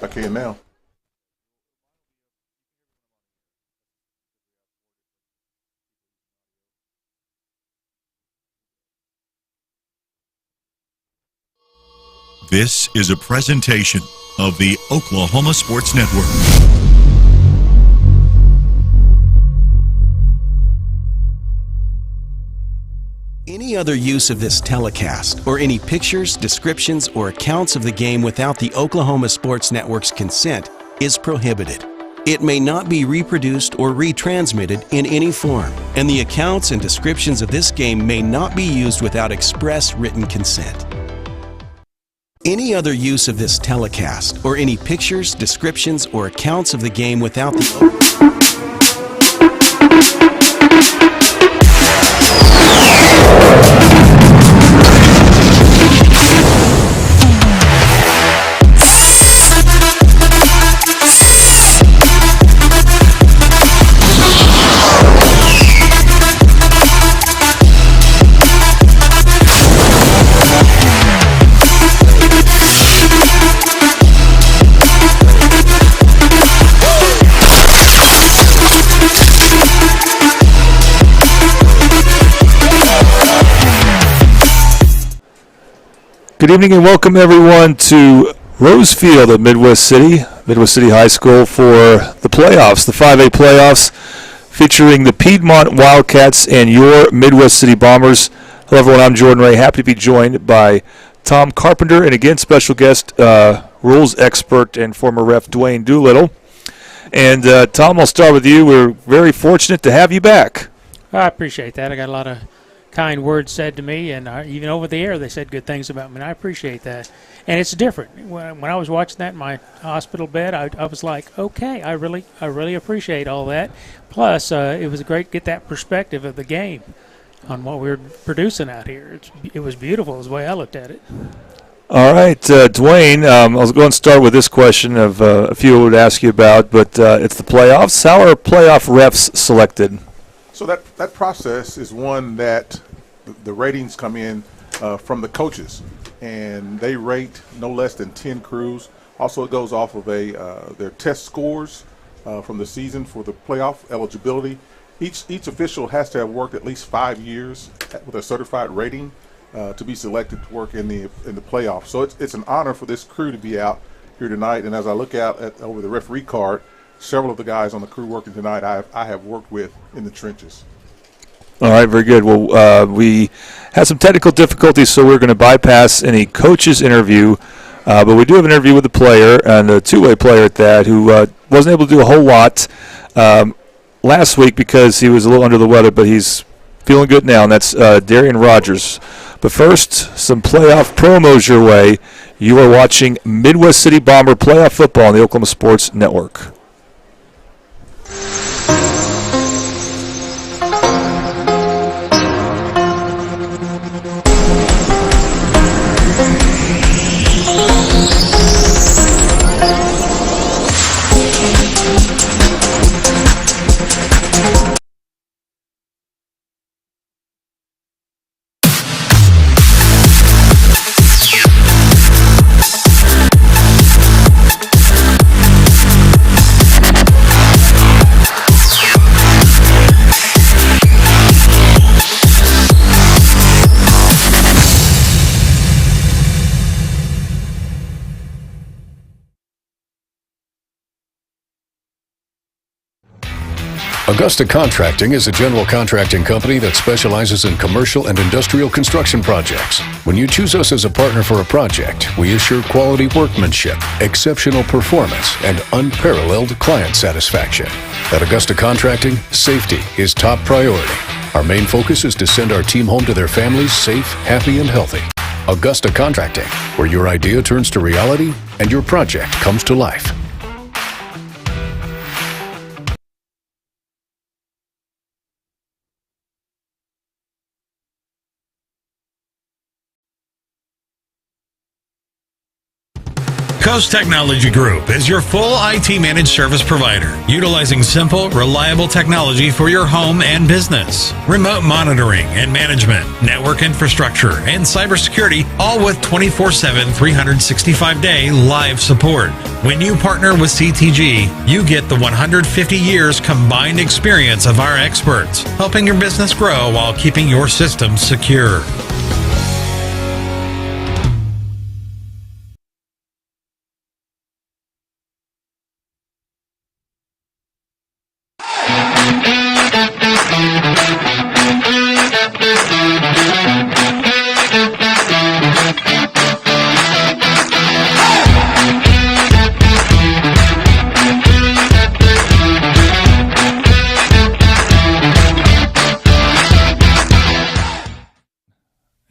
I can now. This is a presentation of the Oklahoma Sports Network. Any other use of this telecast, or any pictures, descriptions, or accounts of the game without the Oklahoma Sports Network's consent is prohibited. It may not be reproduced or retransmitted in any form, and the accounts and descriptions of this game may not be used without express written consent. Any other use of this telecast, or any pictures, descriptions, or accounts of the game without the Good evening and welcome everyone to Rose Field at Midwest City High School for the playoffs, the 5A playoffs, featuring the Piedmont Wildcats and your Midwest City Bombers. Hello everyone, I'm Jordan Ray, happy to be joined by Tom Carpenter and again special guest, rules expert and former ref Dwayne Doolittle. And Tom, I'll start with you. We're very fortunate to have you back. I appreciate that. I got a lot of kind words said to me, and even over the air they said good things about me, and I appreciate that. And it's different. When I was watching that in my hospital bed, I was like, okay, I really appreciate all that. Plus, it was great to get that perspective of the game on what we were producing out here. It was beautiful is the way I looked at it. All right, Dwayne, I was going to start with this question of a few I would ask you about, but it's the playoffs. How are playoff refs selected? So that process is one that the ratings come in from the coaches, and they rate no less than 10 crews. Also, it goes off of their test scores from the season for the playoff eligibility. Each official has to have worked at least 5 years with a certified rating to be selected to work in the playoffs. So it's an honor for this crew to be out here tonight. And as I look out over the referee card, several of the guys on the crew working tonight I have worked with in the trenches. All right, very good. Well, we had some technical difficulties, so we're going to bypass any coach's interview. But we do have an interview with a player, and a two-way player at that, who wasn't able to do a whole lot last week because he was a little under the weather, but he's feeling good now, and that's Darian Rogers. But first, some playoff promos your way. You are watching Midwest City Bomber playoff football on the Oklahoma Sports Network. Augusta Contracting is a general contracting company that specializes in commercial and industrial construction projects. When you choose us as a partner for a project, we assure quality workmanship, exceptional performance, and unparalleled client satisfaction. At Augusta Contracting, safety is top priority. Our main focus is to send our team home to their families safe, happy, and healthy. Augusta Contracting, where your idea turns to reality and your project comes to life. Coast Technology Group is your full IT managed service provider, utilizing simple, reliable technology for your home and business. Remote monitoring and management, network infrastructure, and cybersecurity, all with 24/7, 365-day live support. When you partner with CTG, you get the 150 years combined experience of our experts, helping your business grow while keeping your systems secure.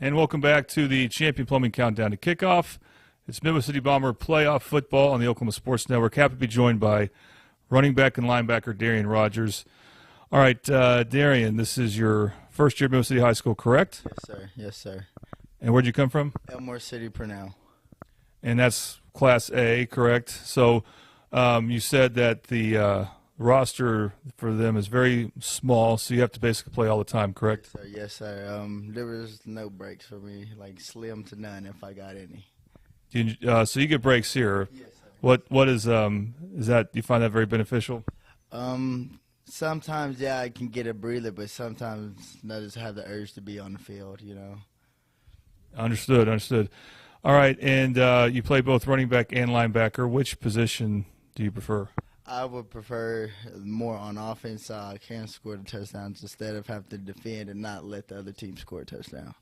And welcome back to the Champion Plumbing Countdown to Kickoff. It's Midwest City Bomber playoff football on the Oklahoma Sports Network. Happy to be joined by running back and linebacker Darian Rogers. All right, Darian, this is your first year at Midwest City High School, correct? Yes, sir. Yes, sir. And where'd you come from? Elmore City, Purnell. And that's Class A, correct? So you said that the roster for them is very small, so you have to basically play all the time, correct? Yes, sir. Yes, sir. There was no breaks for me, like slim to none if I got any. So you get breaks here. Yes, sir. What is that? Do you find that very beneficial? Sometimes, yeah, I can get a breather, but sometimes I just have the urge to be on the field, you know. Understood. All right, and you play both running back and linebacker. Which position do you prefer? I would prefer more on offense so I can score the touchdowns instead of having to defend and not let the other team score a touchdown.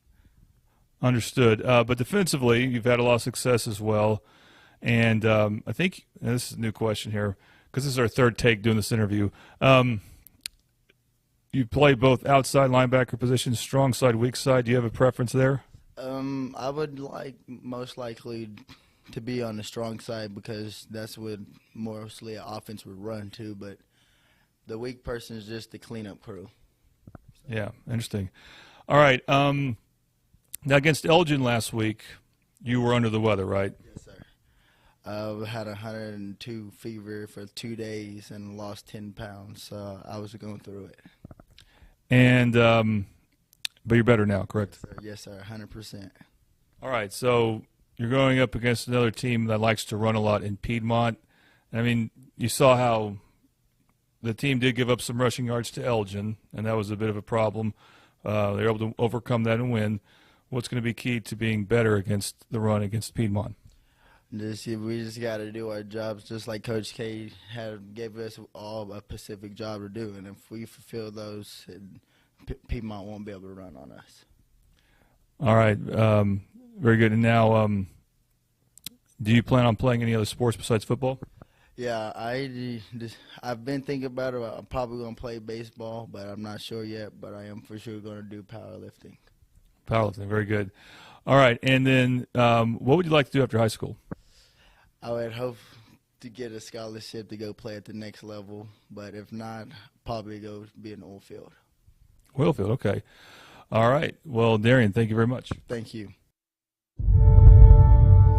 Understood. But defensively, you've had a lot of success as well. And I think and this is a new question here because this is our third take doing this interview. You play both outside linebacker positions, strong side, weak side. Do you have a preference there? I would like most likely to be on the strong side because that's what mostly an offense would run to, but the weak person is just the cleanup crew. Yeah, interesting. All right. Now, against Elgin last week, you were under the weather, right? Yes, sir. I had 102 fever for 2 days and lost 10 pounds, so I was going through it. And but you're better now, correct? Yes, sir. 100%. All right, so you're going up against another team that likes to run a lot in Piedmont. I mean, you saw how the team did give up some rushing yards to Elgin, and that was a bit of a problem. They were able to overcome that and win. What's going to be key to being better against the run against Piedmont? We just got to do our jobs just like Coach K gave us all a specific job to do, and if we fulfill those, Piedmont won't be able to run on us. All right. Very good. And now, do you plan on playing any other sports besides football? Yeah, I've been thinking about it. I'm probably going to play baseball, but I'm not sure yet. But I am for sure going to do powerlifting. Powerlifting, very good. All right. And then what would you like to do after high school? I would hope to get a scholarship to go play at the next level. But if not, probably go be in oil field. Oil field, okay. All right. Well, Darian, thank you very much. Thank you.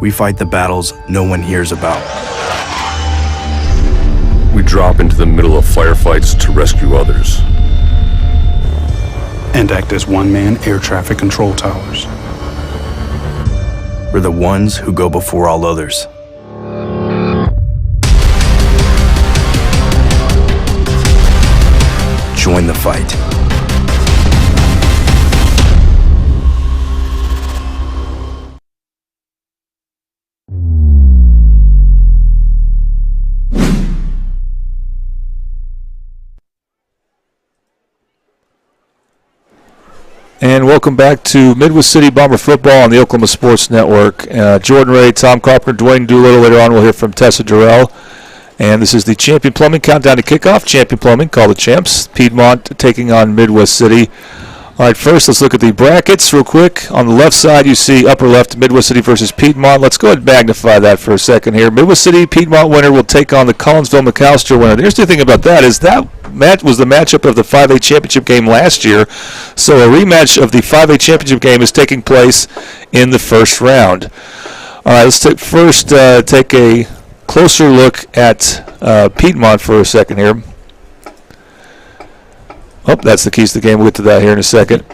We fight the battles no one hears about. We drop into the middle of firefights to rescue others. And act as one-man air traffic control towers. We're the ones who go before all others. Join the fight. And welcome back to Midwest City Bomber football on the Oklahoma Sports Network. Jordan Ray, Tom Cropper, Dwayne Doolittle. Later on, we'll hear from Tessa Durrell. And this is the Champion Plumbing Countdown to Kickoff. Champion Plumbing, call the champs. Piedmont taking on Midwest City. All right, first let's look at the brackets real quick. On the left side, you see upper left, Midwest City versus Piedmont. Let's go ahead and magnify that for a second here. Midwest City, Piedmont winner will take on the Collinsville-McAllister winner. The interesting thing about that is that match was the matchup of the 5A championship game last year. So a rematch of the 5A championship game is taking place in the first round. All right, let's take a closer look at Piedmont for a second here. Oh, that's the keys to the game. We'll get to that here in a second.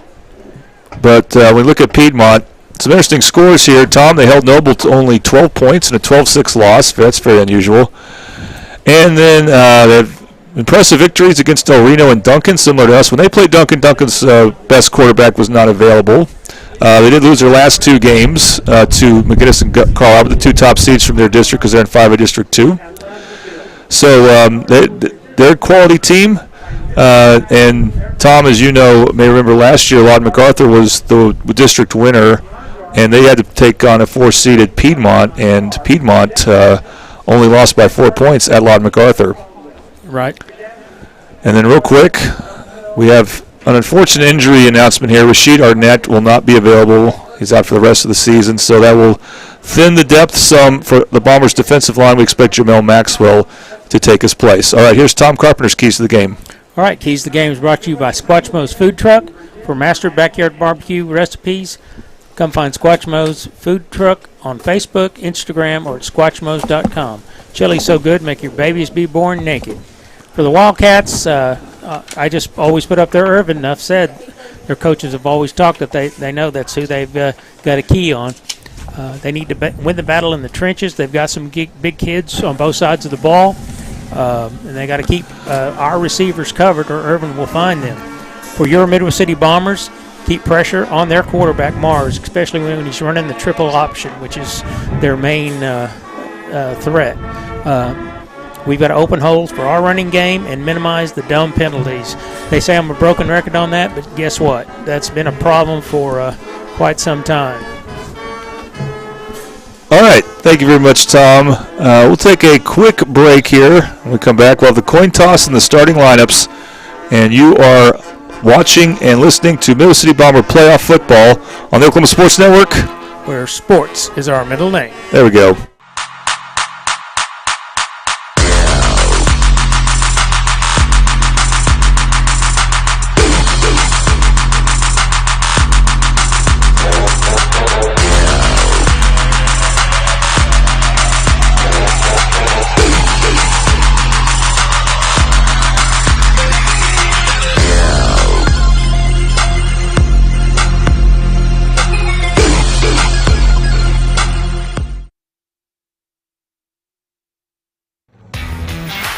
But when we look at Piedmont, some interesting scores here. Tom, they held Noble to only 12 points in a 12-6 loss. That's very unusual. And then they have impressive victories against Del Reno and Duncan, similar to us. When they played Duncan, Duncan's best quarterback was not available. They did lose their last 2 games to McGinnis and Carlisle, the 2 top seeds from their district because they're in 5A District 2. So they're a quality team. And Tom, as you may remember last year, Lawton MacArthur was the district winner, and they had to take on a 4-seeded Piedmont, and Piedmont only lost by 4 points at Lawton MacArthur. Right. And then real quick, we have an unfortunate injury announcement here. Rashid Arnett will not be available. He's out for the rest of the season, so that will thin the depth some for the Bombers' defensive line. We expect Jamel Maxwell to take his place. All right, here's Tom Carpenter's Keys to the Game. All right, Keys to the Game is brought to you by Squatchmo's Food Truck. For master backyard barbecue recipes, come find Squatchmo's Food Truck on Facebook, Instagram, or at squatchmos.com. Chili's so good, make your babies be born naked. For the Wildcats, I just always put up there Irvin. Enough said. Their coaches have always talked that they know that's who they've got a key on. They need to win the battle in the trenches. They've got some big kids on both sides of the ball. And they got to keep our receivers covered or Irvin will find them. For your Midwest City Bombers, keep pressure on their quarterback, Mars, especially when he's running the triple option, which is their main threat. We've got to open holes for our running game and minimize the dumb penalties. They say I'm a broken record on that, but guess what? That's been a problem for quite some time. All right, thank you very much, Tom. We'll take a quick break here. When we come back, we'll have the coin toss and the starting lineups. And you are watching and listening to Midwest City Bomber playoff football on the Oklahoma Sports Network, where sports is our middle name. There we go.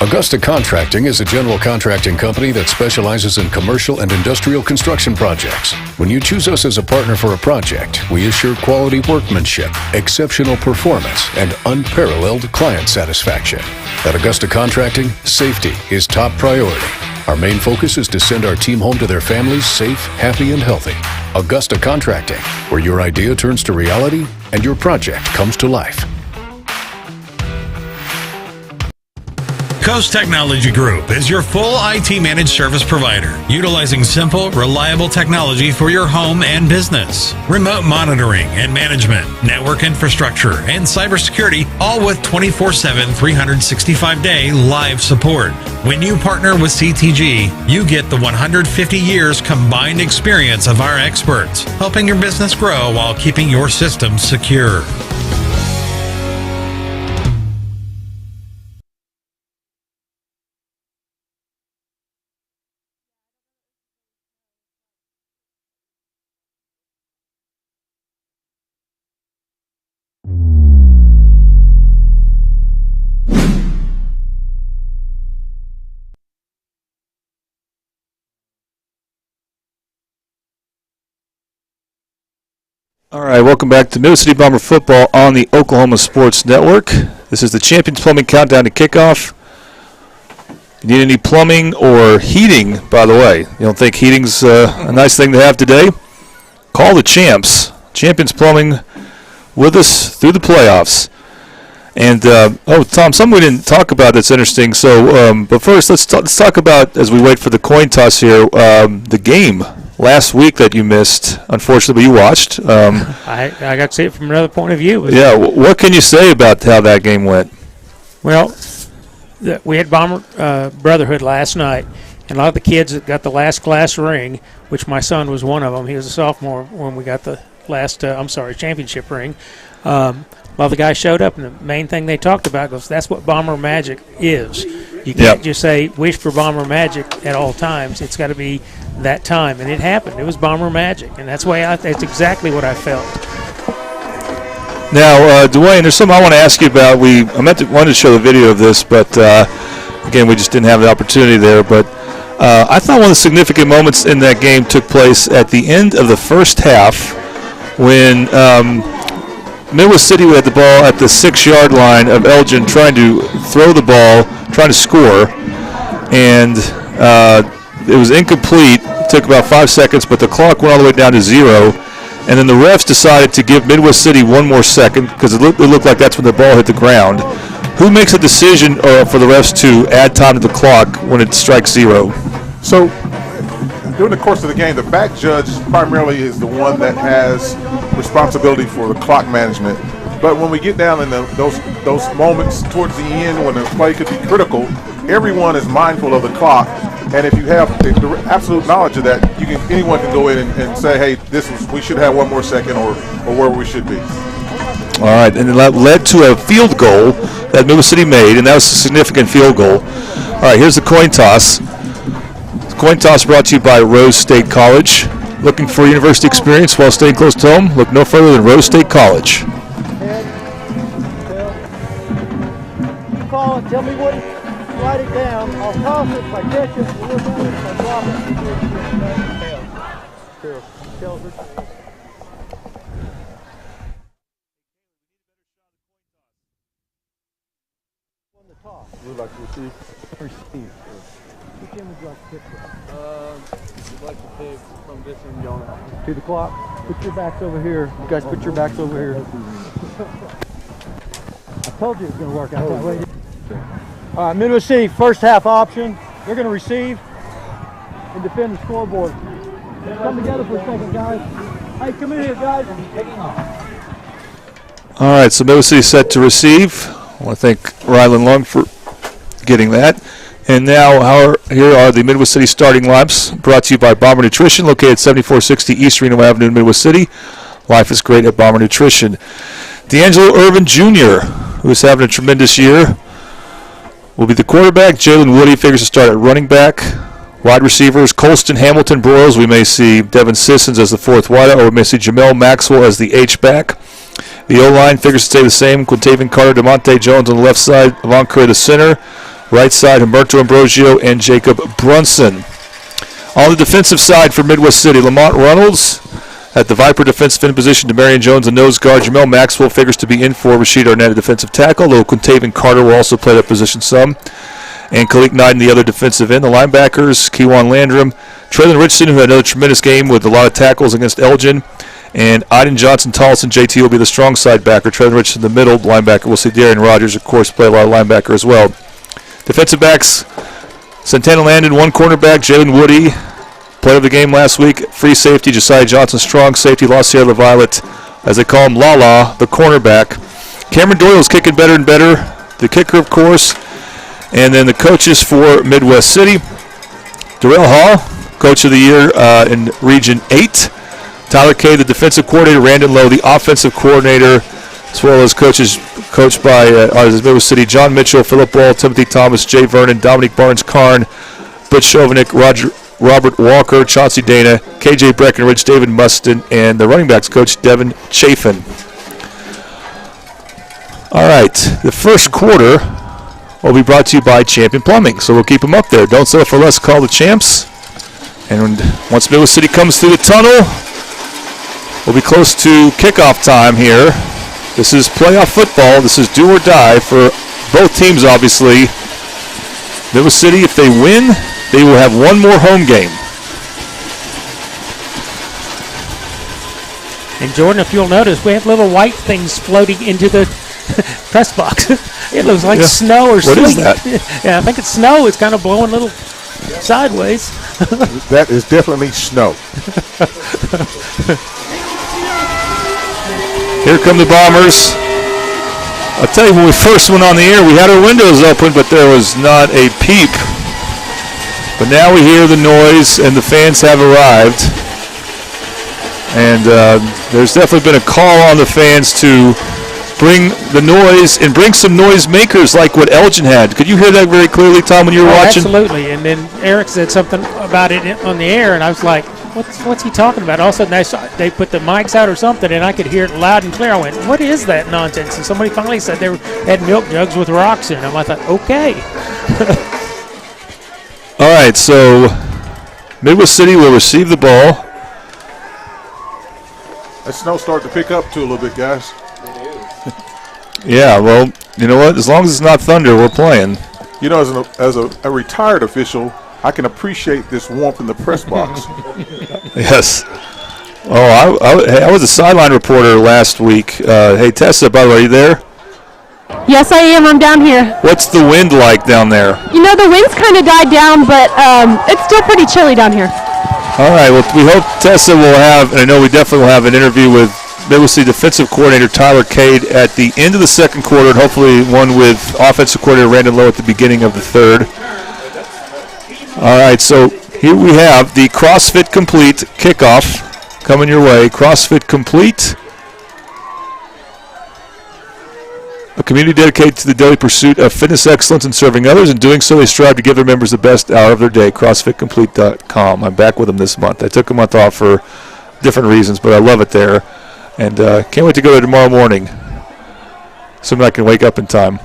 Augusta Contracting is a general contracting company that specializes in commercial and industrial construction projects. When you choose us as a partner for a project, we assure quality workmanship, exceptional performance, and unparalleled client satisfaction. At Augusta Contracting, safety is top priority. Our main focus is to send our team home to their families safe, happy, and healthy. Augusta Contracting, where your idea turns to reality and your project comes to life. Coast Technology Group is your full IT managed service provider, utilizing simple, reliable technology for your home and business. Remote monitoring and management, network infrastructure, and cybersecurity, all with 24/7, 365-day live support. When you partner with CTG, you get the 150 years combined experience of our experts, helping your business grow while keeping your systems secure. All right, welcome back to Midwest City Bomber football on the Oklahoma Sports Network. This is the Champions Plumbing Countdown to Kickoff. If you need any plumbing or heating, by the way, you don't think heating's a nice thing to have today? Call the Champs. Champions Plumbing with us through the playoffs. And, Tom, something we didn't talk about that's interesting. So, but first, let's talk about, as we wait for the coin toss here, the game last week that you missed, unfortunately, you watched. I got to see it from another point of view. Yeah, what can you say about how that game went? Well, we had Bomber Brotherhood last night, and a lot of the kids that got the last class ring, which my son was one of them. He was a sophomore when we got the last, championship ring. A Well, the guy showed up, and the main thing they talked about was that's what Bomber Magic is. You can't just say wish for Bomber Magic at all times. It's got to be that time, and it happened. It was Bomber Magic, and that's that's exactly what I felt. Now, Dwayne, there's something I want to ask you about. I wanted to show the video of this, but again, we just didn't have the opportunity there. But I thought one of the significant moments in that game took place at the end of the first half when Midwest City had the ball at the 6-yard line of Elgin trying to throw the ball, trying to score, and it was incomplete. It took about 5 seconds, but the clock went all the way down to 0. And then the refs decided to give Midwest City one more second because it looked like that's when the ball hit the ground. Who makes a decision for the refs to add time to the clock when it strikes 0? So during the course of the game, the back judge primarily is the one that has responsibility for the clock management. But when we get down in those moments towards the end when the play could be critical, everyone is mindful of the clock. And if you have the absolute knowledge of that, anyone can go in and say, hey, we should have one more second or where we should be. All right, and that led to a field goal that Midwest City made, and that was a significant field goal. All right, here's the coin toss. The coin toss brought to you by Rose State College. Looking for university experience while staying close to home? Look no further than Rose State College. You call it, tell me what it is. Write it down. I'll toss it if I catch it. We'll look at it if I drop it. On the toss. Would like to receive. Receive. Which end would you like to pick from? We'd like to pick from this end going to the clock. Put your backs over here. You guys put your backs over here. I told you it was going to work out that way. All right, Midwest City, first half option. They're going to receive and defend the scoreboard. Come together for a second, guys. Hey, come in here, guys. All right, so Midwest City set to receive. I want to thank Rylan Long for getting that. And now here are the Midwest City starting lineups brought to you by Bomber Nutrition, located 7460 East Reno Avenue in Midwest City. Life is great at Bomber Nutrition. D'Angelo Irvin Jr., who is having a tremendous year, will be the quarterback. Jalen Woody figures to start at running back. Wide receivers, Colston, Hamilton, Broyles. We may see Devin Sissons as the fourth wideout, or we may see Jamel Maxwell as the H-back. The O-line figures to stay the same. Quintavion Carter, DeMonte Jones on the left side. Avon Curry the center. Right side, Humberto Ambrosio and Jacob Brunson. On the defensive side for Midwest City, Lamont Reynolds at the Viper defensive end position, DeMarion Jones, the nose guard. Jamel Maxwell figures to be in for Rashid Arnett, a defensive tackle, though Quintavion Carter will also play that position some. And Khalid Knight, the other defensive end. The linebackers, Kewan Landrum, Traylon Richardson, who had another tremendous game with a lot of tackles against Elgin. And Iden Johnson, Tollison, JT will be the strong side backer. Traylon Richardson, the middle linebacker. We'll see Darian Rogers, of course, play a lot of linebacker as well. Defensive backs, Santana Landon, one cornerback, Jalen Woody, player of the game last week. Free safety, Josiah Johnson, strong safety, Lassier LaViolet, as they call him, Lala, the cornerback. Cameron Doyle's kicking better and better, the kicker, of course. And then the coaches for Midwest City, Darrell Hall, coach of the year in Region 8. Tyler Kay, the defensive coordinator. Randon Lowe, the offensive coordinator, as well as coached by Midwest City, John Mitchell, Philip Ball, Timothy Thomas, Jay Vernon, Dominique Barnes-Karn, Butch Chauvinik, Robert Walker, Chauncey Dana, KJ Breckenridge, David Mustin, and the running backs coach, Devin Chafin. All right, the first quarter will be brought to you by Champion Plumbing, so we'll keep them up there. Don't settle for less, call the champs. And once Midwest City comes through the tunnel, we'll be close to kickoff time here. This is playoff football. This is do or die for both teams, obviously. Midwest City, if they win, they will have one more home game. And Jordan, if you'll notice, we have little white things floating into the press box. It looks like snow or sleet. What is that? Yeah, I think it's snow. It's kind of blowing a little sideways. That is definitely snow. Here come the Bombers. I'll tell you, when we first went on the air, we had our windows open, but there was not a peep. But now we hear the noise, and the fans have arrived. And there's definitely been a call on the fans to bring the noise and bring some noise makers like what Elgin had. Could you hear that very clearly, Tom, when you were watching? Absolutely. And then Eric said something about it on the air, and I was like, what's he talking about? All of a sudden, they put the mics out or something, and I could hear it loud and clear. I went, what is that nonsense? And somebody finally said they had milk jugs with rocks in them. I thought, okay. All right, so Midwest City will receive the ball. That snow's starting to pick up, too, a little bit, guys. Yeah, well, you know what? As long as it's not thunder, we're playing. You know, as a retired official, I can appreciate this warmth in the press box. Yes. Oh, I was a sideline reporter last week. Hey, Tessa, by the way, are you there? Yes, I am. I'm down here. What's the wind like down there? You know, the wind's kind of died down, but it's still pretty chilly down here. All right. Well, we hope Tessa will have, and I know we definitely will have an interview with Midwest City defensive coordinator Tyler Cade at the end of the second quarter, and hopefully one with offensive coordinator Randon Lowe at the beginning of the third. All right, so here we have the CrossFit Complete kickoff coming your way. CrossFit Complete, a community dedicated to the daily pursuit of fitness excellence and serving others. In doing so, they strive to give their members the best hour of their day. CrossFitComplete.com. I'm back with them this month. I took a month off for different reasons, but I love it there. And can't wait to go there tomorrow morning. Assuming I can wake up in time.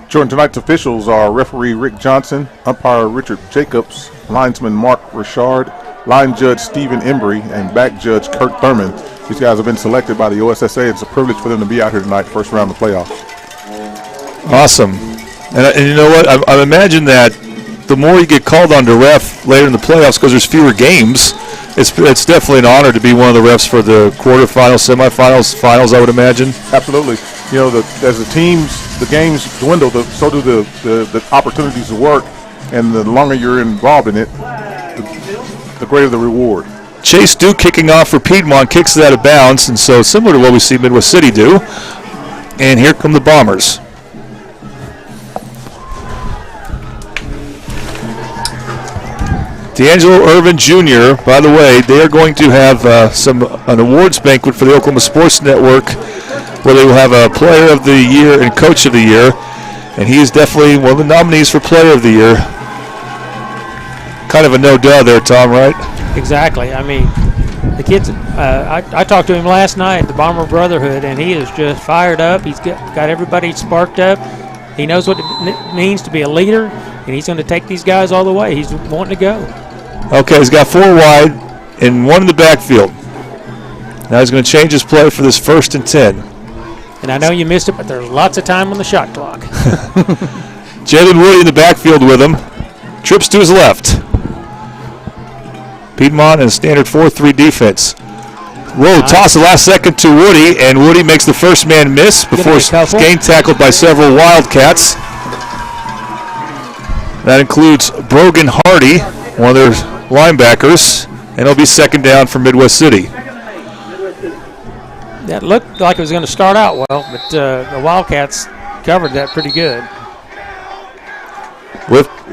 Joining tonight's officials are referee Rick Johnson, umpire Richard Jacobs, linesman Mark Richard, line judge Stephen Embry, and back judge Kurt Thurman. These guys have been selected by the OSSA. It's a privilege for them to be out here tonight, first round of the playoffs. Awesome. And you know what? I imagine that the more you get called on to ref later in the playoffs, because there's fewer games, it's definitely an honor to be one of the refs for the quarterfinals, semifinals, finals, I would imagine. Absolutely. You know, as the games dwindle, so do the opportunities to work, and the longer you're involved in it, the greater the reward. Chase Duke kicking off for Piedmont, kicks it out of bounds, and so similar to what we see Midwest City do. And here come the Bombers. D'Angelo Irvin Jr., by the way, they are going to have an awards banquet for the Oklahoma Sports Network where they will have a Player of the Year and Coach of the Year, and he is definitely one of the nominees for Player of the Year. Kind of a no-duh there, Tom, right? Exactly. I mean, the kids, I talked to him last night at the Bomber Brotherhood, and he is just fired up. He's got everybody sparked up. He knows what it means to be a leader, and he's going to take these guys all the way. He's wanting to go. Okay, he's got 4 wide and 1 in the backfield. Now he's going to change his play for this 1st and 10. And I know you missed it, but there's lots of time on the shot clock. Jalen Woody in the backfield with him. Trips to his left. Piedmont in standard 4-3 defense. Whoa, toss the last second to Woody, and Woody makes the first man miss before getting tackled by several Wildcats. That includes Brogan Hardy, one of their linebackers, and it'll be 2nd down for Midwest City. That looked like it was going to start out well, but the Wildcats covered that pretty good.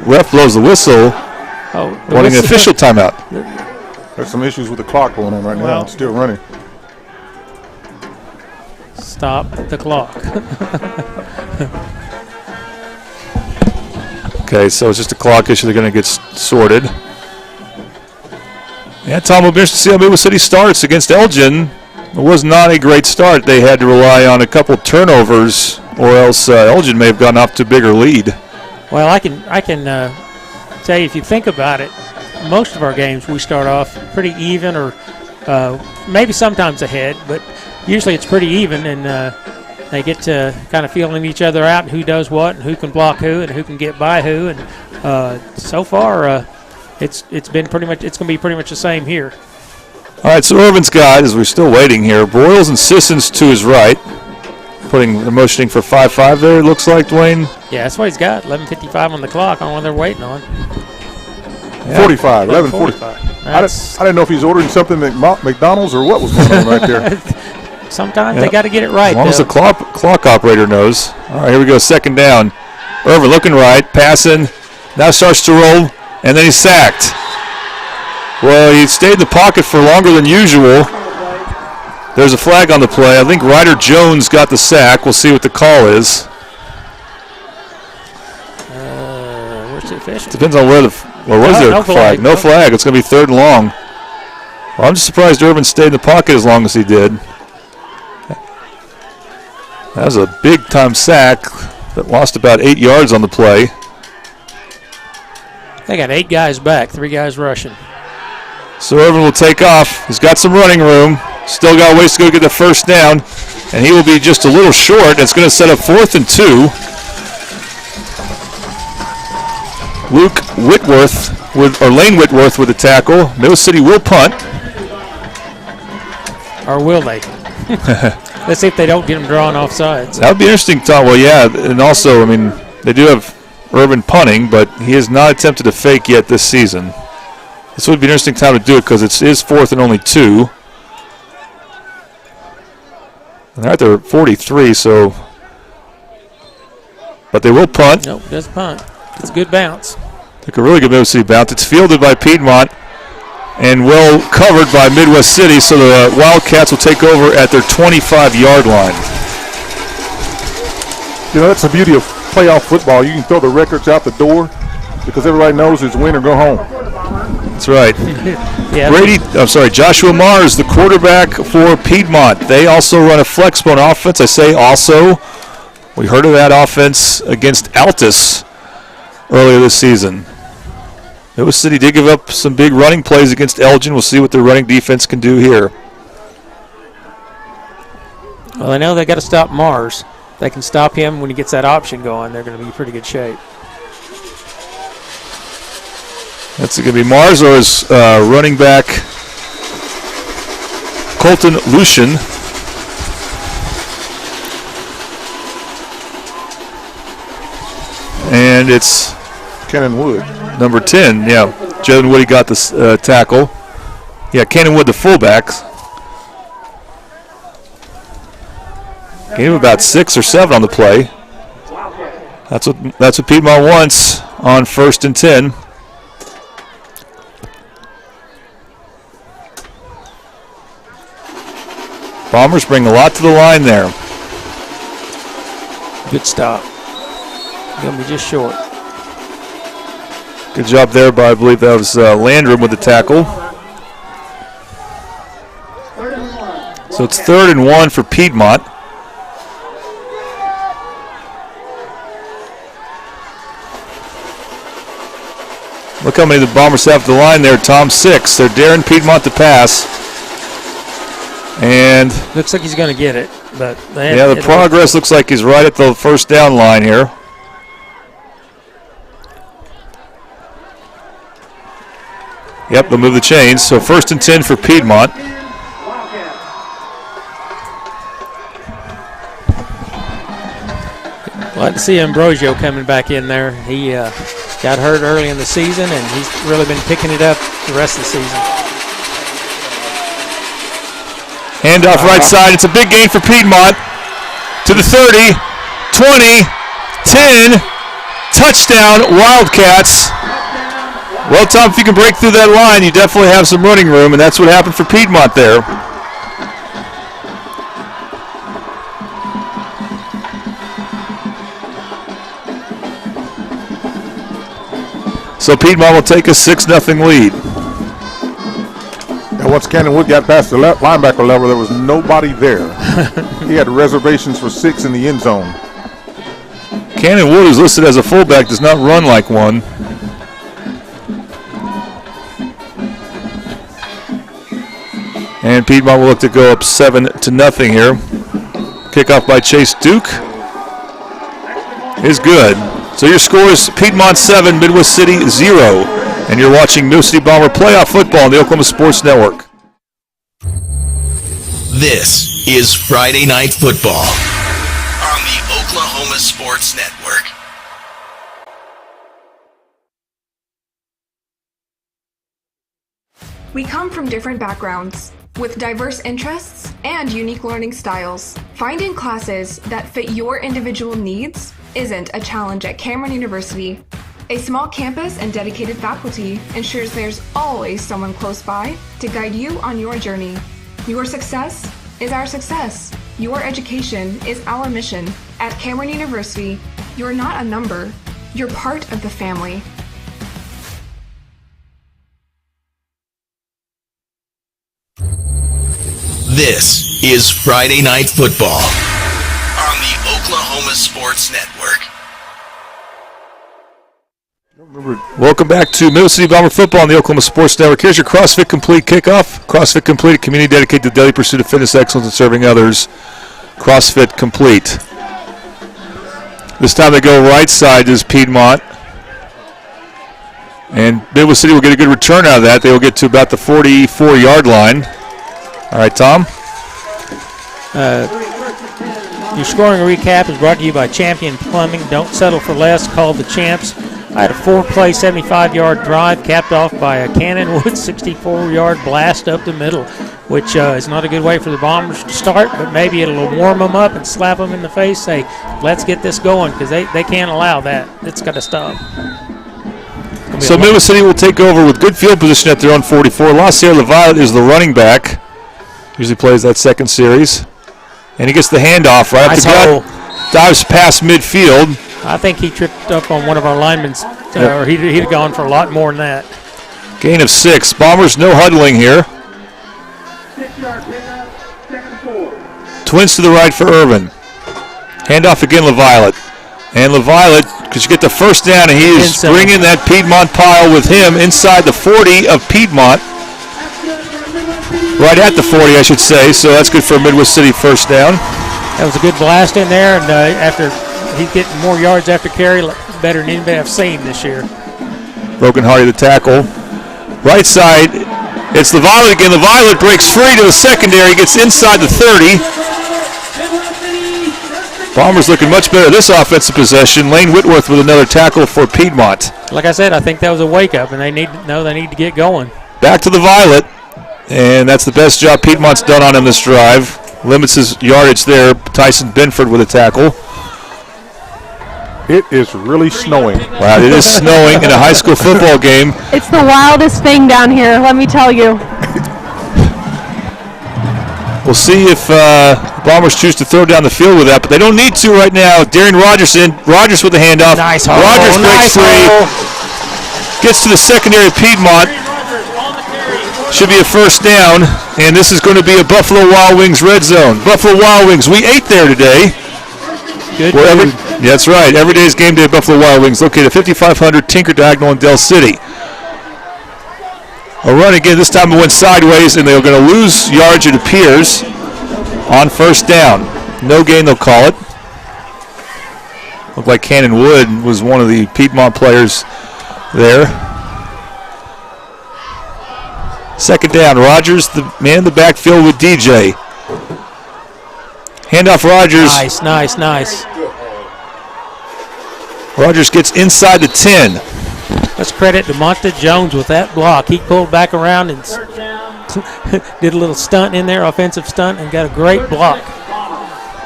Ref blows the whistle, wanting an official timeout. There's some issues with the clock going on right now. It's still running. Stop the clock. Okay, so it's just a clock issue. They're going to get sorted. Yeah, Tom, we'll be interested to see how Midwest City starts against Elgin. It was not a great start. They had to rely on a couple turnovers, or else Elgin may have gotten off to a bigger lead. Well, I can tell you, if you think about it, most of our games we start off pretty even, or maybe sometimes ahead, but usually it's pretty even, and they get to kind of feeling each other out and who does what and who can block who and who can get by who, and so far it's going to be pretty much the same here. All right, so Irvin's got, as we're still waiting here, Broyles and Sissons to his right, motioning for 5-5 there, it looks like, Dwayne. Yeah, that's what he's got. 11:55 on the clock on what they're waiting on. Yeah. 45, 11:45. I didn't know if he's ordering something at McDonald's or what was going on right there. Sometimes they got to get it right. As long as the clock operator knows. All right, here we go, 2nd down. Irvin looking right, passing, now starts to roll, and then he's sacked. Well, he stayed in the pocket for longer than usual. There's a flag on the play. I think Ryder Jones got the sack. We'll see what the call is. Where's the official? Depends on where the was there no a flag? No flag. It's going to be 3rd and long. Well, I'm just surprised Irvin stayed in the pocket as long as he did. That was a big-time sack that lost about 8 yards on the play. They got 8 guys back, 3 guys rushing. So Irvin will take off. He's got some running room. Still got a ways to go to get the first down. And he will be just a little short. It's going to set up 4th and 2. Lane Whitworth with the tackle. Middle City will punt. Or will they? Let's see if they don't get them drawn off sides. That would be interesting, Tom. Well, yeah, and also, I mean, they do have Irvin punting, but he has not attempted to fake yet this season. This would be an interesting time to do it because it is 4th and only 2. And they're at their 43, so. But they will punt. Nope, does punt. It's a good bounce. Took a really good Middle City bounce. It's fielded by Piedmont and well covered by Midwest City, so the Wildcats will take over at their 25-yard line. You know, that's the beauty of playoff football. You can throw the records out the door because everybody knows it's win or go home. That's right. Yeah. Joshua Mars, the quarterback for Piedmont. They also run a flex bone offense. I say also. We heard of that offense against Altus earlier this season. Midwest City did give up some big running plays against Elgin. We'll see what their running defense can do here. Well, I know they got to stop Mars. If they can stop him when he gets that option going, they're going to be in pretty good shape. That's going to be Mars or his running back, Colton Lucian. And it's Cannon Wood. Number 10, yeah. Jalen Woody got the tackle. Yeah, Cannon Wood, the fullback. Gave him about 6 or 7 on the play. That's what Piedmont wants on 1st and 10. Bombers bring a lot to the line there. Good stop. Gonna be just short. Good job there by, I believe that was Landrum with the tackle. So it's 3rd and 1 for Piedmont. Look how many the Bombers have at the line there. Tom, 6. They're daring Piedmont to pass. And looks like he's going to get it. But the progress looks like he's right at the first down line here. Yep, they'll move the chains. So 1st and 10 for Piedmont. Like to see Ambrosio coming back in there. He got hurt early in the season, and he's really been picking it up the rest of the season. Handoff right side. It's a big gain for Piedmont. To the 30, 20, 10. Touchdown, Wildcats. Well, Tom, if you can break through that line, you definitely have some running room, and that's what happened for Piedmont there. So Piedmont will take a 6-0 lead. And once Cannon Wood got past the linebacker level, there was nobody there. He had reservations for 6 in the end zone. Cannon Wood is listed as a fullback, does not run like one. And Piedmont will look to go up 7-0 here. Kickoff by Chase Duke is good. So your score is Piedmont 7, Midwest City 0. And you're watching Middle City Bomber playoff football on the Oklahoma Sports Network. This is Friday Night Football on the Oklahoma Sports Network. We come from different backgrounds, with diverse interests and unique learning styles. Finding classes that fit your individual needs isn't a challenge at Cameron University. A small campus and dedicated faculty ensures there's always someone close by to guide you on your journey. Your success is our success. Your education is our mission. At Cameron University, you're not a number, you're part of the family. This is Friday Night Football on the Oklahoma Sports Network. Welcome back to Middle City Bomber Football on the Oklahoma Sports Network. Here's your CrossFit Complete kickoff. CrossFit Complete, a community dedicated to the daily pursuit of fitness excellence and serving others. CrossFit Complete. This time they go right side is Piedmont. And Midwest City will get a good return out of that. They will get to about the 44-yard line. All right, Tom. Your scoring recap is brought to you by Champion Plumbing. Don't settle for less. Call the champs. I had a 4-play, 75-yard drive capped off by a Cannonwood 64-yard blast up the middle, which is not a good way for the Bombers to start, but maybe it'll warm them up and slap them in the face, say, let's get this going, because they can't allow that. It's got to stop. So Midwest City will take over with good field position at their own 44. La Sierra LaViolette is the running back. Usually plays that second series. And he gets the handoff right up the gut. Dives past midfield. I think he tripped up on one of our linemen, or he'd have gone for a lot more than that. Gain of 6. Bombers no huddling here. Twins to the right for Irvin. Handoff again, LaViolette. And LaViolette, because you get the first down, and he is bringing that Piedmont pile with him inside the 40 of Piedmont. Right at the 40, I should say, so that's good for a Midwest City first down. That was a good blast in there, and after he's getting more yards after carry, better than anybody I've seen this year. Broken Hardy the tackle. Right side, it's LaViolette again. LaViolette breaks free to the secondary, gets inside the 30. Bombers looking much better this offensive possession. Lane Whitworth with another tackle for Piedmont. Like I said, I think that was a wake-up, and they need to get going. Back to the Violet, and that's the best job Piedmont's done on him this drive. Limits his yardage there. Tyson Benford with a tackle. It is really snowing. Wow, it is snowing in a high school football game. It's the wildest thing down here, let me tell you. We'll see if Bombers choose to throw down the field with that, but they don't need to right now. Darian Rogers with the handoff. Nice hole. Rogers breaks free. Gets to the secondary of Piedmont. Should be a first down, and this is going to be a Buffalo Wild Wings red zone. Buffalo Wild Wings, we ate there today. Good. That's right. Every day's game day at Buffalo Wild Wings, located at 5500 Tinker Diagonal in Del City. A run again. This time it went sideways, and they're going to lose yards, it appears, on first down. No gain, they'll call it. Looked like Cannon Wood was one of the Piedmont players there. Second down. Rogers, the man in the backfield with DJ. Handoff Rogers. Nice. Rogers gets inside the 10. Let's credit DeMonta Jones with that block. He pulled back around and did a little stunt in there, offensive stunt, and got a great block.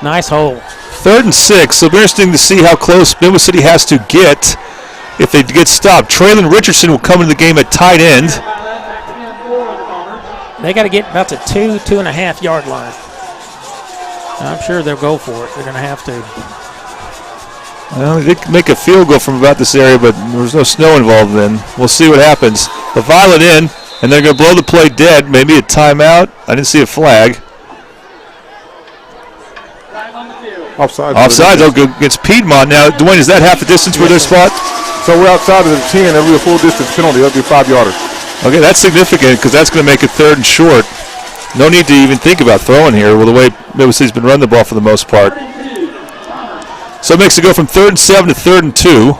Nice hole. 3rd and 6. So it'll be interesting to see how close Midwest City has to get if they get stopped. Traylon Richardson will come into the game at tight end. They got to get about the 2.5 yard line. I'm sure they'll go for it. They're going to have to. Well, they can make a field goal from about this area, but there's no snow involved then. We'll see what happens. The Violet in, and they're going to blow the play dead. Maybe a timeout. I didn't see a flag. Offsides against Piedmont. Now, Dwayne, is that half the distance for their spot? So we're outside of the 10. That'll be a full distance penalty. That'll be a 5-yarder. Okay, that's significant because that's going to make it 3rd and short. No need to even think about throwing here with the way Midwest City's been running the ball for the most part. So it makes it go from 3rd and 7 to 3rd and 2.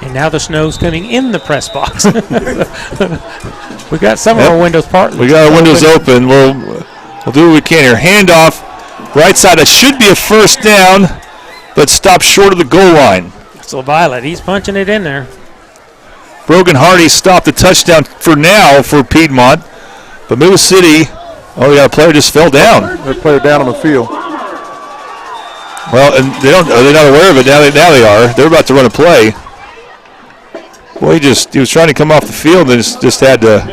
And now the snow's coming in the press box. We got some of our windows partly. We got our windows open. We'll do what we can here. Handoff, right side. That should be a first down, but stopped short of the goal line. So Violet, he's punching it in there. Brogan Hardy stopped the touchdown for now for Piedmont. But Midwest City, a player just fell down. That player down on the field. Well, and they're not aware of it. Now they are. They're about to run a play. Well, he was trying to come off the field and just had to.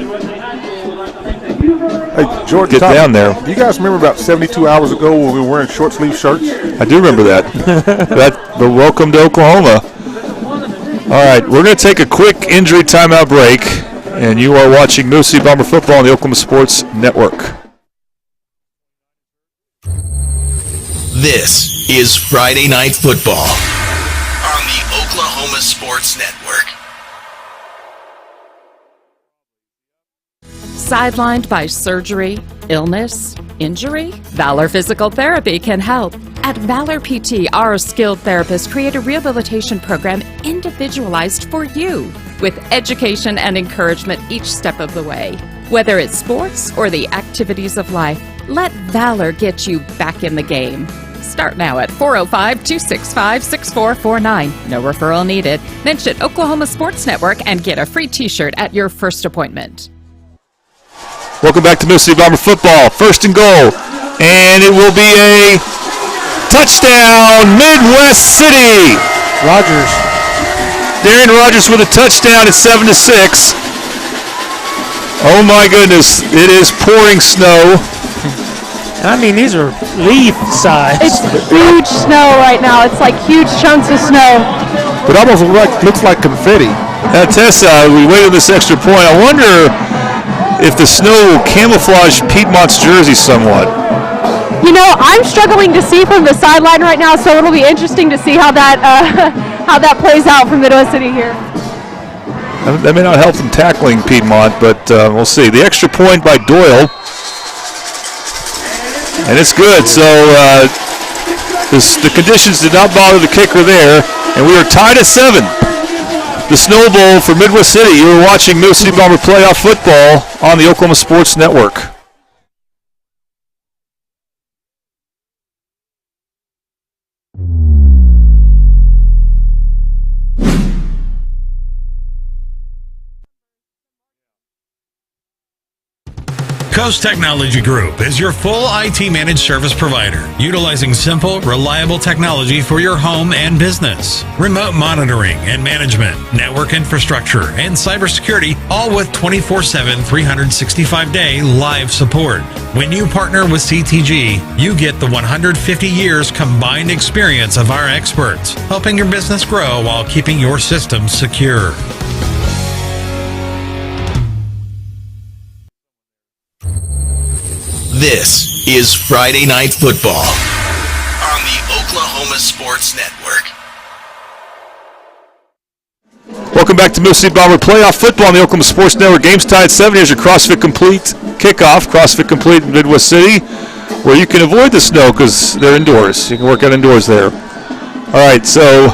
Hey, George, get down there. Do you guys remember about 72 hours ago when we were wearing short sleeve shirts? I do remember that. But welcome to Oklahoma. All right, we're going to take a quick injury timeout break, and you are watching Middle City Bomber football on the Oklahoma Sports Network. This is Friday Night Football on the Oklahoma Sports Network. Sidelined by surgery, illness, injury? Valor Physical Therapy can help. At Valor PT, our skilled therapists create a rehabilitation program individualized for you, with education and encouragement each step of the way. Whether it's sports or the activities of life, let Valor get you back in the game. Start now at 405-265-6449. No referral needed. Mention Oklahoma Sports Network and get a free t-shirt at your first appointment. Welcome back to Middle City Bomber football. First and goal. And it will be a touchdown, Midwest City. Rogers. Darian Rogers with a touchdown at 7-6. Oh my goodness, it is pouring snow. I mean, these are leaf size. It's huge snow right now. It's like huge chunks of snow. It almost looks like confetti. Tessa, we waited this extra point. I wonder if the snow will camouflage Piedmont's jersey somewhat. You know, I'm struggling to see from the sideline right now, so it'll be interesting to see how that how that plays out from Midwest City here. That may not help them tackling Piedmont, but we'll see. The extra point by Doyle. And it's good. So the conditions did not bother the kicker there, and we are tied at 7. The Snow Bowl for Midwest City. You are watching Middle City Bomber playoff football on the Oklahoma Sports Network. Coast Technology Group is your full IT managed service provider, utilizing simple, reliable technology for your home and business. Remote monitoring and management, network infrastructure, and cybersecurity, all with 24/7, 365-day live support. When you partner with CTG, you get the 150 years combined experience of our experts, helping your business grow while keeping your systems secure. This is Friday Night Football on the Oklahoma Sports Network. Welcome back to Middle City Bomber playoff football on the Oklahoma Sports Network. Games tied 7. Here's your CrossFit Complete kickoff. CrossFit Complete in Midwest City, where you can avoid the snow because they're indoors. You can work out indoors there. All right, so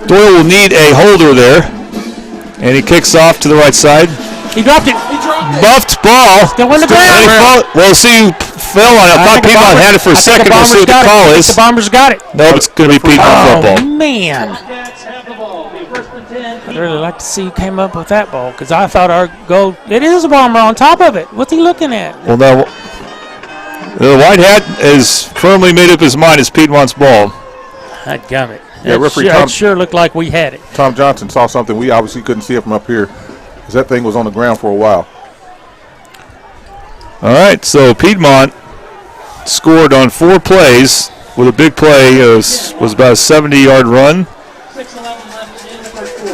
Doyle will need a holder there, and he kicks off to the right side. He dropped it. Buffed ball. Still in the ground. We'll see who fell on it. I thought Piedmont had it for a second. We'll see what the call is. The Bombers got it. No, it's going to be Piedmont football. Oh, man. I'd really like to see who came up with that ball, because I thought our goal, it is a Bomber on top of it. What's he looking at? Well, now, the white hat has firmly made up his mind it's Piedmont's ball. I'd gum it. Yeah, referee Tom, it sure looked like we had it. Tom Johnson saw something we obviously couldn't see it from up here, because that thing was on the ground for a while. All right, so Piedmont scored on 4 plays with a big play. It was about a 70-yard run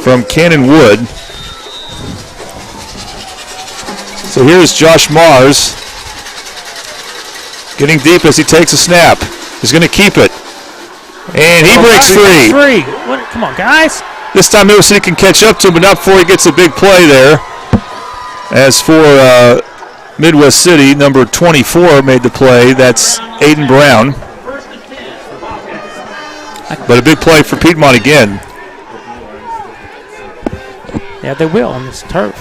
from Cannon Wood. So here's Josh Mars getting deep as he takes a snap. He's going to keep it. And he breaks free. What? Come on, guys. This time Middle City can catch up to him, but not before he gets a big play there. As for Midwest City, number 24 made the play. That's Aiden Brown. But a big play for Piedmont again. Yeah, they will on this turf.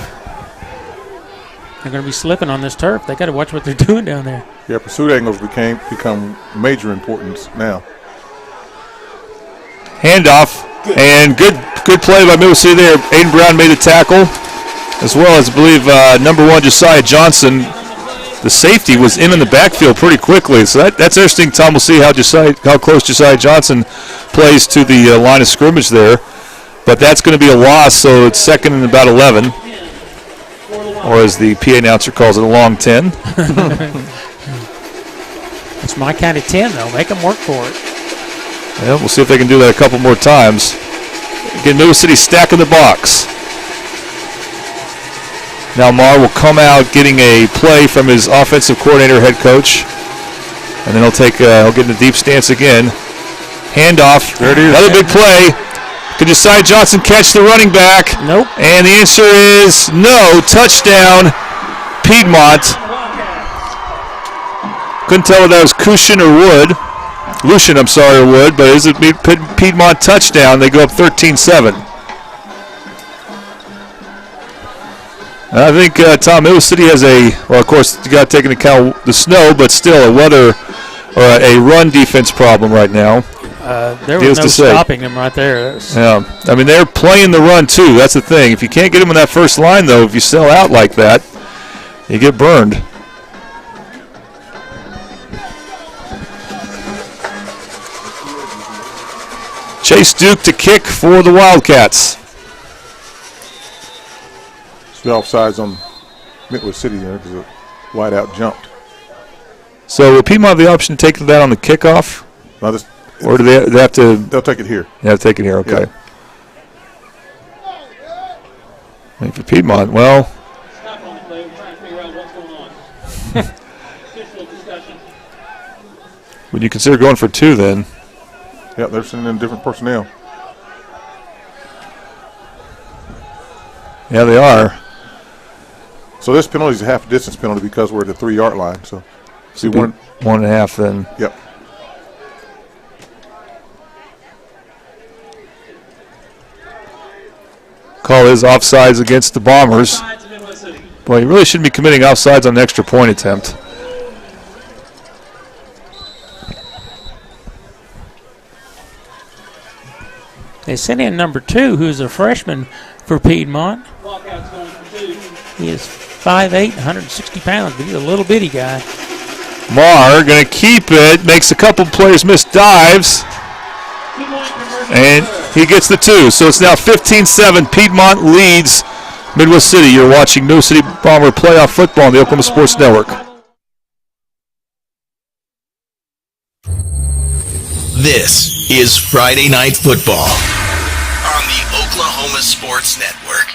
They're going to be slipping on this turf. They got to watch what they're doing down there. Yeah, pursuit angles become major importance now. Handoff, and good play by Middle City there. Aiden Brown made a tackle, as well as, I believe, number 1, Josiah Johnson. The safety was in the backfield pretty quickly, so that's interesting. Tom, we'll see how close Josiah Johnson plays to the line of scrimmage there. But that's going to be a loss, so it's second and about 11. or as the PA announcer calls it, a long 10. It's my kind of 10, though. Make them work for it. Yeah, we'll see if they can do that a couple more times. Again, Middle City stacking the box. Now Marr will come out getting a play from his offensive coordinator, head coach. And then he'll get in the deep stance again. Handoff. There it is. Another big play. Could Josiah Johnson catch the running back? Nope. And the answer is no. Touchdown, Piedmont. Couldn't tell whether that was Lucian or Wood, but it is a Piedmont touchdown. They go up 13-7. I think, Tom, Middle City has of course, you got to take into account the snow, but still a run defense problem right now. There was no stopping them right there. Yeah, I mean, they're playing the run, too. That's the thing. If you can't get them in that first line, though, if you sell out like that, you get burned. Chase Duke to kick for the Wildcats. The offsides on Midwest City there because the wideout jumped. So will Piedmont have the option to take that on the kickoff? No, or do they have to? They'll take it here. They have to take it here, okay. I think for Piedmont, well. Would you consider going for 2 then? Yeah, they're sending in different personnel. Yeah, they are. So this penalty is a half distance penalty because we're at the 3-yard line. So, see 1.5 then. Yep. Call is offsides against the Bombers. Well, you really shouldn't be committing offsides on an extra point attempt. They sent in number 2, who's a freshman for Piedmont. He is 5'8", 160 pounds, but he's a little bitty guy. Marr going to keep it, makes a couple players miss dives, and he gets the 2. So it's now 15-7. Piedmont leads Midwest City. You're watching Middle City Bomber playoff football on the Oklahoma Sports Network. This is Friday Night Football on the Oklahoma Sports Network.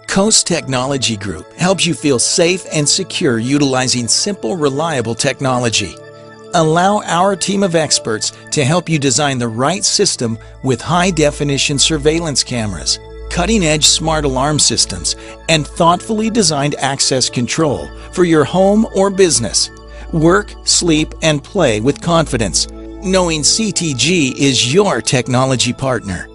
Coast Technology Group helps you feel safe and secure utilizing simple, reliable technology. Allow our team of experts to help you design the right system with high-definition surveillance cameras, cutting-edge smart alarm systems, and thoughtfully designed access control for your home or business. Work, sleep, and play with confidence, knowing CTG is your technology partner.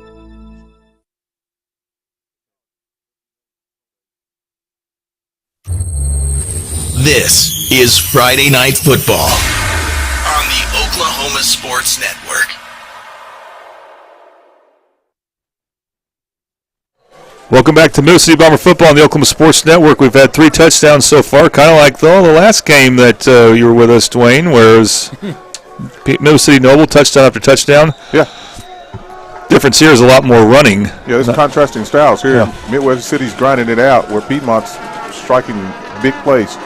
This is Friday Night Football on the Oklahoma Sports Network. Welcome back to Middle City Bomber football on the Oklahoma Sports Network. We've had 3 touchdowns so far, kind of like the last game that you were with us, Dwayne, where it was Middle City Noble, touchdown after touchdown. Yeah. Difference here is a lot more running. Yeah, there's contrasting styles here. Yeah. Midwest City's grinding it out where Piedmont's striking big plays.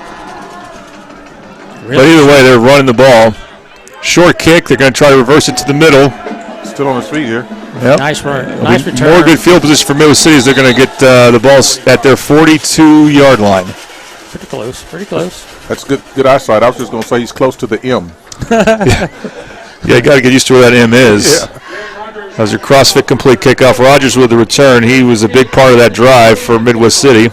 Really? But either way, they're running the ball. Short kick. They're going to try to reverse it to the middle. Still on his feet here. Yep. Nice run. Nice return. More good field position for Middle City as they're going to get the balls at their 42-yard line. Pretty close. Pretty close. That's good eyesight. I was just going to say he's close to the M. Yeah, you got to get used to where that M is. Yeah. That was your CrossFit complete kickoff. Rogers with the return. He was a big part of that drive for Midwest City.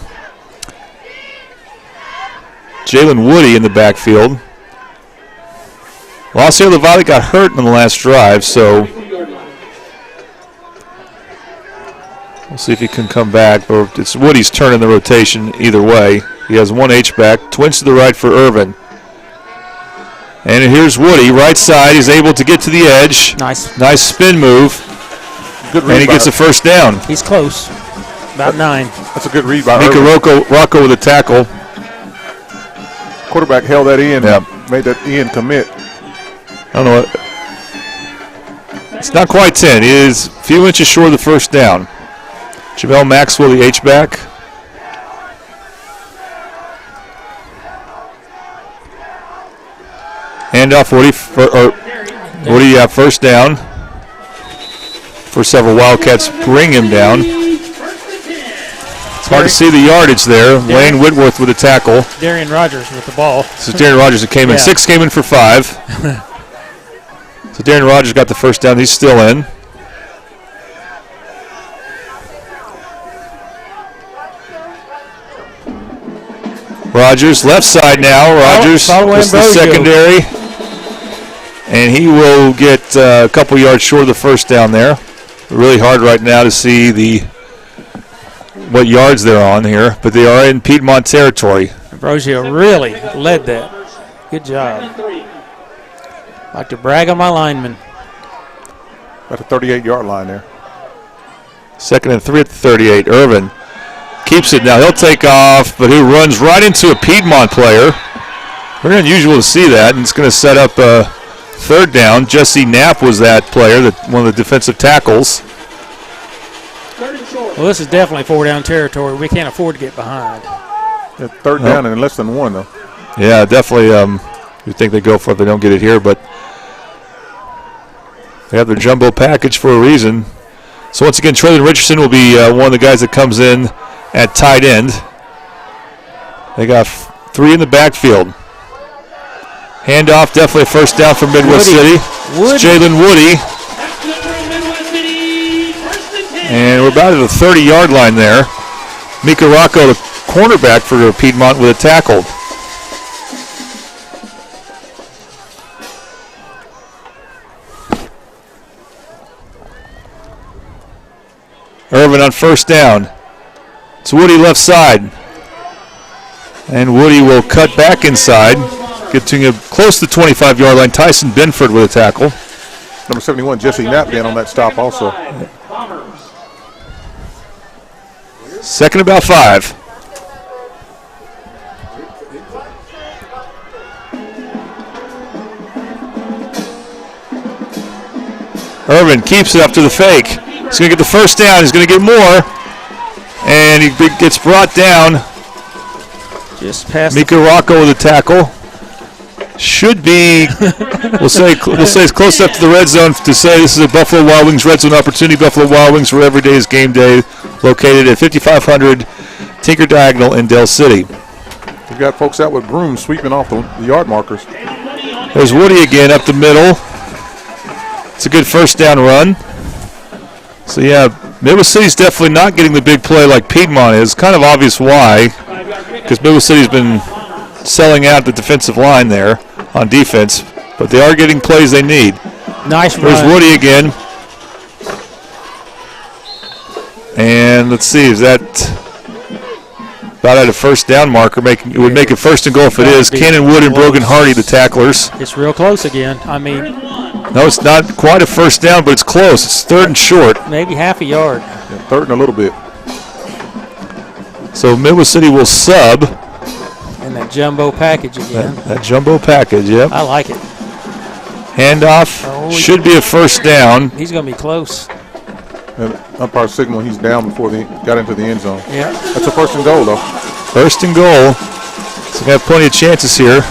Jalen Woody in the backfield. Lassier Levati got hurt in the last drive, so we'll see if he can come back. But it's Woody's turn in the rotation either way. He has one H-back. Twins to the right for Irvin. And here's Woody, right side. He's able to get to the edge. Nice spin move. Good read, and he gets a first down. He's close. About 9. That's a good read by Mika Rocco with a tackle. Quarterback held that in, made that end commit. I don't know what. It's not quite 10. He is a few inches short of the first down. Jamel Maxwell, the H-back. Handoff, Woody, first down. For several Wildcats bring him down. It's hard to see the yardage there. Wayne Whitworth with a tackle. Darian Rogers with the ball. So Darian Rogers that came in. 6 came in for 5. So Darian Rogers got the first down. He's still in. Rogers, left side now. Rogers is the secondary. And he will get a couple yards short of the first down there. Really hard right now to see what yards they're on here, but they are in Piedmont territory. Ambrosio really led that. Good job. Like to brag on my lineman. At a 38-yard line there. 2nd and 3 at the 38. Irvin keeps it now. He'll take off, but he runs right into a Piedmont player. Very unusual to see that, and it's going to set up a third down. Jesse Knapp was that player, one of the defensive tackles. Well, this is definitely 4-down territory. We can't afford to get behind. Yeah, third down and less than 1, though. Yeah, definitely. You think they go for it if they don't get it here, but they have their jumbo package for a reason. So once again, Traylon Richardson will be one of the guys that comes in at tight end. They got 3 in the backfield. Handoff, definitely a first down for Midwest City. It's Jalen Woody. And we're about at the 30-yard line there. Mika Rocco, the cornerback for Piedmont, with a tackle. Irvin on first down. It's Woody left side. And Woody will cut back inside. Getting him close to the 25-yard line. Tyson Benford with a tackle. Number 71, Jesse Knapp, being on that stop also. 2nd and about 5. Irvin keeps it up to the fake. He's going to get the first down. He's going to get more. And he gets brought down. Just past Mika Rocco with a tackle. Should be, we'll say it's close enough to the red zone to say this is a Buffalo Wild Wings red zone opportunity. Buffalo Wild Wings for every day is game day, located at 5500 Tinker Diagonal in Dale City. We've got folks out with brooms sweeping off the yard markers. There's Woody again up the middle. It's a good first down run. So yeah, Midwest City's definitely not getting the big play like Piedmont is. Kind of obvious why, because Midwest City's been selling out the defensive line there on defense, but they are getting plays they need. Nice run. There's Woody again. And let's see, is that about at a first down marker? It would make it first and goal if it is. Cannon Wood and Brogan Hardy, the tacklers. It's real close again. I mean, no, it's not quite a first down, but it's close. It's 3rd and short. Maybe half a yard. Yeah, 3rd and a little bit. So Midwest City will sub. And that jumbo package again. That jumbo package, yep. I like it. Handoff should be a first down. He's going to be close. And umpire signal he's down before they got into the end zone. Yeah. That's a 1st and goal, though. 1st and goal. So we have plenty of chances here.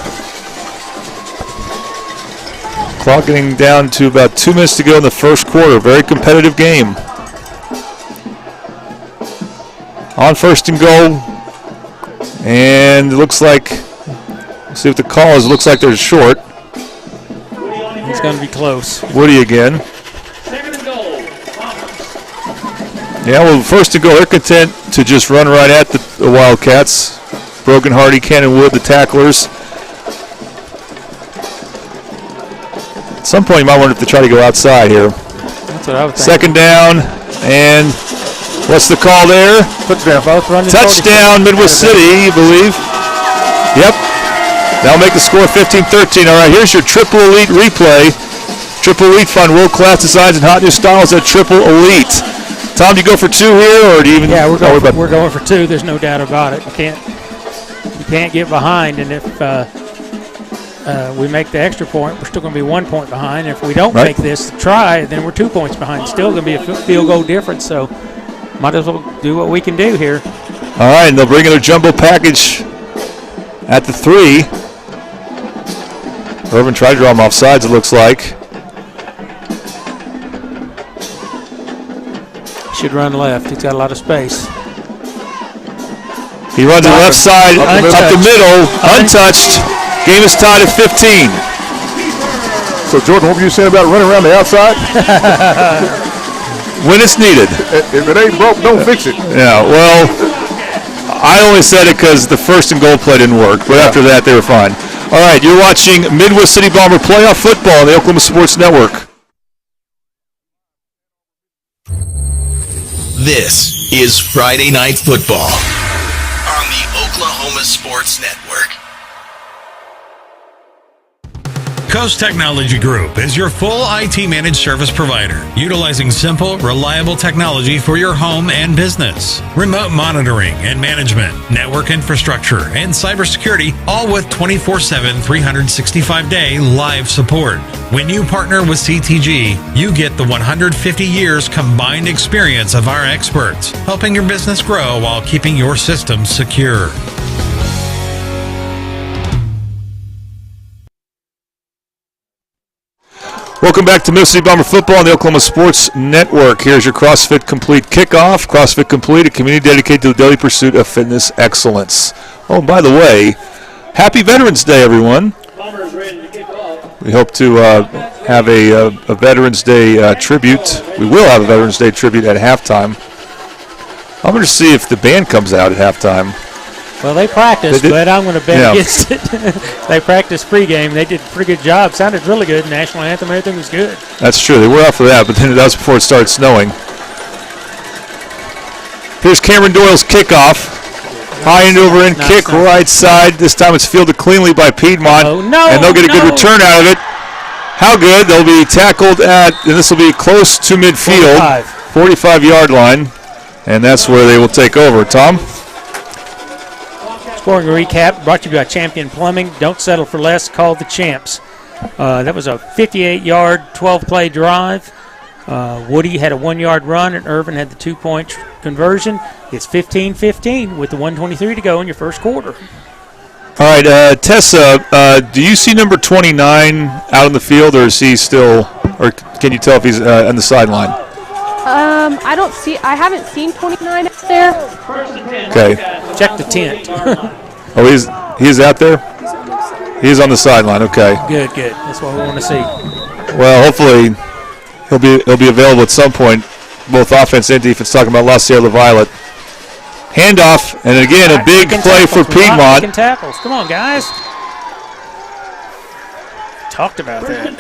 Clock getting down to about 2 minutes to go in the first quarter. Very competitive game. On 1st and goal. And it looks like, let's see what the call is. It looks like they're short. He's going to be close. Woody again. Yeah, well, 1st and goal, they're content to just run right at the Wildcats. Brogan Hardy, Cannon Wood, the tacklers. At some point, you might wonder if they try to go outside here. That's what I was thinking. 2nd down, and what's the call there? Touchdown. Both running. Touchdown, Midwest City, you believe. Yep. That'll make the score 15-13. All right, here's your Triple Elite replay. Triple Elite Fund, world-class designs and hot new styles at Triple Elite. Tom, do you go for 2 here, or do you even? Yeah, we're going for 2. There's no doubt about it. You can't get behind, and if we make the extra point, we're still going to be 1 point behind. If we don't make this try, then we're 2 points behind. Still going to be a field goal difference. So might as well do what we can do here. All right, and they'll bring in their jumbo package at the 3. Irvin tried to draw him off sides, it looks like. Should run left. He's got a lot of space. He runs the left side, up the middle, untouched. Game is tied at 15. So, Jordan, what were you saying about running around the outside? When it's needed. If it ain't broke, don't fix it. Yeah, well, I only said it because the first and goal play didn't work, but after that, they were fine. All right, you're watching Midwest City Bomber playoff football on the Oklahoma Sports Network. This is Friday Night Football on the Oklahoma Sports Network. Coast Technology Group is your full IT managed service provider, utilizing simple, reliable technology for your home and business. Remote monitoring and management, network infrastructure, and cybersecurity, all with 24/7, 365-day live support. When you partner with CTG, you get the 150 years combined experience of our experts, helping your business grow while keeping your systems secure. Welcome back to Midwest City Bomber football on the Oklahoma Sports Network. Here's your CrossFit Complete kickoff. CrossFit Complete, a community dedicated to the daily pursuit of fitness excellence. Oh, and by the way, happy Veterans Day, everyone. We hope to have a Veterans Day tribute. We will have a Veterans Day tribute at halftime. I'm going to see if the band comes out at halftime. Well, they practiced, but I'm going to bet against it. They practiced pregame. They did a pretty good job. Sounded really good. National anthem, everything was good. That's true. They were out for that, but then that was before it started snowing. Here's Cameron Doyle's kickoff. High end over end kick, right side. This time it's fielded cleanly by Piedmont. And they'll get a good return out of it. How good? They'll be tackled at, and this will be close to midfield, 45-yard line. And that's where they will take over. Tom? Scoring recap brought to you by Champion Plumbing. Don't settle for less. Call the champs. That was a 58-yard, 12-play drive. Woody had a 1-yard run, and Irvin had the 2-point conversion. It's 15-15 with the 1:23 to go in your first quarter. All right, Tessa, do you see number 29 out on the field, or is he still, or can you tell if he's on the sideline? I haven't seen 29 out there. Okay. Check the tent. Oh, he's out there? He's on the sideline, okay. Good. That's what we want to see. Well, hopefully he'll be available at some point, both offense and defense, talking about La Sierra Violet. Handoff, and again, a big play for Piedmont. Tackles. Come on, guys. Talked about that.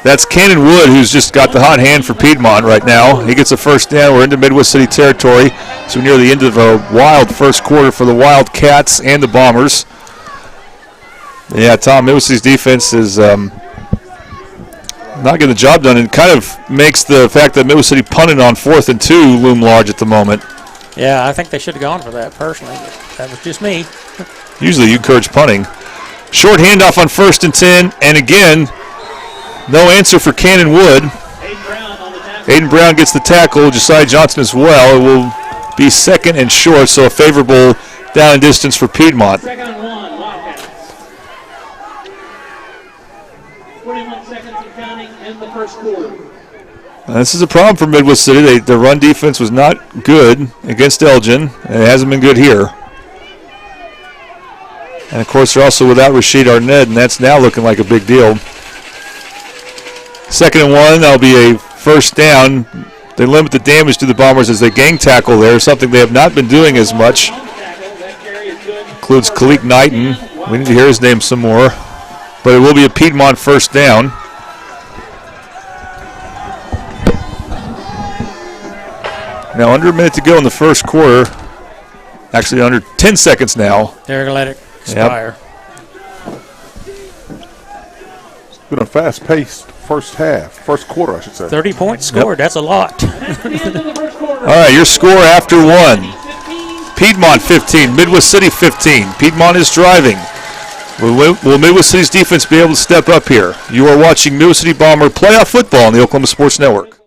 That's Cannon Wood, who's just got the hot hand for Piedmont right now. He gets a first down. We're into Midwest City territory, so we're near the end of a wild first quarter for the Wildcats and the Bombers. Yeah, Tom, Midwest City's defense is not getting the job done. It kind of makes the fact that Midwest City punted on 4th and 2 loom large at the moment. Yeah, I think they should have gone for that personally, but that was just me. Usually you encourage punting. Short handoff on 1st and 10, and again, no answer for Cannon Wood. Aiden Brown gets the tackle. Josiah Johnson as well. It will be 2nd and short, so a favorable down and distance for Piedmont. 2nd and 1, Wildcats. 41 seconds and counting in the first quarter. This is a problem for Midwest City. Their run defense was not good against Elgin, and it hasn't been good here. And, of course, they're also without Rashid Arnett, and that's now looking like a big deal. 2nd and 1, that'll be a first down. They limit the damage to the Bombers as they gang tackle there, something they have not been doing as much. Includes Khalik Knighton. We need to hear his name some more. But it will be a Piedmont first down. Now under a minute to go in the first quarter. Actually under 10 seconds now. They're going to let it expire. Yep. It's been a fast-paced first quarter, I should say. 30 points scored. Yep. That's a lot. All right, your score after 1. Piedmont 15, Midwest City 15. Piedmont is driving. Will Midwest City's defense be able to step up here? You are watching Midwest City Bomber playoff football on the Oklahoma Sports Network.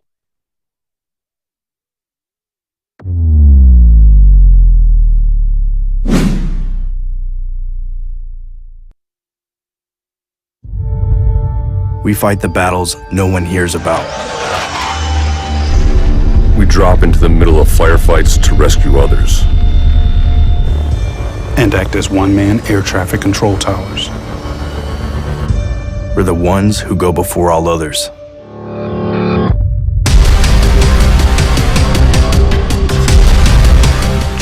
We fight the battles no one hears about. We drop into the middle of firefights to rescue others. And act as one-man air traffic control towers. We're the ones who go before all others.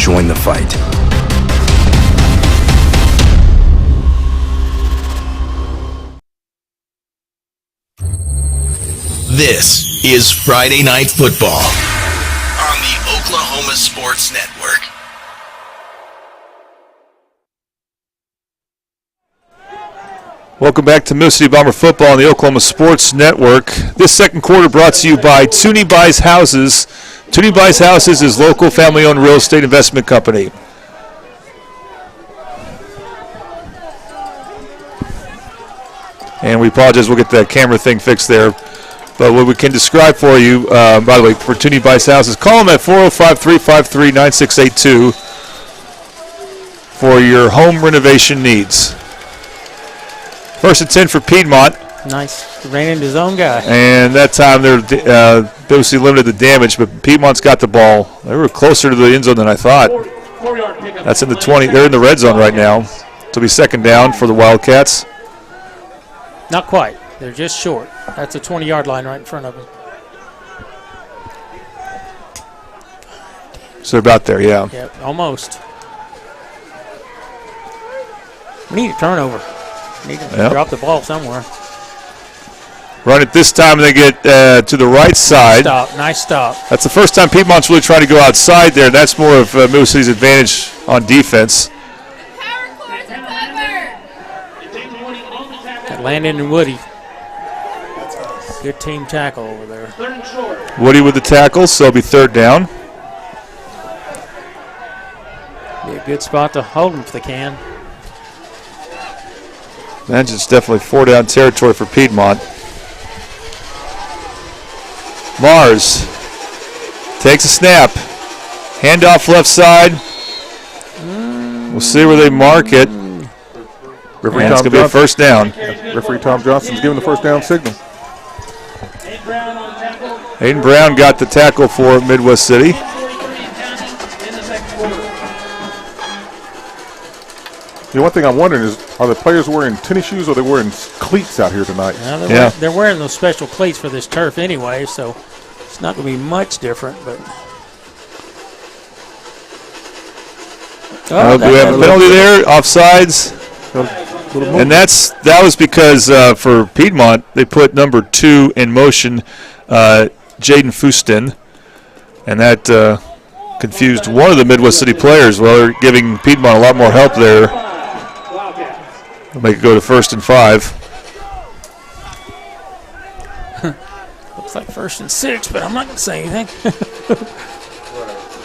Join the fight. This is Friday Night Football on the Oklahoma Sports Network. Welcome back to Mill City Bomber Football on the Oklahoma Sports Network. This second quarter brought to you by Tooney Buys Houses. Tooney Buys Houses is local family-owned real estate investment company. And we apologize, we'll get that camera thing fixed there. But what we can describe for you, by the way, for Tooney Buys Houses, call them at 405-353-9682 for your home renovation needs. First and 10 for Piedmont. Nice. Ran into his own guy. And that time they obviously limited the damage, but Piedmont's got the ball. They were closer to the end zone than I thought. That's in the 20. They're in the red zone right now. It'll be second down for the Wildcats. Not quite. They're just short. That's a 20-yard line right in front of them. So they're about there, yeah. Yep, almost. We need a turnover. We need to drop the ball somewhere. Run it this time, and they get to the right side. Nice stop. That's the first time Piedmont's really trying to go outside there. That's more of Mill City's advantage on defense. Landon and Woody. Good team tackle over there. Woody with the tackle, so it'll be third down. Be a good spot to hold them if they can. That's just definitely four-down territory for Piedmont. Mars takes a snap. Handoff left side. We'll see where they mark it. Referee and it's going to be a first down. Referee Tom Johnson's giving the first down signal. Aiden Brown got the tackle for Midwest City. The one thing I'm wondering is, are the players wearing tennis shoes or are they wearing cleats out here tonight? They're wearing those special cleats for this turf anyway, so it's not going to be much different. But do we have a penalty there? Offsides. And that was because for Piedmont, they put number 2 in motion, Jaden Fustin, and that confused one of the Midwest City players. Well, they're giving Piedmont a lot more help there. They'll make it go to 1st and 5. Looks like 1st and 6, but I'm not going to say anything.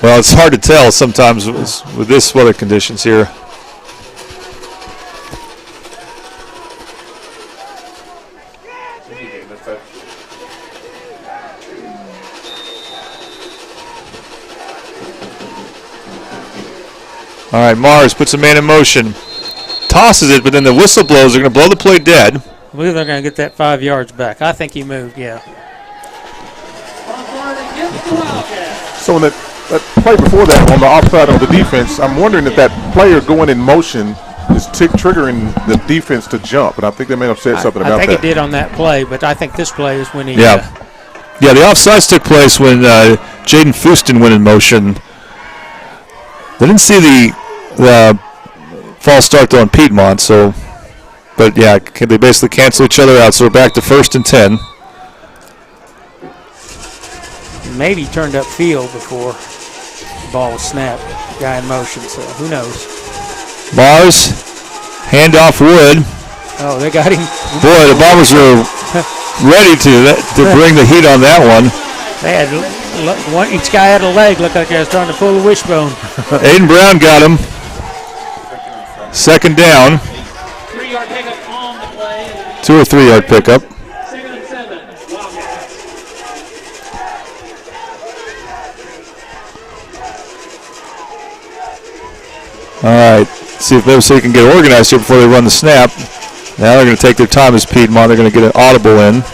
Well, it's hard to tell sometimes with this weather conditions here. All right, Mars puts a man in motion. Tosses it, but then the whistle blows. They're going to blow the play dead. I believe they're going to get that 5 yards back. I think he moved, yeah. So in that play before that on the offside of the defense, I'm wondering if that player going in motion is triggering the defense to jump, and I think they may have said something about that. I think it did on that play, but I think this play is when he... Yeah, the offsides took place when Jaden Fustin went in motion. They didn't see the false start though on Piedmont, so, but yeah, they basically cancel each other out, so we're back to 1st and 10. Maybe turned up field before the ball was snapped. Guy in motion, so who knows. Mars, handoff Wood. Oh, they got him. Boy, the Bombers were ready to bring the heat on that one. They had each guy had a leg. Looked like they was trying to pull a wishbone. Aiden Brown got him. Second down. 3-yard pickup on the play. 2 or 3 yard pickup. 2nd and 7. Wildcats. All right. See if maybe so you can get organized here before they run the snap. Now they're going to take their time as Piedmont. They're going to get an audible in.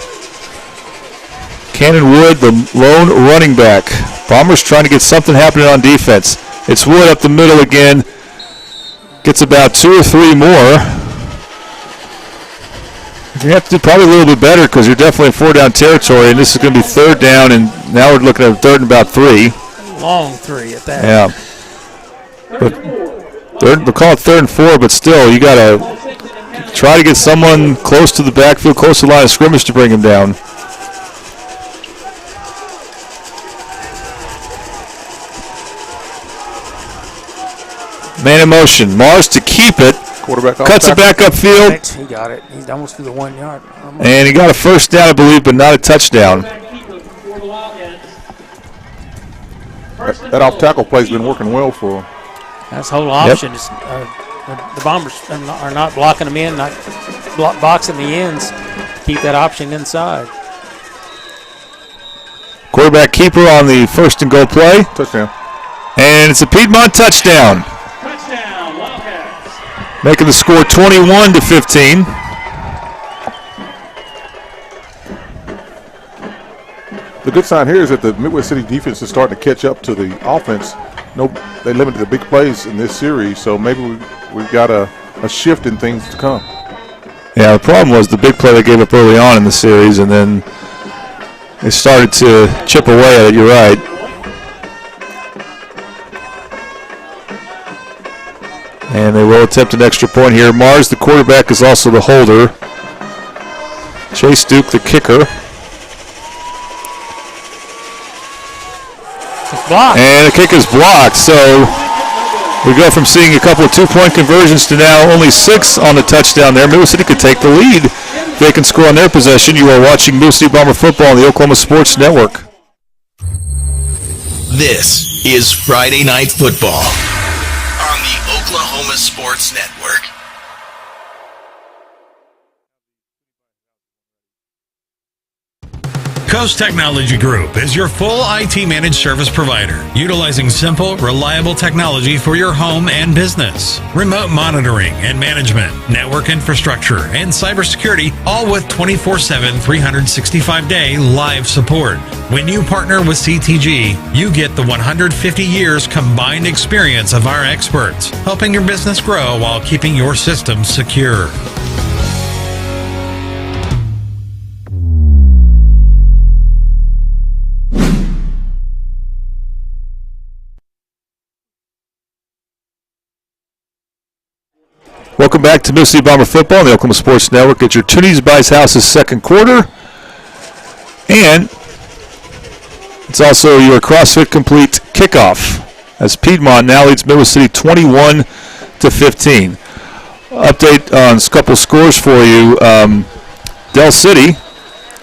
Cannon Wood, the lone running back. Bombers trying to get something happening on defense. It's Wood up the middle again. Gets about 2 or 3 more. You have to do probably a little bit better because you're definitely in 4-down territory, and this is going to be 3rd down, and now we're looking at 3rd and about 3. Long 3 at that. Yeah. But they'll call it 3rd and 4, but still, you got to try to get someone close to the backfield, close to the line of scrimmage to bring him down. Man in motion. Mars to keep it. Quarterback cuts it back upfield. He got it. He's almost to the 1 yard. And he got a 1st down, I believe, but not a touchdown. That off-tackle play's been working well for him. That's the whole option. Yep. The Bombers are not blocking them in, not boxing the ends. Keep that option inside. Quarterback keeper on the 1st and goal play. Touchdown. And it's a Piedmont touchdown. Touchdown, Wildcats. Making the score 21-15. The good sign here is that the Midwest City defense is starting to catch up to the offense. They limited the big plays in this series, so maybe we've got a shift in things to come. Yeah, the problem was the big play they gave up early on in the series, and then they started to chip away at it. You're right. And they will attempt an extra point here. Mars, the quarterback, is also the holder. Chase Duke, the kicker. And the kick is blocked. So we go from seeing a couple of 2-point conversions to now only 6 on the touchdown there. Middle City could take the lead. They can score on their possession. You are watching Middle City Bomber football on the Oklahoma Sports Network. This is Friday Night Football on the Oklahoma Sports Network. Coast Technology Group is your full IT managed service provider, utilizing simple, reliable technology for your home and business. Remote monitoring and management, network infrastructure, and cybersecurity, all with 24/7, 365-day live support. When you partner with CTG, you get the 150 years combined experience of our experts, helping your business grow while keeping your systems secure. Welcome back to Mississippi Bomber Football on the Oklahoma Sports Network. It's your Toonie's Buys Houses second quarter. And it's also your CrossFit Complete kickoff as Piedmont now leads Middle City 21-15. Update on a couple scores for you. Del City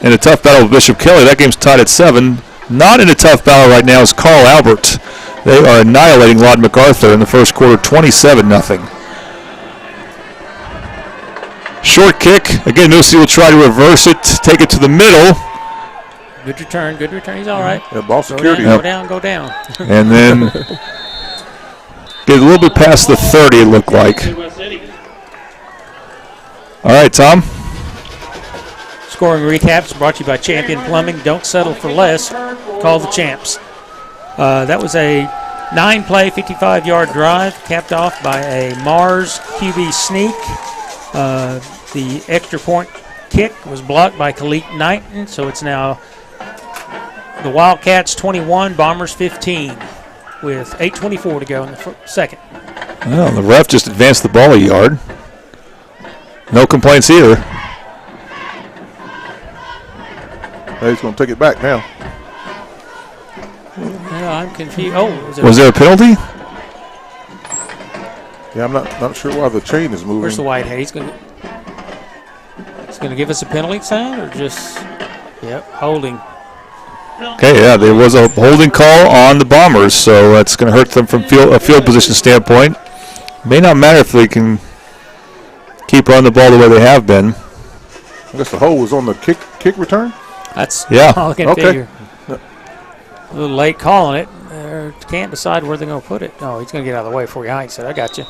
in a tough battle with Bishop Kelly. That game's tied at 7. Not in a tough battle right now is Carl Albert. They are annihilating Lawton MacArthur in the first quarter, 27-0. Short kick. Again, Middle will try to reverse it, take it to the middle. Good return. He's all right. Yeah, ball security. Go down. And then get a little bit past the 30, it looked like. All right, Tom. Scoring recaps brought to you by Champion Plumbing. Don't settle for less. Call the champs. That was a 9-play, 55-yard drive, capped off by a Mars QB sneak. The extra point kick was blocked by Khalid Knighton, so it's now the Wildcats 21, Bombers 15, with 8:24 to go in the second. Well, the ref just advanced the ball a yard. No complaints either. He's going to take it back now. Yeah, I'm confused. Oh, was there a penalty? Yeah, I'm not sure why the chain is moving. Where's the white hat? He's going to give us a penalty sign or just, holding. Okay, yeah, there was a holding call on the Bombers, so that's going to hurt them from a field position standpoint. May not matter if they can keep running the ball the way they have been. I guess the hold was on the kick return? That's all I can figure. A little late calling it. Can't decide where they're going to put it. Oh, he's going to get out of the way before you. He said, I got you.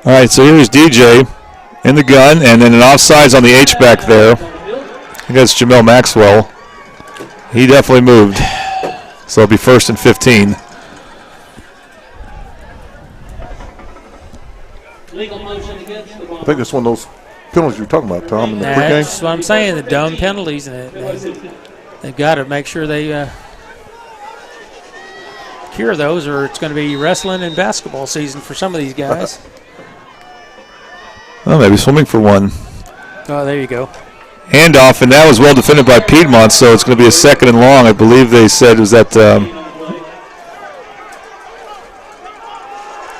All right, so here's DJ. in the gun, and then an offsides on the H-back there. I think that's Jamel Maxwell. He definitely moved. So it'll be 1st and 15. I think that's one of those penalties you're talking about, Tom, in the pregame. That's what I'm saying, the dumb penalties. They've got to make sure they cure those, or it's going to be wrestling and basketball season for some of these guys. Well, maybe swimming for one. Oh, there you go. Handoff, and that was well defended by Piedmont, so it's going to be a 2nd and long. I believe they said it was at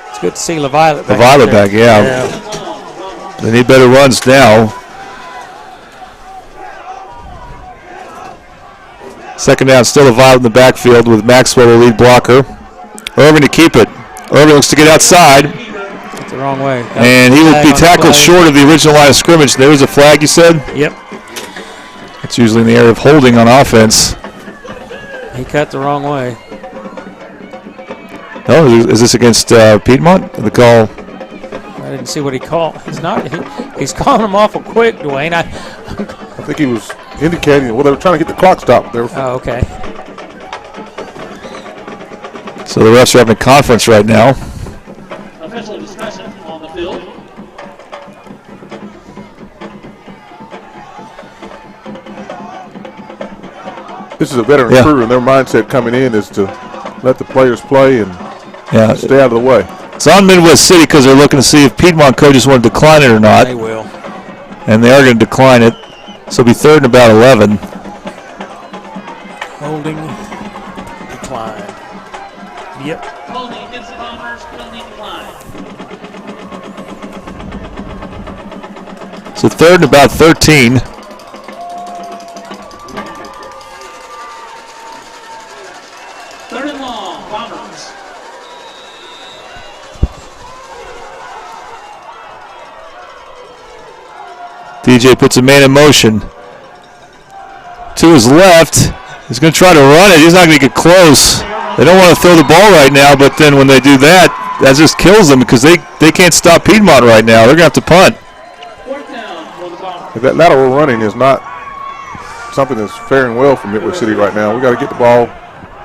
it's good to see LaViolet back. LaViolet back, yeah. They need better runs now. 2nd down, still LaViolet in the backfield with Maxwell, the lead blocker. Irvin to keep it. Irvin looks to get outside. It's the wrong way. And he will be tackled short of the original line of scrimmage. There was a flag, you said? Yep. It's usually in the area of holding on offense. He cut the wrong way. No, is this against Piedmont? The call. I didn't see what he called. He's calling him awful quick, Dwayne. I think he was indicating, well, they were trying to get the clock stopped there. Oh, okay. So the refs are having a conference right now. Official discussion on the field. This is a veteran crew, and their mindset coming in is to let the players play and stay out of the way. It's on Midwest City because they're looking to see if Piedmont coaches want to decline it or not. They will. And they are going to decline it. So it'll be 3rd and about 11. Holding, decline. Yep. Holding against the Bombers, penalty decline. So 3rd and about 13. Third and long, Bombers. DJ puts a man in motion. To his left. He's going to try to run it. He's not going to get close. They don't want to throw the ball right now, but then when they do that, that just kills them because they can't stop Piedmont right now. They're going to have to punt. That lateral running is not something that's faring well for Midwest City right now. We got to get the ball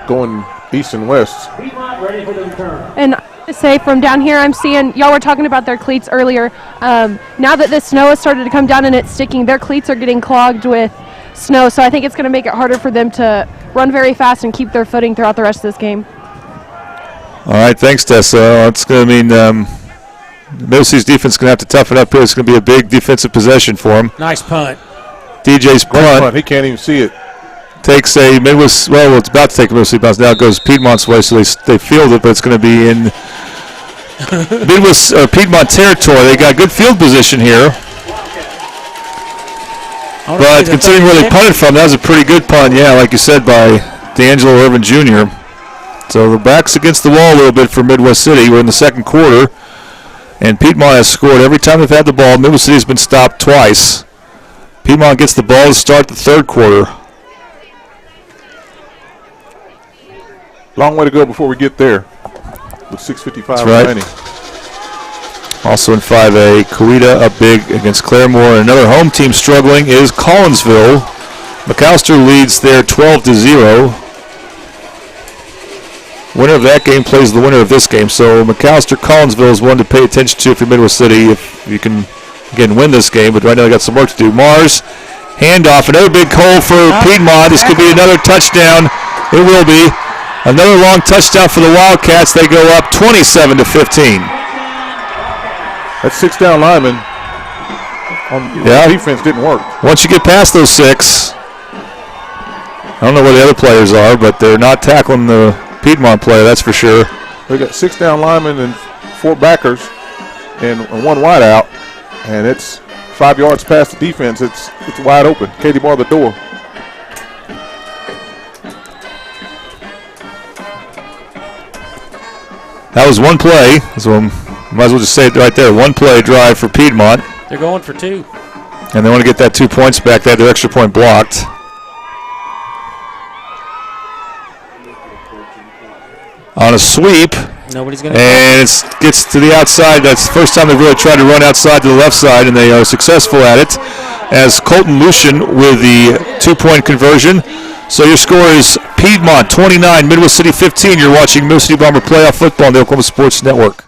going east and west. Ready for the return. And to say from down here, I'm seeing y'all were talking about their cleats earlier. Now that the snow has started to come down and it's sticking, their cleats are getting clogged with snow. So I think it's going to make it harder for them to run very fast and keep their footing throughout the rest of this game. All right, thanks, Tessa. It's going to mean Middle City's defense is going to have to toughen up here. It's going to be a big defensive possession for him. Nice punt. DJ's punt. He can't even see it. Takes a Midwest, well, it's about to take a Midwest City bounce. Now it goes Piedmont's way, so they field it, but it's going to be in Midwest Piedmont territory. They got good field position here. But considering where they punted from, that was a pretty good punt, yeah, like you said, by D'Angelo Irvin Jr. So the back's against the wall a little bit for Midwest City. We're in the 2nd quarter, and Piedmont has scored every time they've had the ball. Midwest City has been stopped twice. Piedmont gets the ball to start the 3rd quarter. Long way to go before we get there with 6:55 remaining. Also in 5A, Coweta up big against Claremore. Another home team struggling is Collinsville. McAllister leads there 12-0. Winner of that game plays the winner of this game. So McAllister-Collinsville is one to pay attention to for Midwest City if you can, again, win this game. But right now they got some work to do. Mars, handoff. Another big hole for Piedmont. This could be another touchdown. It will be. Another long touchdown for the Wildcats. They go up 27-15. That 6-down lineman on defense didn't work. Once you get past those 6, I don't know where the other players are, but they're not tackling the Piedmont player, that's for sure. They got 6-down linemen and 4 backers and 1 wideout, and it's 5 yards past the defense. It's wide open. Katie bar the door. That was one play, so might as well just say it right there. One play drive for Piedmont. They're going for 2. And they want to get that 2 points back. They had their extra point blocked. On a sweep, Nobody's going to. And it gets to the outside. That's the first time they've really tried to run outside to the left side, and they are successful at it. As Colton Lucian with the 2-point conversion. So your score is Piedmont 29, Midwest City 15. You're watching Middle City Bomber playoff football on the Oklahoma Sports Network.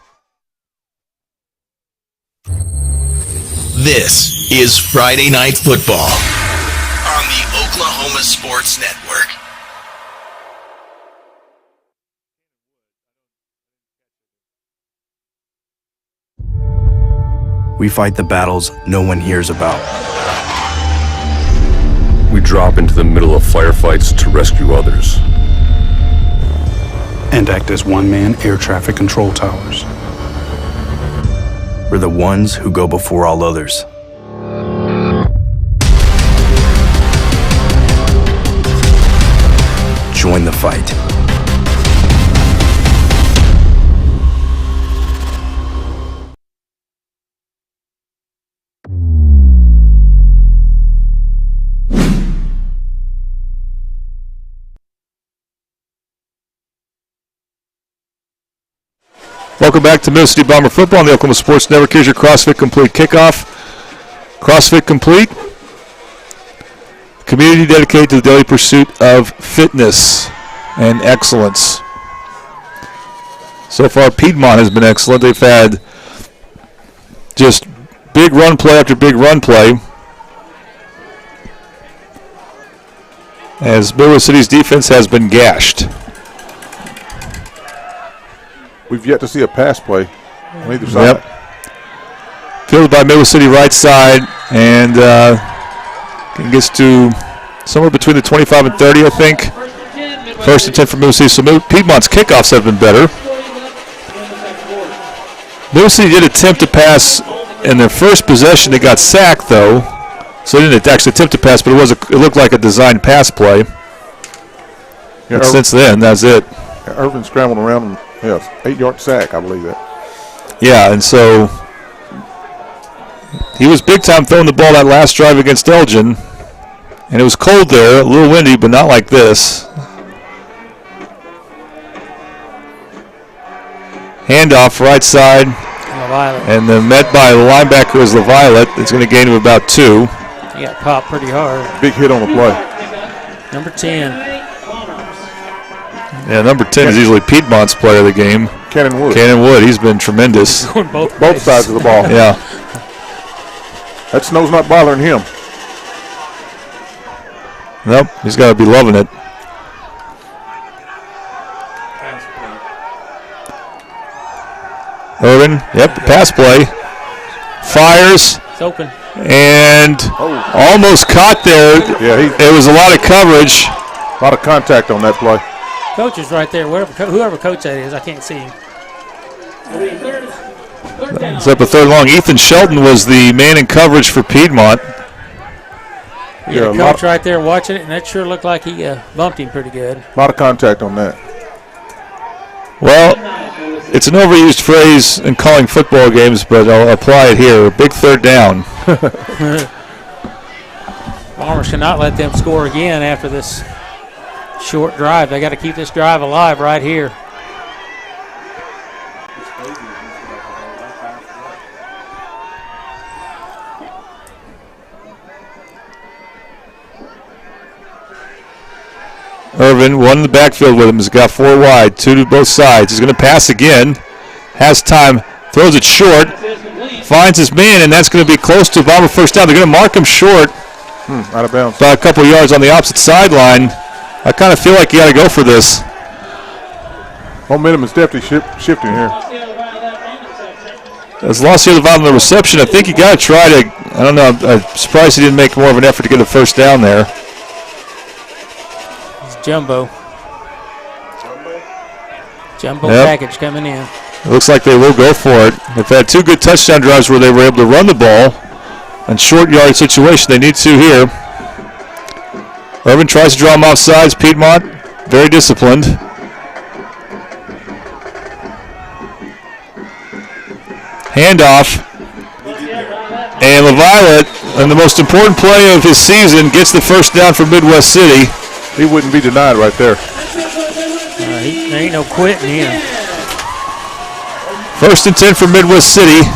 This is Friday Night Football on the Oklahoma Sports Network. We fight the battles no one hears about. We drop into the middle of firefights to rescue others. And act as one-man air traffic control towers. We're the ones who go before all others. Join the fight. Welcome back to Middle City Bomber football on the Oklahoma Sports Network. Here's your CrossFit Complete kickoff. CrossFit Complete, community dedicated to the daily pursuit of fitness and excellence. So far, Piedmont has been excellent. They've had just big run play after big run play, as Midwest City's defense has been gashed. We've yet to see a pass play on either side. Yep. Fielded by Midwest City right side, and gets to somewhere between the 25 and 30, I think. First and 10 for Midwest City. So Piedmont's kickoffs have been better. Midwest City did attempt to pass in their first possession. They got sacked, though. So they didn't actually attempt to pass, but it looked like a designed pass play. Yeah, but since then, that's it. Irvin scrambled around and 8-yard sack, I believe that. Yeah, and so he was big time throwing the ball that last drive against Elgin. And it was cold there, a little windy, but not like this. Handoff right side. LaViolet. And then met by the linebacker is LaViolet. It's going to gain him about 2. He got popped pretty hard. Big hit on the play. Number 10. Yeah, number 10 is usually Piedmont's player of the game. Cannon Wood. Cannon Wood, he's been tremendous. Going both sides of the ball. Yeah. That snow's not bothering him. Nope, he's got to be loving it. Irvin, yep, pass play. Fires. It's open. And almost caught there. Yeah, it was a lot of coverage. A lot of contact on that play. Coach is right there. Whoever coach that is, I can't see him. It's up a third long. Ethan Shelton was the man in coverage for Piedmont. Yeah, coach right there watching it, and that sure looked like he bumped him pretty good. A lot of contact on that. Well, it's an overused phrase in calling football games, but I'll apply it here. Big third down. Bombers cannot let them score again after this short drive. They got to keep this drive alive right here. Irvin, one in the backfield with him. He's got 4 wide, 2 to both sides. He's going to pass again. Has time, throws it short, finds his man, and that's going to be close to a Bomber first down. They're going to mark him short. Out of bounds. By a couple yards on the opposite sideline. I kind of feel like you got to go for this. Momentum is definitely shifting here. As Lacio LaValle on the reception, I think you got to try to, I don't know, I'm surprised he didn't make more of an effort to get a first down there. It's Jumbo package coming in. It looks like they will go for it. They've had 2 good touchdown drives where they were able to run the ball. In short yard situation, they need to here. Irvin tries to draw him off sides. Piedmont, very disciplined. Handoff. And LaViolet, in the most important play of his season, gets the first down for Midwest City. He wouldn't be denied right there. There ain't no quitting here. First and 10 for Midwest City.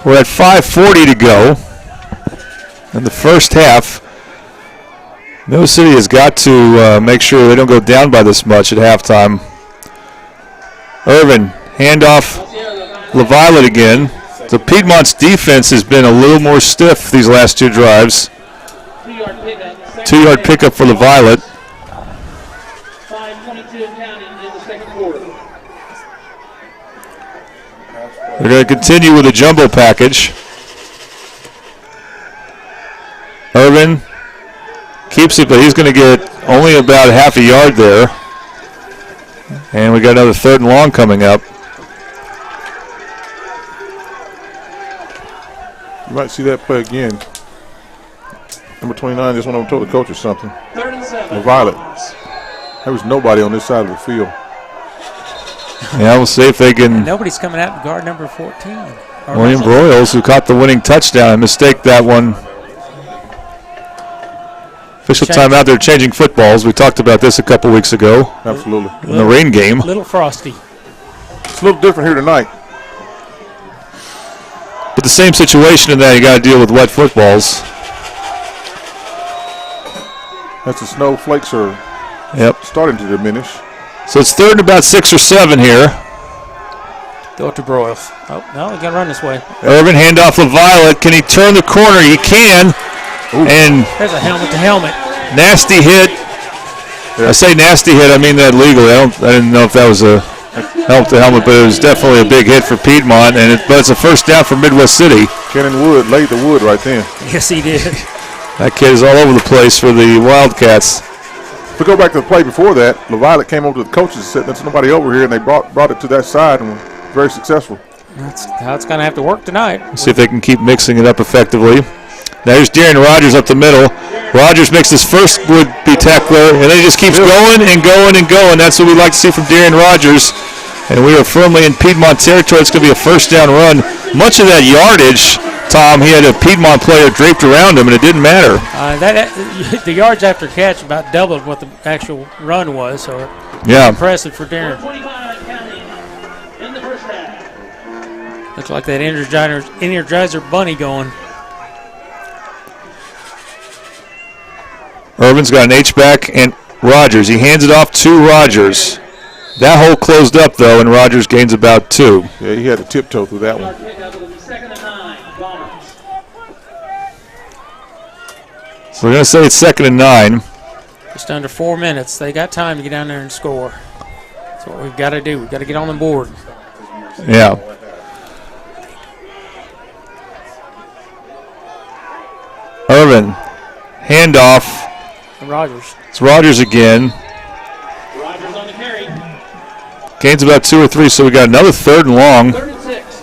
We're at 5:40 to go in the first half. Midwest City has got to make sure they don't go down by this much at halftime. Irvin, handoff, LaViolette again. So Piedmont's defense has been a little more stiff these last two drives. 2-yard pickup for LaViolette. 5:22 counting in the second quarter. They're going to continue with a jumbo package. Irvin keeps it, but he's going to get only about half a yard there. And we got another 3rd and long coming up. You might see that play again. Number 29 just went over and told the coach or something. 3rd and 7. LaViolette. There was nobody on this side of the field. Yeah, we'll see if they can. And nobody's coming out in guard number 14. William Broyles, who caught the winning touchdown, and mistake that one. Official timeout. They're changing footballs. We talked about this a couple weeks ago. Absolutely. In the rain game. Little frosty. It's a little different here tonight. But the same situation in that you got to deal with wet footballs. As the snowflakes are starting to diminish. So it's 3rd and about 6 or 7 here. Go to Broyles. Oh, no, he's going to run this way. Irvin, handoff LaViolette. Can he turn the corner? He can. Ooh. And there's a helmet to helmet. Nasty hit. Yeah. I say nasty hit, I mean that legally. I didn't know if that was a helmet to helmet, but it was definitely a big hit for Piedmont, but it's a first down for Midwest City. Kennon Wood laid the wood right then. Yes, he did. That kid is all over the place for the Wildcats. If we go back to the play before that, LaViolette came over to the coaches and said, there's nobody over here, and they brought it to that side and were very successful. That's how it's going to have to work tonight. See if they can keep mixing it up effectively. Now here's Darren Rogers up the middle. Rogers makes his first would-be tackler, and then he just keeps going and going and going. That's what we like to see from Darren Rogers. And we are firmly in Piedmont territory. It's going to be a first down run. Much of that yardage, Tom, he had a Piedmont player draped around him, and it didn't matter. The yards after catch about doubled what the actual run was, so yeah, impressive for Darren. Looks like that Energizer bunny going. Irvin's got an H-back and Rogers. He hands it off to Rogers. That hole closed up, though, and Rogers gains about 2. Yeah, he had to tiptoe through that one. So we're going to say it's 2nd and 9. Just under 4 minutes. They got time to get down there and score. That's what we've got to do. We've got to get on the board. Yeah. Irvin, handoff. Rogers. It's Rogers again. Rogers on the carry. Gains about 2 or 3, so we got another 3rd and long. 3rd and 6.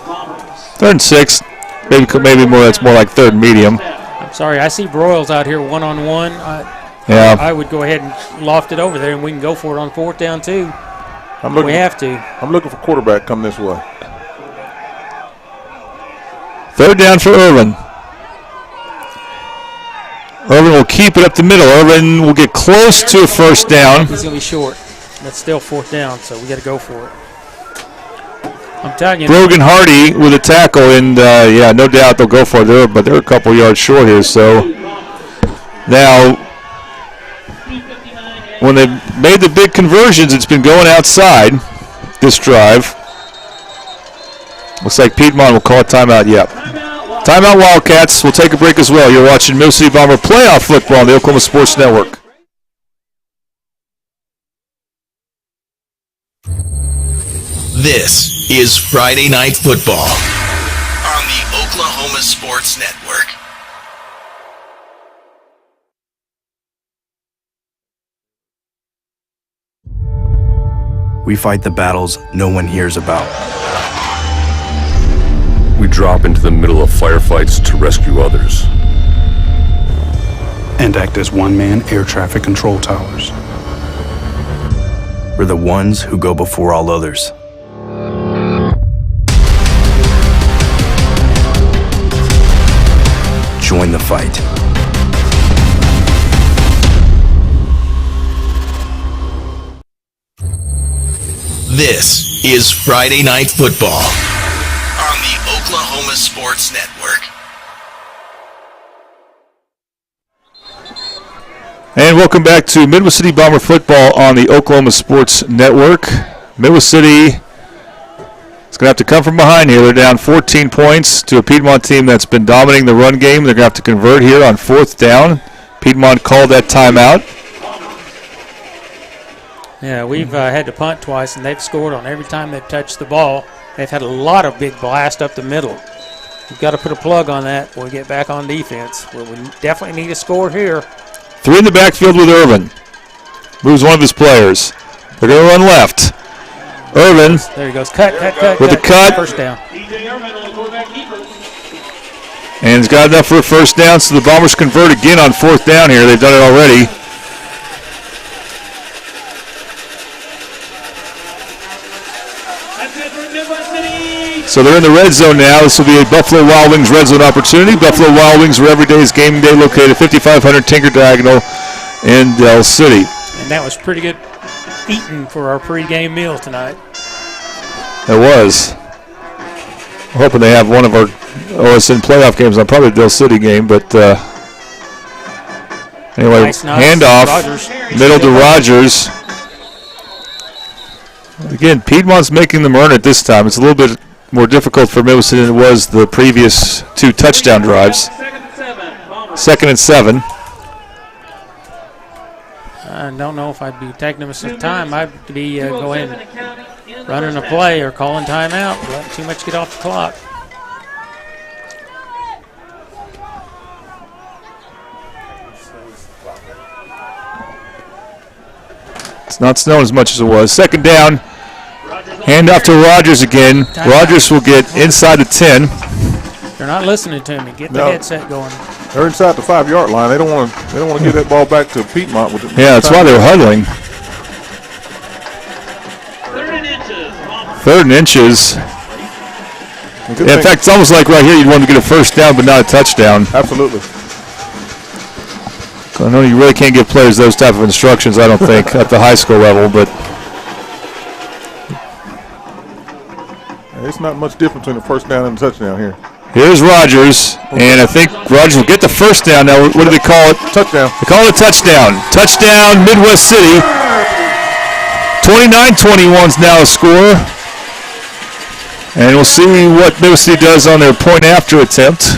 3rd and 6. Maybe more. That's more like 3rd and medium. I'm sorry. I see Broyles out here one-on-one. Yeah. I would go ahead and loft it over there, and we can go for it on 4th down too. We have to. I'm looking for quarterback come this way. 3rd down for Irvin. Irvin will keep it up the middle. Irvin will get close to a first down. He's going to be short. That's still 4th down, so we got to go for it. I'm telling you. Brogan Hardy with a tackle, and yeah, no doubt they'll go for it, but they're a couple yards short here. So now, when they made the big conversions, it's been going outside this drive. Looks like Piedmont will call a timeout. Yep. Timeout Wildcats. We'll take a break as well. You're watching Mill City Bomber playoff football on the Oklahoma Sports Network. This is Friday Night Football on the Oklahoma Sports Network. We fight the battles no one hears about. We drop into the middle of firefights to rescue others. And act as one-man air traffic control towers. We're the ones who go before all others. Join the fight. This is Friday Night Football on the Oklahoma Sports Network. And welcome back to Midwest City Bomber football on the Oklahoma Sports Network. Midwest City is going to have to come from behind here. They're down 14 points to a Piedmont team that's been dominating the run game. They're going to have to convert here on 4th down. Piedmont called that timeout. Yeah, we've had to punt twice, and they've scored on every time they've touched the ball. They've had a lot of big blasts up the middle. We've got to put a plug on that when we get back on defense. Well, we definitely need a score here. 3 in the backfield with Irvin. Moves one of his players. They're going to run left. Irvin. There he goes. Cut. With the cut. First down. And he's got enough for a first down, so the Bombers convert again on 4th down here. They've done it already. So they're in the red zone now. This will be a Buffalo Wild Wings red zone opportunity. Buffalo Wild Wings are every day's game day, located 5500 Tinker Diagonal in Del City. And that was pretty good eating for our pregame meal tonight. It was. I'm hoping they have one of our OSN playoff games on probably the Del City game, but anyway, nice handoff, Rogers. Middle to Rogers. Again, Piedmont's making them earn it this time. It's a little bit more difficult for Midwest than it was the previous 2 touchdown drives. 2nd and 7. I don't know if I'd be taking them some time. I'd be going running a play or calling timeout, letting too much get off the clock. It's not snowing as much as it was. 2nd down. Handoff to Rogers again. Rogers will get inside the 10. They're not listening to me. Get the headset going. They're inside the 5-yard line. They don't want to give that ball back to Piedmont. With Yeah, that's why they're huddling. 3rd and inches. In fact, it's almost like right here you'd want to get a first down but not a touchdown. Absolutely. I know you really can't give players those type of instructions, I don't think, at the high school level, but it's not much difference between a first down and a touchdown here. Here's Rogers, and I think Rogers will get the first down. Now, what do they call it? Touchdown. They call it a touchdown. Touchdown, Midwest City. 29-21 is now a score. And we'll see what Midwest City does on their point after attempt.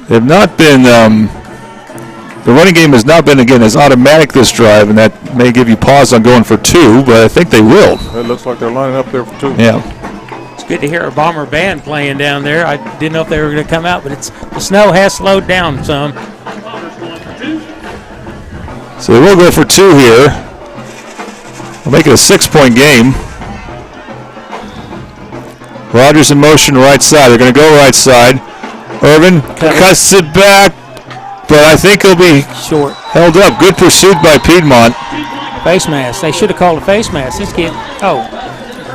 They've not been, the running game has not been, again, as automatic this drive, and that may give you pause on going for 2, but I think they will. It looks like they're lining up there for 2. Yeah. It's good to hear a Bomber band playing down there. I didn't know if they were going to come out, but the snow has slowed down some. So they will go for 2 here. We'll make it a 6-point game. Rogers in motion right side. They're going to go right side. Irvin cuts it back, but I think he'll be short. Held up. Good pursuit by Piedmont. Face mask. They should have called a face mask. This kid. Oh,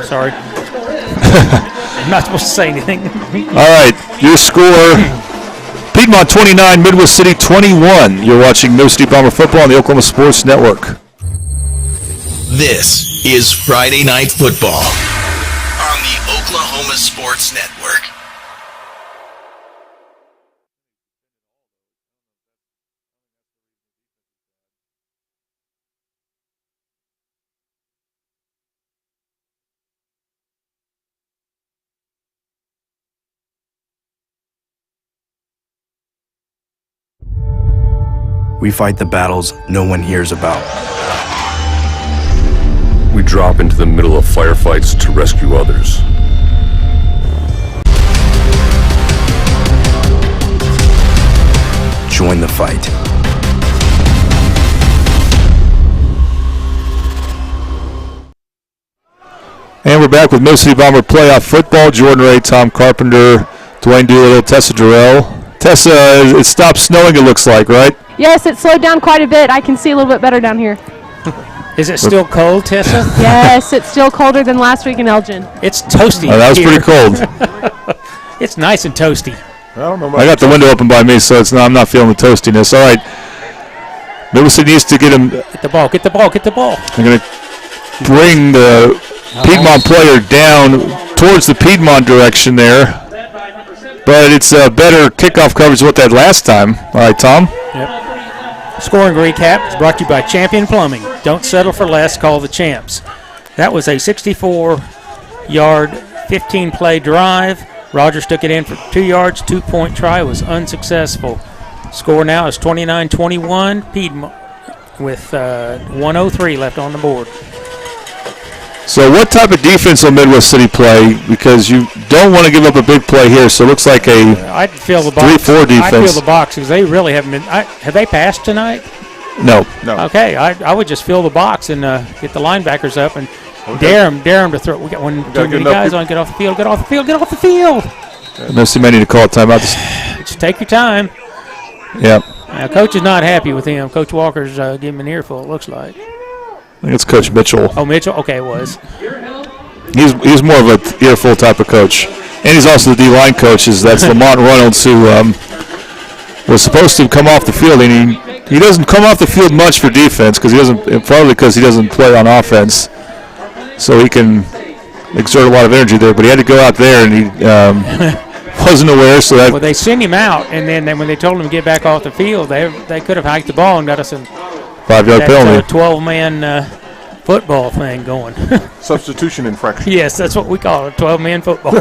sorry. I'm not supposed to say anything. All right, your score. Piedmont 29, Midwest City 21. You're watching Midwest City Bomber football on the Oklahoma Sports Network. This is Friday Night Football on the Oklahoma Sports Network. We fight the battles no one hears about. We drop into the middle of firefights to rescue others. Join the fight. And we're back with Midwest City Bomber playoff football. Jordan Ray, Tom Carpenter, Dwayne Doolittle, Tessa Durrell. Tessa, it stopped snowing, it looks like, right? Yes, it slowed down quite a bit. I can see a little bit better down here. Is it still cold, Tessa? Yes, it's still colder than last week in Elgin. It's toasty. Oh, that was here. pretty cold. It's nice and toasty. I don't know. I got the window open by me, so I'm not feeling the toastiness. All right. Middle City needs to get him. Get the ball. Get the ball. Get the ball. They're going to bring the Piedmont player down towards the Piedmont direction there. But it's a better kickoff coverage than what they had last time. All right, Tom? Yep. Scoring recap is brought to you by Champion Plumbing. Don't settle for less. Call the champs. That was a 64-yard, 15-play drive. Rogers took it in for 2 yards. 2-point try was unsuccessful. Score now is 29-21. Piedmont with 1:03 left on the board. So what type of defense will Midwest City play? Because you don't want to give up a big play here, so it looks like a I'd feel the box. 3-4 defense. I feel the box because they really haven't been. Have they passed tonight? No. Okay, I would just fill the box and get the linebackers up and dare them to throw. We got when too many guys on. Get off the field. Get off the field. Get off the field. No, see, may need to call a timeout. Just take your time. Yep. Coach is not happy with him. Coach Walker's giving him an earful. It looks like. I think it's Coach Mitchell. Oh, Mitchell? Okay, it was. He's more of an earful type of coach. And he's also the D-line coach. That's Lamont Reynolds, who was supposed to come off the field. And he doesn't come off the field much for defense probably because he doesn't play on offense. So he can exert a lot of energy there. But he had to go out there, and he wasn't aware. Well, they sent him out, and then when they told him to get back off the field, they could have hiked the ball and got us a 5-yard penalty. 12-man football thing going. Substitution infraction. Yes, that's what we call it, 12-man football.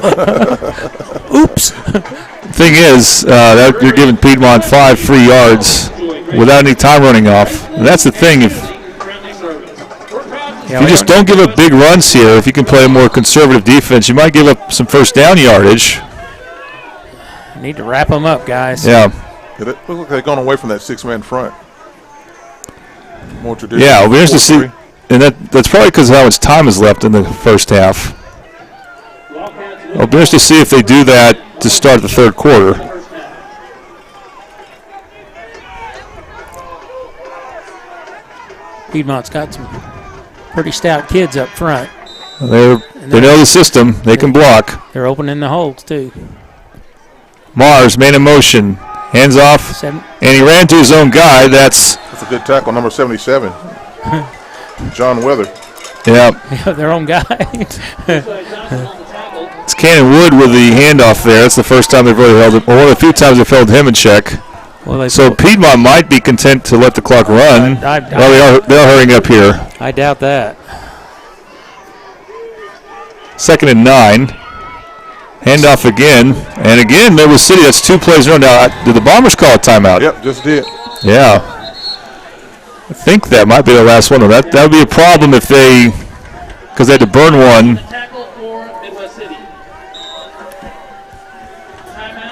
Oops. Thing is, that you're giving Piedmont 5 free yards without any time running off. And that's the thing. If you just don't give up big runs here, if you can play a more conservative defense, you might give up some first down yardage. Need to wrap them up, guys. Yeah. It looks like they're going away from that 6-man front. More traditional. Yeah, it'll be interesting to see. And that's probably because of how much time is left in the first half. It'll be interesting to see if they do that to start the third quarter. Piedmont's got some pretty stout kids up front. They know the system. They can block. They're opening the holes, too. Mars, man in motion. Hands off. And he ran to his own guy. That's a good tackle, number 77. John Weather. Yeah. Their own guy. It's Cannon Wood with the handoff there. That's the first time they've really held it. Or one of the few times they've held him in check. Well, so Piedmont might be content to let the clock run. They're hurrying up here. I doubt that. 2nd and 9. Handoff again. And again, Midwest City, that's 2 plays in a row. Now, did the Bombers call a timeout? Yep, just did. Yeah. I think that might be the last one. That would be a problem if because they had to burn one.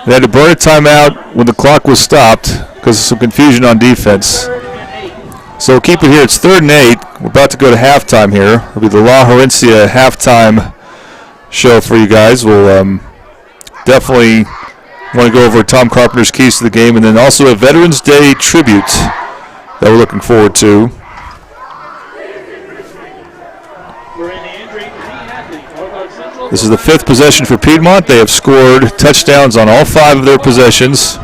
They had to burn a timeout when the clock was stopped because of some confusion on defense. So keep it here. It's 3rd and 8. We're about to go to halftime here. It'll be the La Herencia halftime show for you guys. We'll definitely want to go over Tom Carpenter's keys to the game, and then also a Veterans Day tribute that we're looking forward to. This is the 5th possession for Piedmont. They have scored touchdowns on all 5 of their possessions.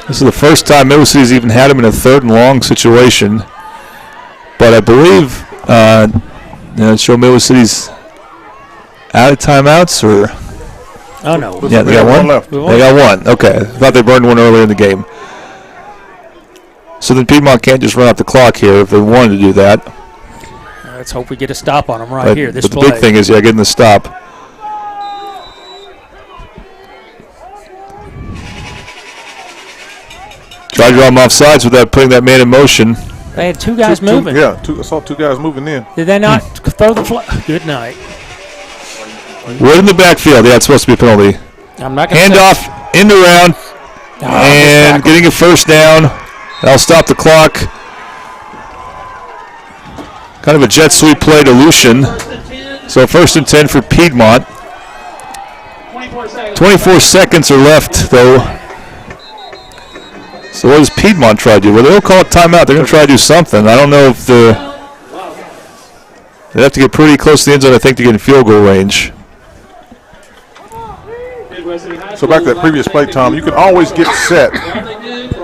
This is the first time Middle City's even had them in a 3rd and long situation. But I believe show Middle City's out of timeouts, or? Oh, no. Yeah, they got one? They got one. Okay. I thought they burned one earlier in the game. So then Piedmont can't just run out the clock here if they wanted to do that. Let's hope we get a stop on them here. But the big thing is, getting the stop. Try to draw them off sides without putting that man in motion. They had 2 guys moving. I saw 2 guys moving in. Did they not throw the flag? Good night. Wood in the backfield. Yeah, it's supposed to be a penalty. I'm not going to handoff, end around, and getting a first down. That'll stop the clock. Kind of a jet sweep play to Lucian. So 1st and 10 for Piedmont. 24 seconds are left, though. So what does Piedmont try to do? Well, they'll call it timeout. They're going to try to do something. I don't know if they have to get pretty close to the end zone, I think, to get in field goal range. So back to that previous play, Tom, you can always get set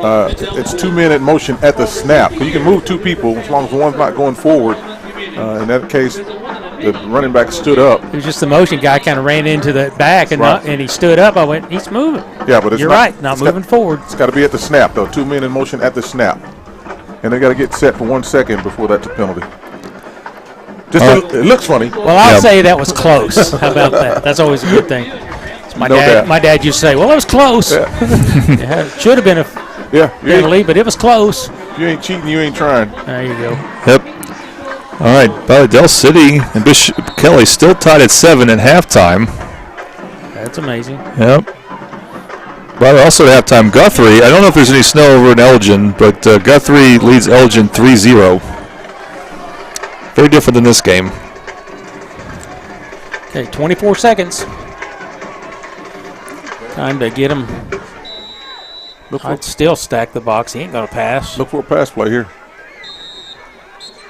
it's 2 men in motion at the snap. You can move two people as long as one's not going forward. In that case, the running back stood up. It was just the motion guy kind of ran into the back and he stood up. I went, he's moving. Yeah, but you're right, not moving forward. It's got to be at the snap, though. 2 men in motion at the snap. And they got to get set for 1 second before that's a penalty. It looks funny. Well, I'll say that was close. How about that? That's always a good thing. My dad used to say, well, it was close. Yeah. It should have been a penalty, but it was close. If you ain't cheating, you ain't trying. There you go. Yep. All right, Del City and Bishop Kelly still tied at 7 at halftime. That's amazing. Yep. But also at halftime, Guthrie. I don't know if there's any snow over in Elgin, but Guthrie leads Elgin 3-0. Very different than this game. Okay, 24 seconds. Time to get him. I'd still stack the box. He ain't going to pass. Look for a pass play here.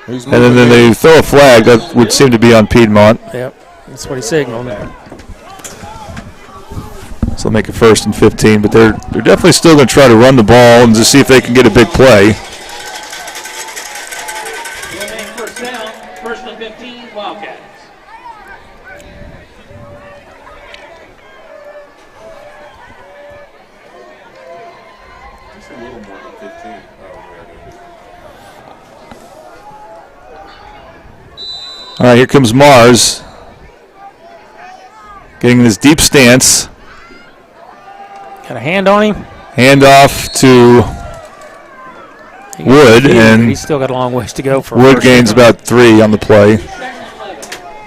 And then they throw a flag that would seem to be on Piedmont. Yep, that's what he signaled. So make it 1st and 15, but they're definitely still going to try to run the ball and just see if they can get a big play. First down, 1st and 15, Wildcats. It's a little more than 15. All right, here comes Mars. Getting in his deep stance. Got a hand on him. Hand off to Wood, and he's still got a long ways to go for Wood gains about 3 on the play.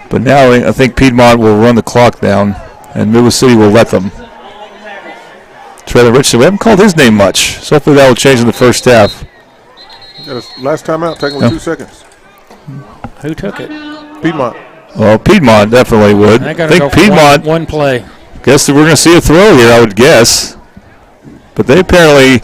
But now I think Piedmont will run the clock down, and Midwest City will let them. Trevor Richardson, we haven't called his name much, so hopefully that will change in the first half. Last time out, taking 2 seconds. Who took it? Piedmont. Well, Piedmont definitely would. I think Piedmont. One play. Guess that we're going to see a throw here, I would guess. But they apparently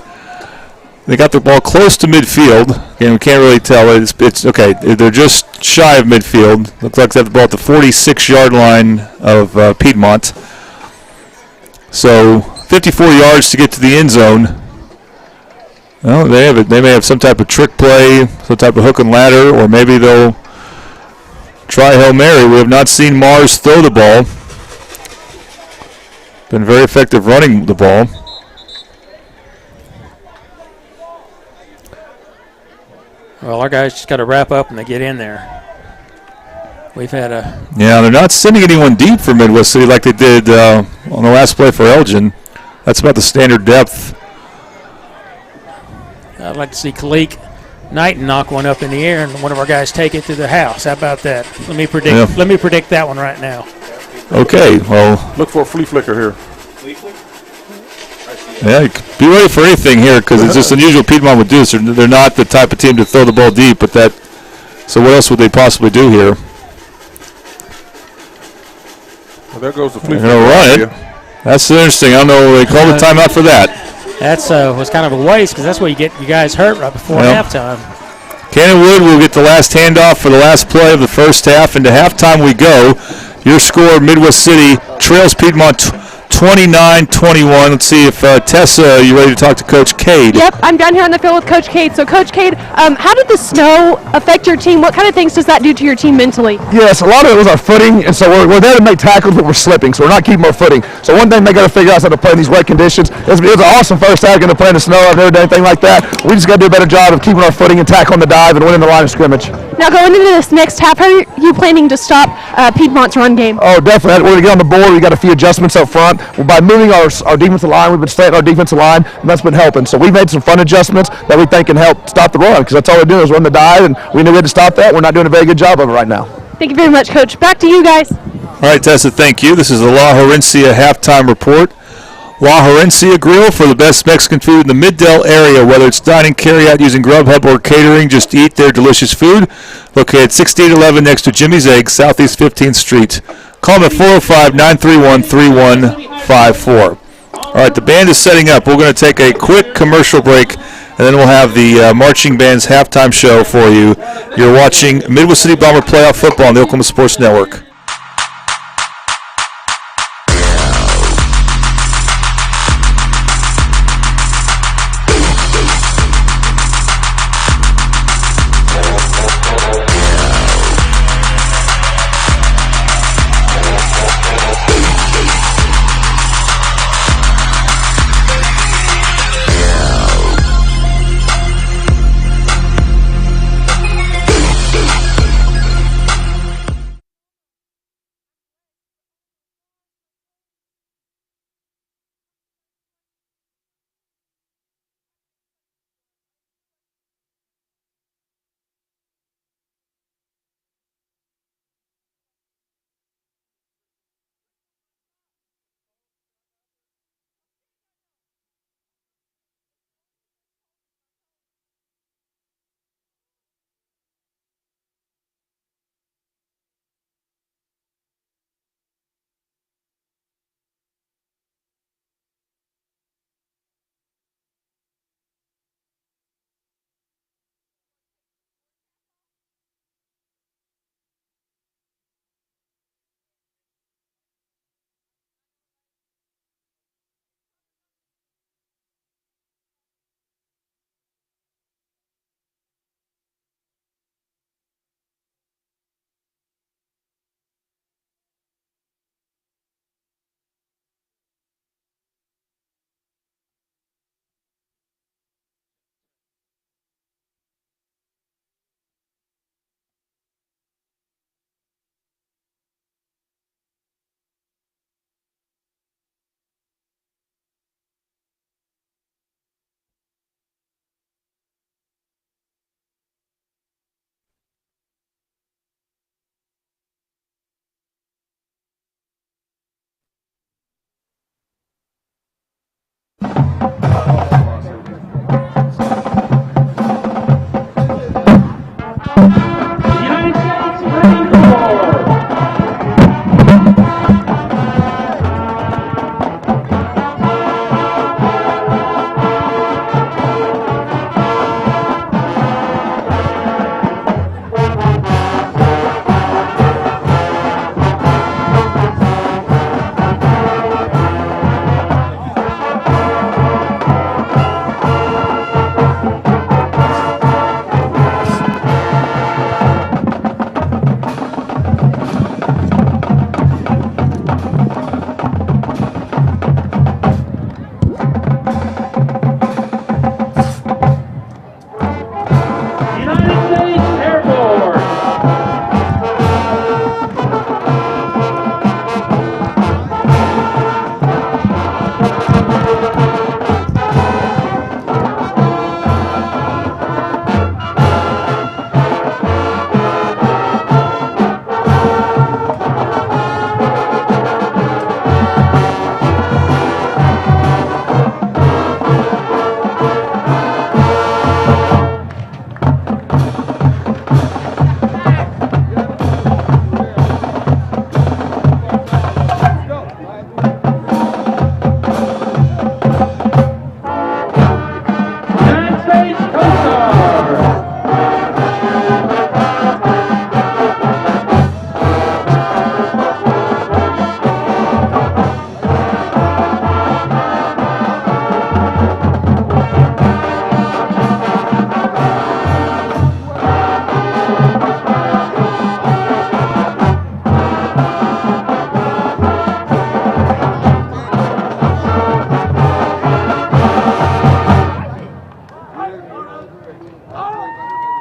got the ball close to midfield. Again, we can't really tell. It's okay. They're just shy of midfield. Looks like they have the ball at the 46-yard line of Piedmont. So 54 yards to get to the end zone. Well, they have it. They may have some type of trick play, some type of hook and ladder, or maybe they'll try Hail Mary. We have not seen Mars throw the ball. Been very effective running the ball. Well, our guys just got to wrap up and they get in there. We've had a... Yeah, they're not sending anyone deep for Midwest City like they did on the last play for Elgin. That's about the standard depth. I'd like to see Kalik Knighton knock one up in the air and one of our guys take it to the house. How about that? Let me predict. Yeah. Let me predict that one right now. Okay, well. Look for a flea flicker here. Yeah, be ready for anything here because it's just unusual Piedmont would do this. They're not the type of team to throw the ball deep, but that. So what else would they possibly do here? Well, there goes the flea flicker. They're going to run it. That's interesting. I don't know. They called a timeout for that. That's was kind of a waste because that's where you get you guys hurt right before halftime. Cannon Wood will get the last handoff for the last play of the first half. Into halftime we go. Your score, Midwest City trails Piedmont 29-21. Let's see if Tessa, are you ready to talk to Coach Cade? Yep, I'm down here on the field with Coach Cade. So, Coach Cade, how did the snow affect your team? What kind of things does that do to your team mentally? Yes, a lot of it was our footing, and so we're there to make tackles, but we're slipping, so we're not keeping our footing. So one thing they got to figure out is how to play in these wet conditions. It was an awesome first half, going to play in the snow. I've never done anything like that. We just got to do a better job of keeping our footing and tackling the dive and winning the line of scrimmage. Now, going into this next half, how are you planning to stop Piedmont's run game? Oh, definitely. We're going to get on the board. We got a few adjustments up front. By moving our defensive line, we've been staying our defensive line, and that's been helping. So we made some fun adjustments that we think can help stop the run, because that's all we're doing is run the dive, and we knew we had to stop that. We're not doing a very good job of it right now. Thank you very much, Coach. Back to you guys. All right, Tessa, thank you. This is the La Herencia halftime report. La Herencia Grill for the best Mexican food in the Mid-Del area. Whether it's dining, carry-out, using Grubhub, or catering, just eat their delicious food. Located 6811 next to Jimmy's Eggs, Southeast 15th Street. Call them at 405-931-3154. All right, the band is setting up. We're going to take a quick commercial break, and then we'll have the marching band's halftime show for you. You're watching Midwest City Bomber Playoff Football on the Oklahoma Sports Network.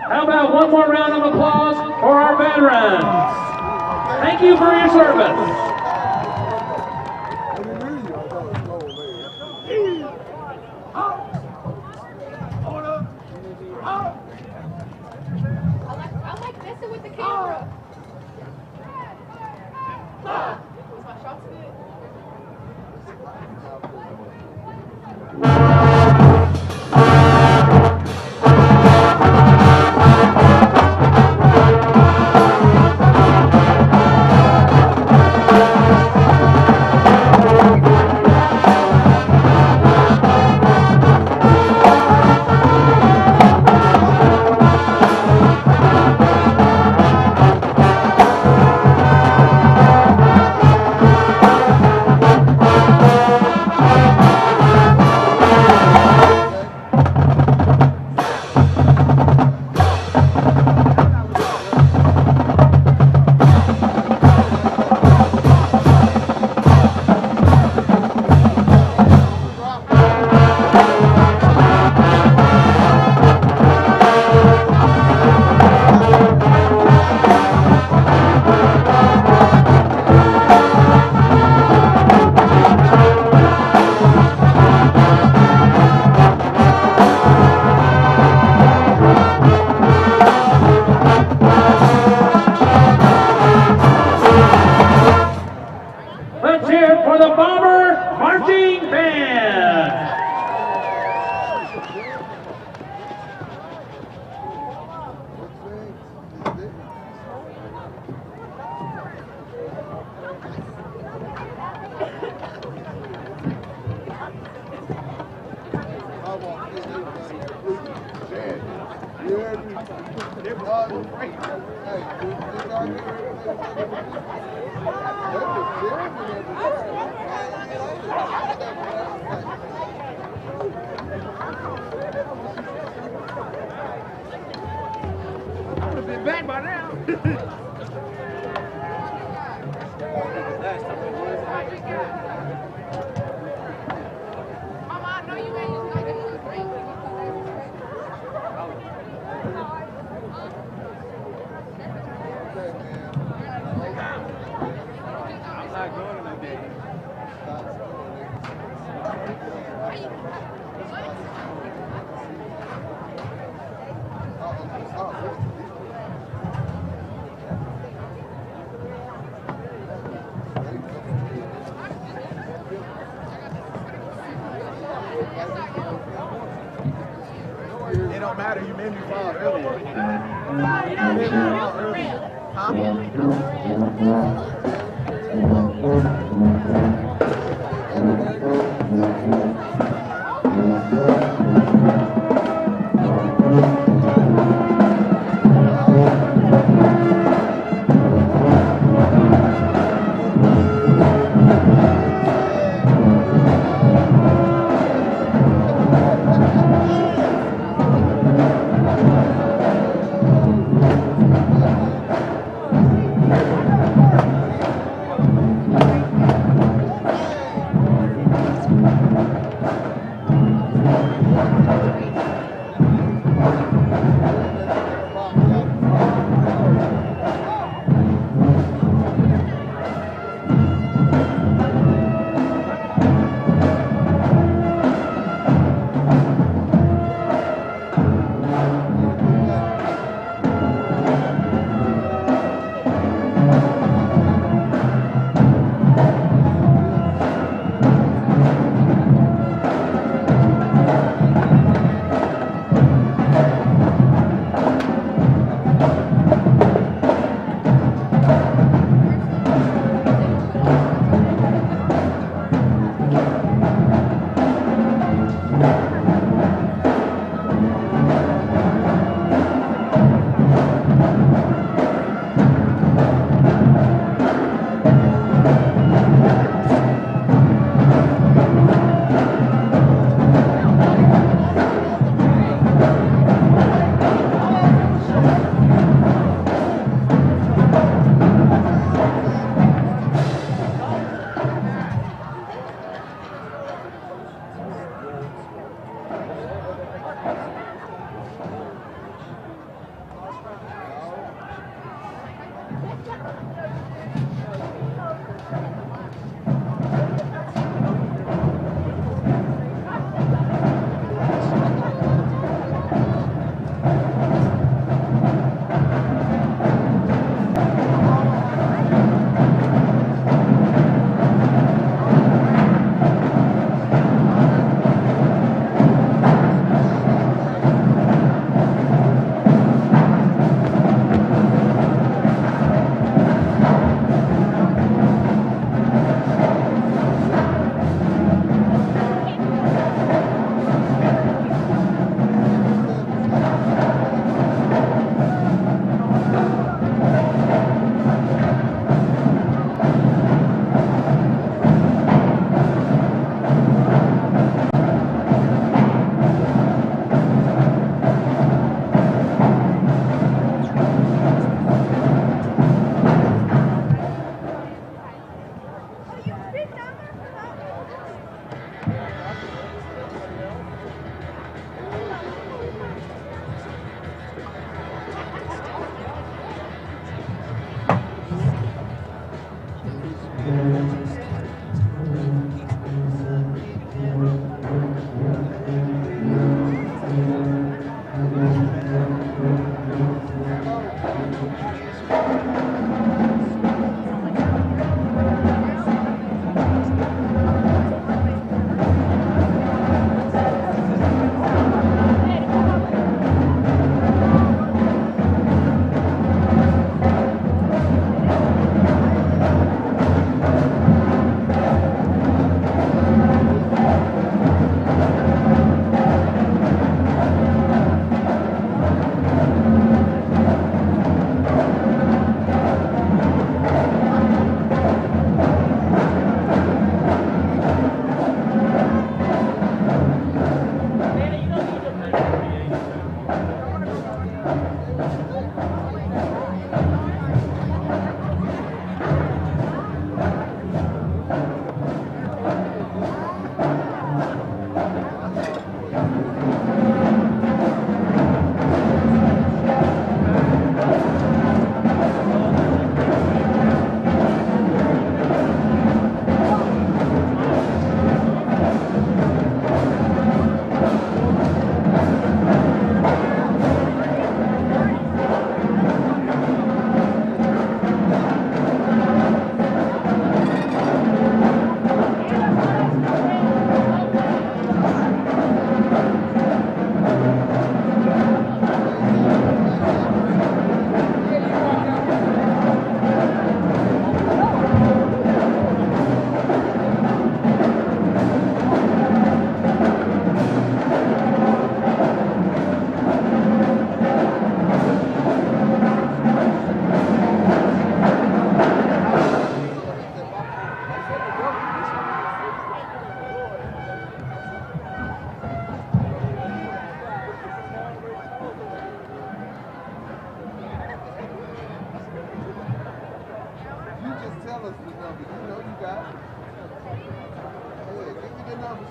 How about one more round of applause for our veterans? Thank you for your service. I like messing with the camera. Was my shots good? Let's hear it for the Bomber Marching Band. Back by now. It don't matter, you made me fall earlier. You made me fall earlier. Huh?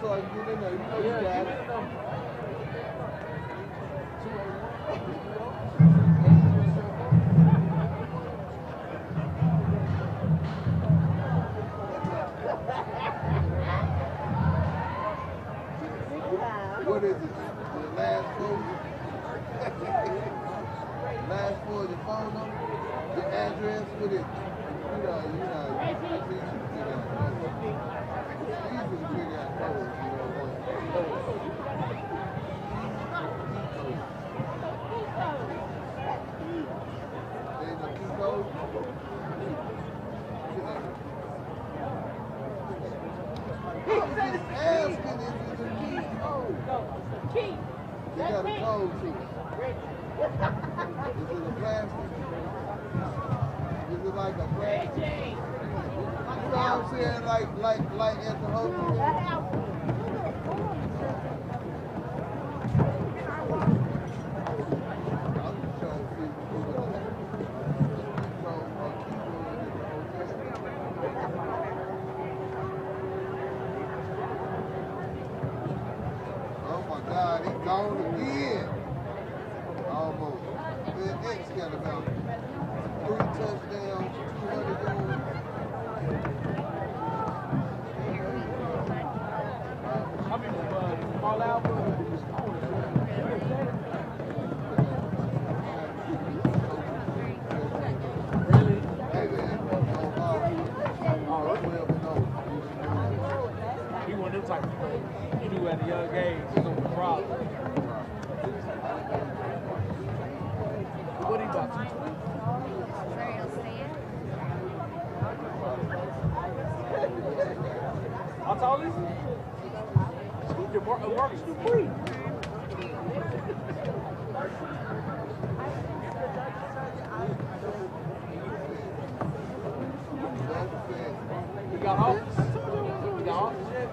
so I can get in there. You know you got it. What is it? The last four? Last four of your phone number? Your address? What is it? You know, it's easy to figure out codes. It's easy to figure out codes, you know. There's no key code? I'm just asking if it's a key code. Key. They got a code to it. Is it a plastic? Is it like a plastic? You know what I'm saying? Like at the hotel. Oh my God, he gone again. Almost. Man, X got about 3 touchdowns, 200 yards. I mean, fall out. Really? Hey man, he one of them type of people. He knew at a young age he was on the problem. What he about to do? How tall is he? Marcus Dupree. We got office. We got office yet?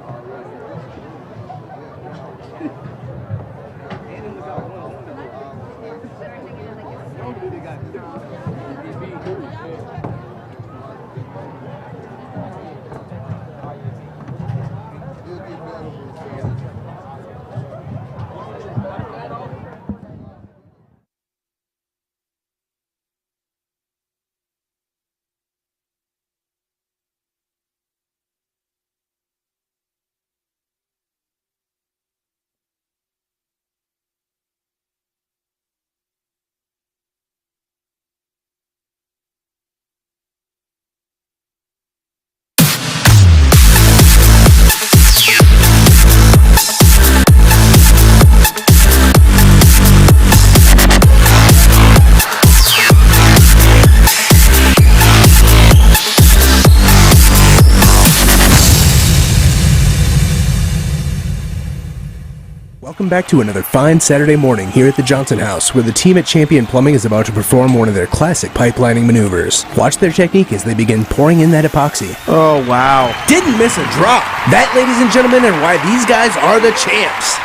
Welcome back to another fine Saturday morning here at the Johnson House, where the team at Champion Plumbing is about to perform one of their classic pipelining maneuvers. Watch their technique as they begin pouring in that epoxy. Oh, wow. Didn't miss a drop. That, ladies and gentlemen, are why these guys are the champs.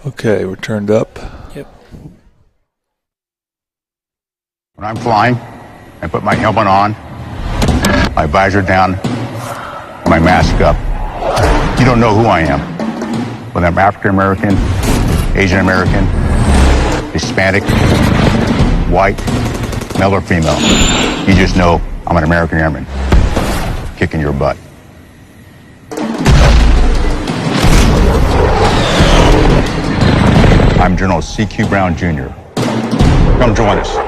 Okay, we're turned up. Yep. When I'm flying, I put my helmet on, my visor down, my mask up. You don't know who I am. Whether I'm African American, Asian American, Hispanic, white, male or female. You just know I'm an American airman kicking your butt. I'm General C.Q. Brown Jr. Come join us.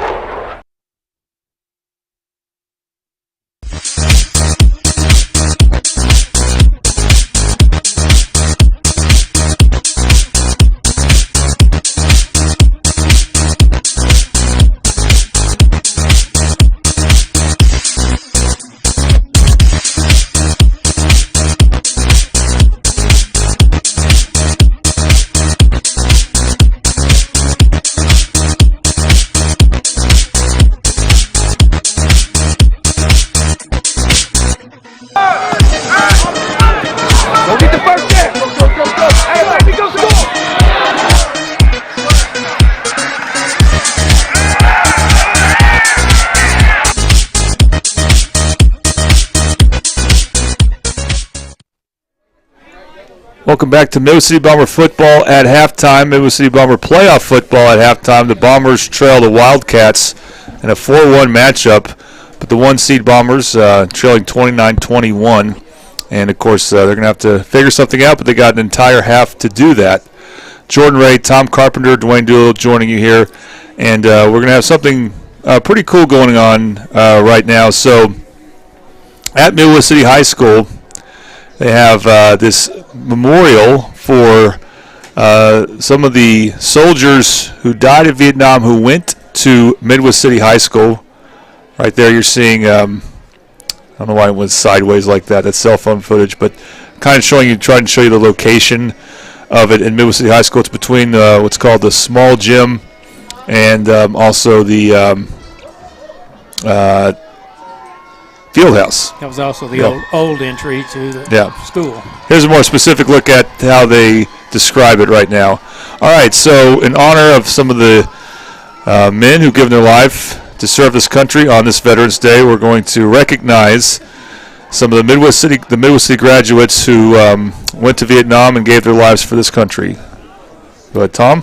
Welcome back to Midwest City Bomber football at halftime. Midwest City Bomber playoff football at halftime. The Bombers trail the Wildcats in a 4-1 matchup, but the 1-seed Bombers trailing 29-21. And, of course, they're going to have to figure something out, but they got an entire half to do that. Jordan Ray, Tom Carpenter, Dwayne Doolittle joining you here. And we're going to have something pretty cool going on right now. So at Midwest City High School, they have this memorial for some of the soldiers who died in Vietnam who went to Midwest City High School. Right there you're seeing, I don't know why it went sideways like that. That's cell phone footage, but kind of trying to show you the location of it in Midwest City High School. It's between what's called the small gym and also the field house. That was also the old entry to the school. Here's a more specific look at how they describe it right now. All right, so in honor of some of the men who've given their life to serve this country on this Veterans Day, we're going to recognize some of the Midwest City graduates who went to Vietnam and gave their lives for this country. Go ahead, Tom.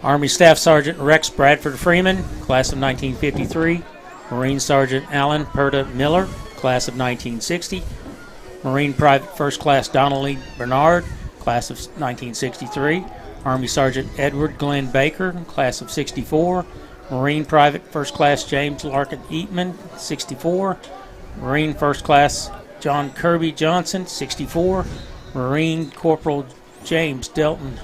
Army Staff Sergeant Rex Bradford Freeman, class of 1953. Marine Sergeant Alan Perta Miller, class of 1960. Marine Private First Class Donald Lee Bernard, class of 1963. Army Sergeant Edward Glenn Baker, class of 64. Marine Private First Class James Larkin Eatman, 64. Marine First Class John Kirby Johnson, 64. Marine Corporal James Delton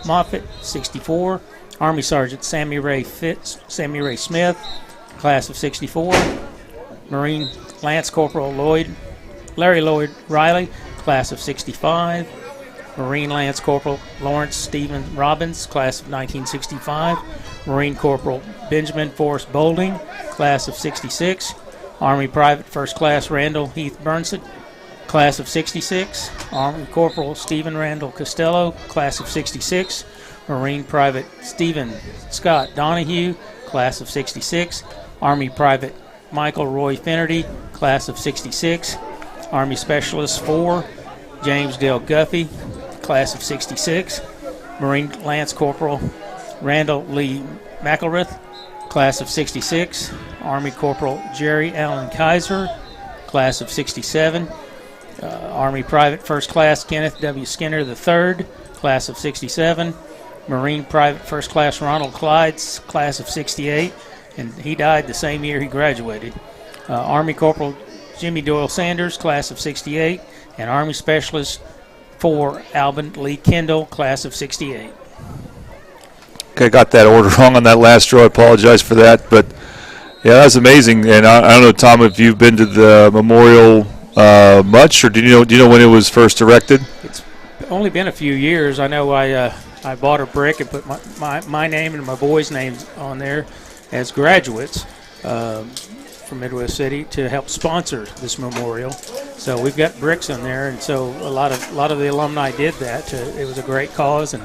Moffitt, 64. Army Sergeant Sammy Ray Smith, class of 64. Marine Lance Corporal Larry Lloyd Riley, class of 65. Marine Lance Corporal Lawrence Stephen Robbins, class of 1965. Marine Corporal Benjamin Forrest Bolding, class of 66. Army Private First Class Randall Heath Burnsett, class of 66. Army Corporal Stephen Randall Costello, class of 66. Marine Private Stephen Scott Donahue, class of 66. Army Private Michael Roy Finnerty, class of 66. Army Specialist 4, James Dale Guffey, class of 66. Marine Lance Corporal Randall Lee McElrath, class of 66. Army Corporal Jerry Allen Kaiser, class of 67. Army Private First Class Kenneth W. Skinner III, class of 67. Marine Private First Class Ronald Clydes, class of 68, and he died the same year he graduated. Army Corporal Jimmy Doyle Sanders, class of 68, and Army Specialist 4 Alvin Lee Kendall, class of 68. Okay, got that order wrong on that last row. I apologize for that, but yeah, that's amazing. And I don't know, Tom, if you've been to the memorial much, or do you know when it was first erected? It's only been a few years. I know I bought a brick and put my name and my boys' names on there as graduates from Midwest City to help sponsor this memorial. So we've got bricks in there, and so a lot of the alumni did that. It was a great cause, and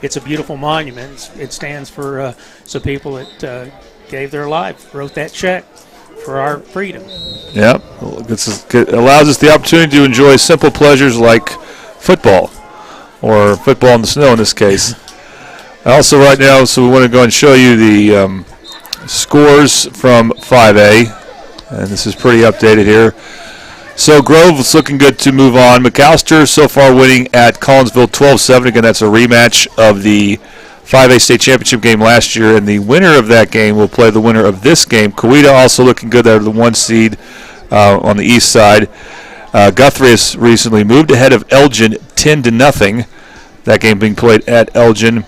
it's a beautiful monument. It stands for some people that gave their life, wrote that check for our freedom. Yeah, it allows us the opportunity to enjoy simple pleasures like football, or football in the snow in this case. Also right now, so we want to go and show you the scores from 5A, and this is pretty updated here. So Grove is looking good to move on. McAllister so far winning at Collinsville 12-7. Again, that's a rematch of the 5A state championship game last year, and the winner of that game will play the winner of this game. Coweta also looking good. They're the 1 seed on the east side. Guthrie has recently moved ahead of Elgin 10-0. That game being played at Elgin.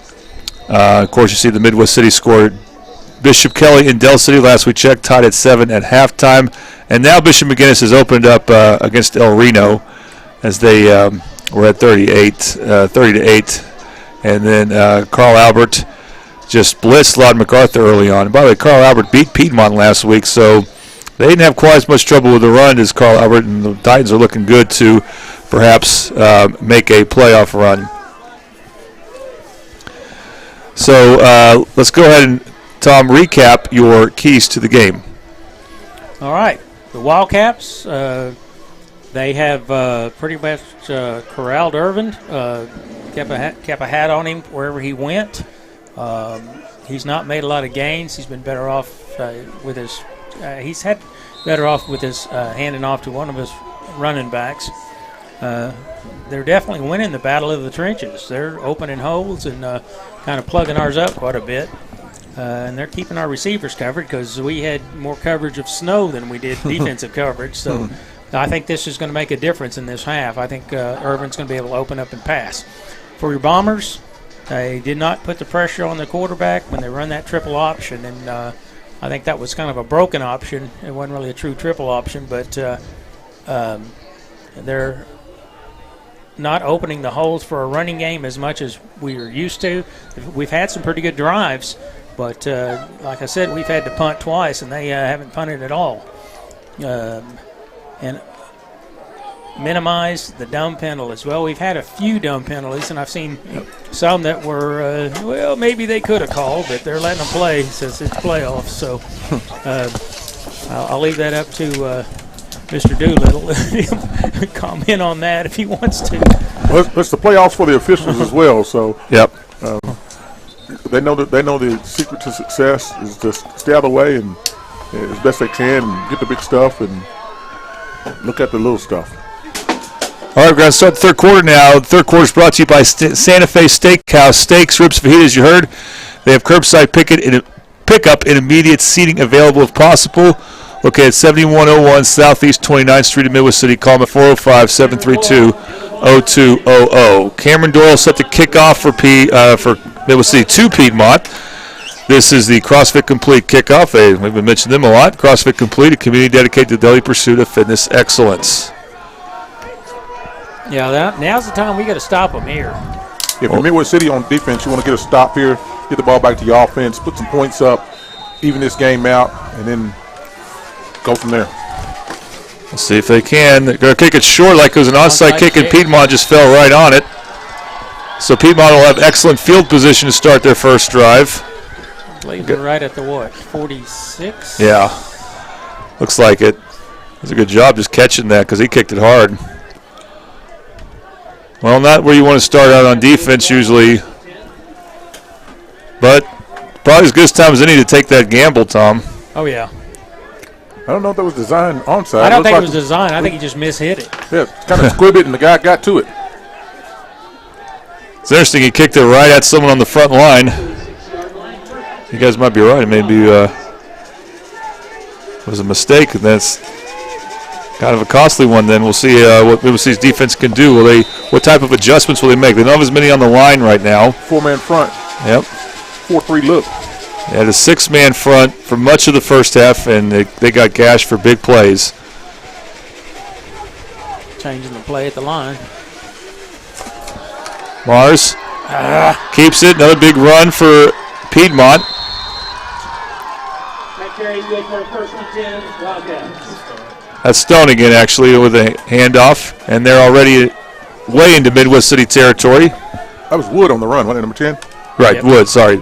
Of course, you see the Midwest City score. Bishop Kelly and Del City last we checked tied at 7 at halftime, and now Bishop McGinnis has opened up against El Reno as they were at 30-8, and then Carl Albert just blitzed Lawton MacArthur early on. And by the way, Carl Albert beat Piedmont last week, so they didn't have quite as much trouble with the run as Carl Albert, and the Titans are looking good to perhaps make a playoff run. So let's go ahead and, Tom, recap your keys to the game. All right. The Wildcats, they They have pretty much corralled Irvin, kept a hat on him wherever he went. He's not made a lot of gains. He's been better off with his he's had better off with his handing off to one of his running backs. They're definitely winning the battle of the trenches. They're opening holes and kind of plugging ours up quite a bit. And they're keeping our receivers covered because we had more coverage of snow than we did defensive coverage. So I think this is going to make a difference in this half. I think Irvin's going to be able to open up and pass. For your Bombers, they did not put the pressure on the quarterback when they run that triple option. And I think that was kind of a broken option. It wasn't really a true triple option, but they're not opening the holes for a running game as much as we are used to. We've had some pretty good drives, but like I said, we've had to punt twice, and they haven't punted at all. And minimize the dumb penalties. Well, we've had a few dumb penalties, and I've seen some that were, well, maybe they could have called, but they're letting them play since it's playoffs. So I'll leave that up to Mr. Doolittle. Comment on that if he wants to. Well, it's the playoffs for the officials as well. So yep, they know the secret to success is just stay out of the way and as best they can and get the big stuff and look at the little stuff. All right, we're going to start the third quarter now. The third quarter is brought to you by Santa Fe Steakhouse. Steaks, ribs, fajitas, you heard. They have curbside pickup and immediate seating available if possible. Located at 7101 Southeast 29th Street in Midwest City. Call them at 405-732-0200. Cameron Doyle set the kickoff for Midwest City 2 Piedmont. This is the CrossFit Complete kickoff. We've been mentioning them a lot. CrossFit Complete, a community dedicated to the daily pursuit of fitness excellence. Yeah, now's the time we got to stop them here. If you're Midwest City on defense, you want to get a stop here, get the ball back to your offense, put some points up, even this game out, and then go from there. Let's see if they can. They're going to kick it short like it was an onside kick, and Piedmont just fell right on it. So Piedmont will have excellent field position to start their first drive. I believe they're right at the, 46? Yeah. Looks like it. It was a good job just catching that because he kicked it hard. Well, not where you want to start out on defense usually, but probably as good a time as any to take that gamble, Tom. Oh, yeah. I don't know if that was designed onside. I don't think it was designed. I think he just mishit it. Yeah, kind of squibbed it, and the guy got to it. It's interesting. He kicked it right at someone on the front line. You guys might be right. Maybe it was a mistake, and that's kind of a costly one. Then we'll see what Midwest's defense can do. What type of adjustments will they make? They don't have as many on the line right now. 4-man front. Yep. 4-3 look. They had a 6-man front for much of the first half, and they got gashed for big plays. Changing the play at the line. Mars keeps it. Another big run for Piedmont. That's Stone again, actually, with a handoff, and they're already way into Midwest City territory. That was Wood on the run, wasn't it, number 10? Right, Yep. Wood, sorry.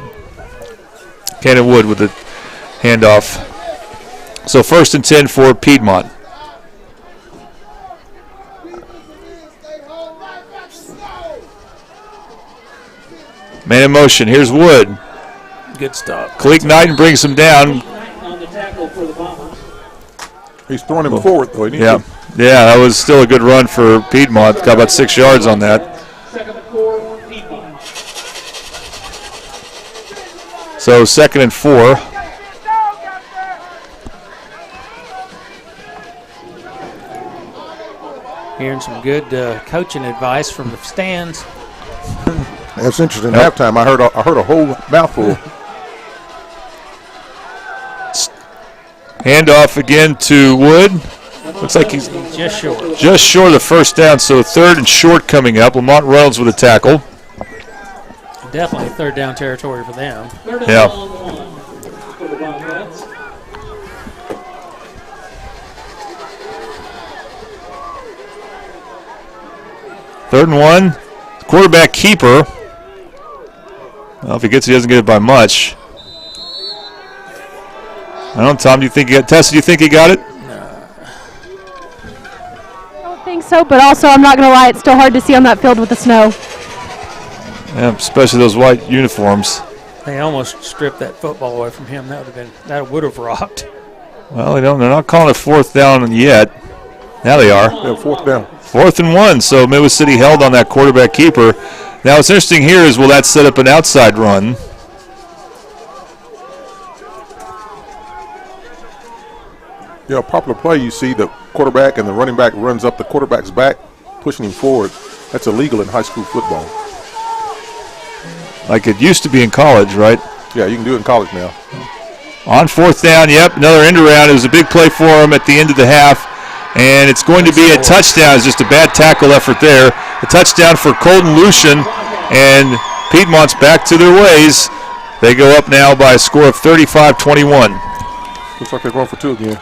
Cannon Wood with the handoff. So 1st and 10 for Piedmont. Man in motion. Here's Wood. Good stop. Cleek Knighton brings him down. He's throwing him forward, though. Yeah, that was still a good run for Piedmont. Got about 6 yards on that. So 2nd and 4. Hearing some good coaching advice from the stands. That's interesting. Halftime, I heard a whole mouthful. Handoff again to Wood. Looks like he's just short. Just short of the first down, so 3rd and short coming up. Lamont Reynolds with a tackle. Definitely 3rd down territory for them. Yeah. Third and 1. Quarterback keeper. Well, if he gets it, he doesn't get it by much. I don't know, Tom, do you think he got Tessa, do you think he got it? I don't think so, but also I'm not going to lie, it's still hard to see on that field with the snow. Yeah, especially those white uniforms. They almost stripped that football away from him. That would have rocked. Well, they're not calling it fourth down yet. Now they are. Yeah, fourth down. 4th and 1, so Midwest City held on that quarterback keeper. Now what's interesting here is, will that set up an outside run? Yeah, a popular play, you see the quarterback and the running back runs up the quarterback's back, pushing him forward. That's illegal in high school football. Like it used to be in college, right? Yeah, you can do it in college now. On 4th down, yep, another end around. It was a big play for him at the end of the half, and it's going to be a touchdown. It's just a bad tackle effort there. A touchdown for Colton Lucian, and Piedmont's back to their ways. They go up now by a score of 35-21. Looks like they're going for 2 again.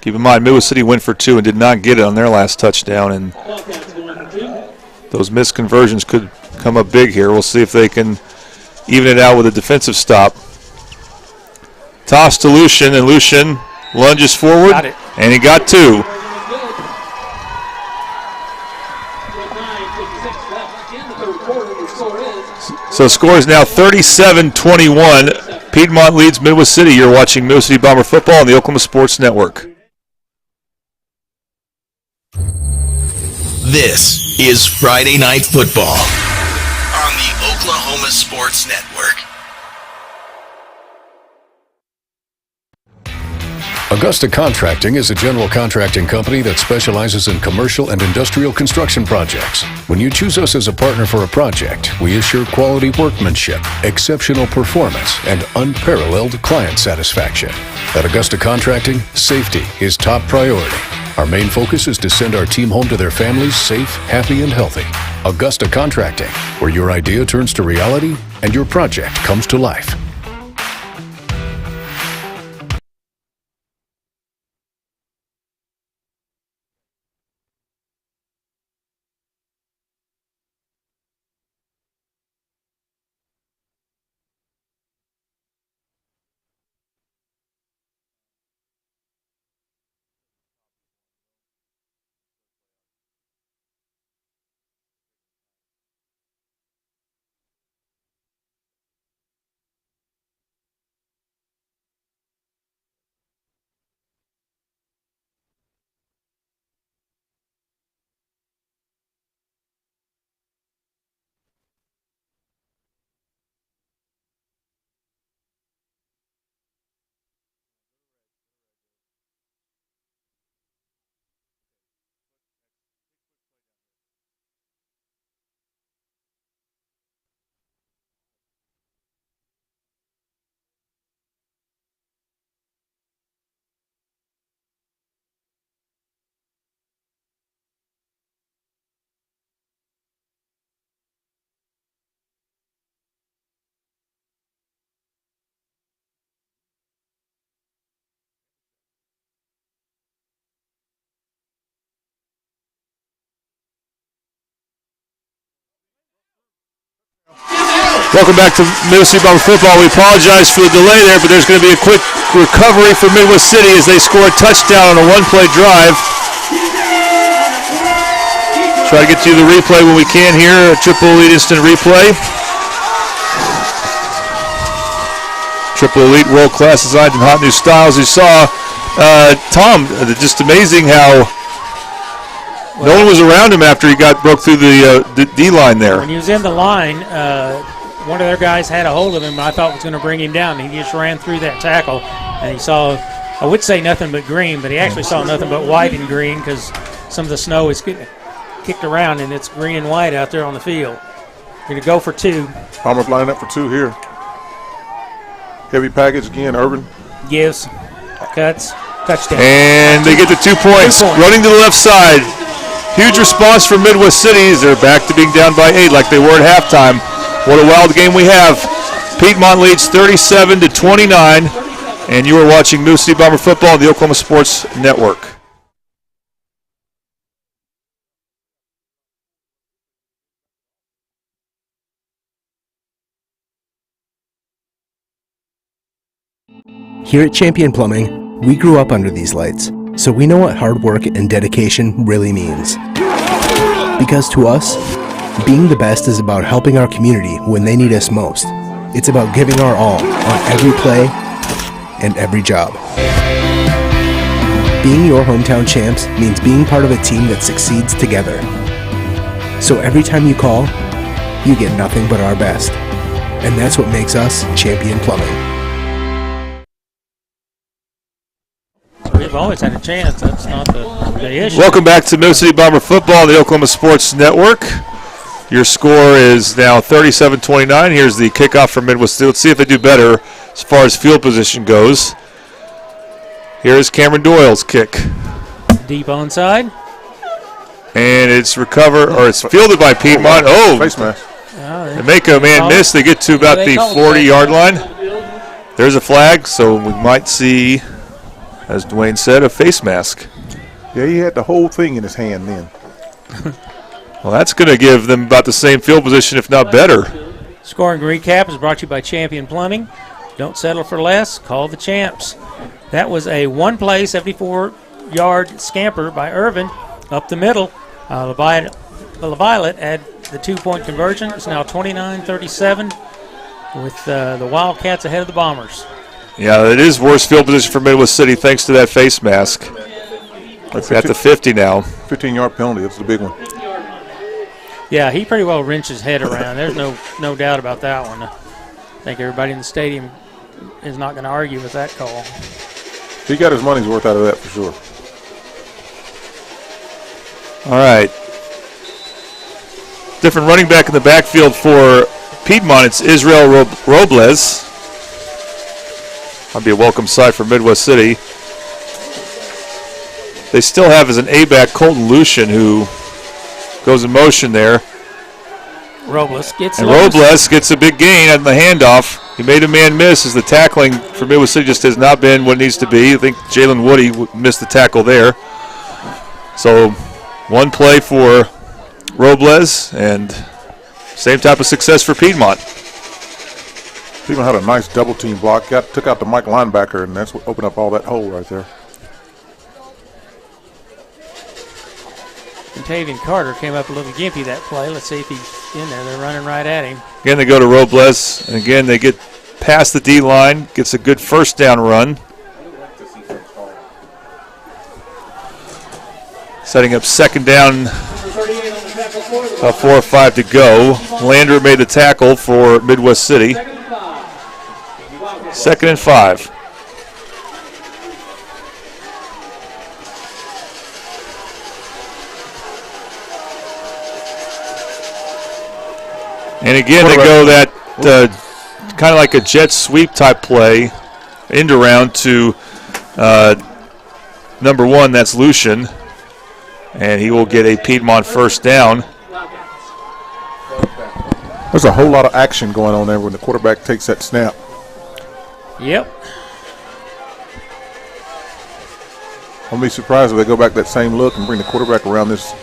Keep in mind, Midwest City went for 2 and did not get it on their last touchdown, and those missed conversions could come up big here. We'll see if they can even it out with a defensive stop. Toss to Lucian, and Lucian lunges forward, and he got 2. So the score is now 37-21. Piedmont leads Midwest City. You're watching Midwest City Bomber football on the Oklahoma Sports Network. This is Friday Night Football on the Oklahoma Sports Network. Augusta Contracting is a general contracting company that specializes in commercial and industrial construction projects. When you choose us as a partner for a project, we assure quality workmanship, exceptional performance, and unparalleled client satisfaction. At Augusta Contracting, safety is top priority. Our main focus is to send our team home to their families safe, happy, and healthy. Augusta Contracting, where your idea turns to reality and your project comes to life. Welcome back to Midwest City Bomber football. We apologize for the delay there, but there's going to be a quick recovery for Midwest City as they score a touchdown on a one-play drive. Try to get to the replay when we can here, a triple elite instant replay. Triple elite world-class designs and hot new styles. You saw, Tom, just amazing how no one was around him after he broke through the D-line there. When he was in the line, one of their guys had a hold of him I thought was going to bring him down. He just ran through that tackle, and he saw, I would say nothing but green, but he actually saw nothing but white and green because some of the snow is kicked around, and it's green and white out there on the field. We're going to go for 2. Palmer's lining up for 2 here. Heavy package again, Urban. Gives, cuts, touchdown. And they get the 2 points. Running to the left side. Huge response from Midwest Cities. They're back to being down by 8 like they were at halftime. What a wild game we have. Piedmont leads 37-29, and you are watching Midwest City Bomber football on the Oklahoma Sports Network. Here at Champion Plumbing, we grew up under these lights, so we know what hard work and dedication really means. Because to us, being the best is about helping our community when they need us most. It's about giving our all on every play and every job. Being your hometown champs means being part of a team that succeeds together. So every time you call, you get nothing but our best. And that's what makes us Champion Plumbing. We've always had a chance. That's not the issue. Welcome back to Middle City Bomber Football on the Oklahoma Sports Network. Your score is now 37-29. Here's the kickoff for Midwest. Let's see if they do better as far as field position goes. Here's Cameron Doyle's kick. Deep onside. And it's fielded by Piedmont. Oh, face mask. They make a man miss. They get to about the 40-yard line. There's a flag, so we might see, as Dwayne said, a face mask. Yeah, he had the whole thing in his hand then. Well, that's going to give them about the same field position, if not better. Scoring recap is brought to you by Champion Plumbing. Don't settle for less. Call the champs. That was a one-play, 74-yard scamper by Irvin up the middle. LaViolet had the two-point conversion. It's now 29-37 with the Wildcats ahead of the Bombers. Yeah, it is worse field position for Midwest City thanks to that face mask. It's at the 50 now. 15-yard penalty. That's the big one. Yeah, he pretty well wrenched his head around. There's no doubt about that one. I think everybody in the stadium is not going to argue with that call. He got his money's worth out of that for sure. All right. Different running back in the backfield for Piedmont. It's Israel Robles. That'll be a welcome sight for Midwest City. They still have as an A-back Colton Lucian, who goes in motion there. Robles gets a big gain on the handoff. He made a man miss as the tackling for Midwest City just has not been what it needs to be. I think Jalen Woody missed the tackle there. So one play for Robles and same type of success for Piedmont. Piedmont had a nice double team block. Took out the Mike linebacker, and that's what opened up all that hole right there. And Tavian Carter came up a little gimpy that play. Let's see if he's in there. They're running right at him. Again, they go to Robles, and again, they get past the D-line, gets a good first down run. Setting up second down, about 4 or 5 to go. Lander made the tackle for Midwest City. 2nd and 5. And again, they go that kind of like a jet sweep type play, end around to number 1, that's Lucian. And he will get a Piedmont first down. There's a whole lot of action going on there when the quarterback takes that snap. Yep. I'll be surprised if they go back that same look and bring the quarterback around this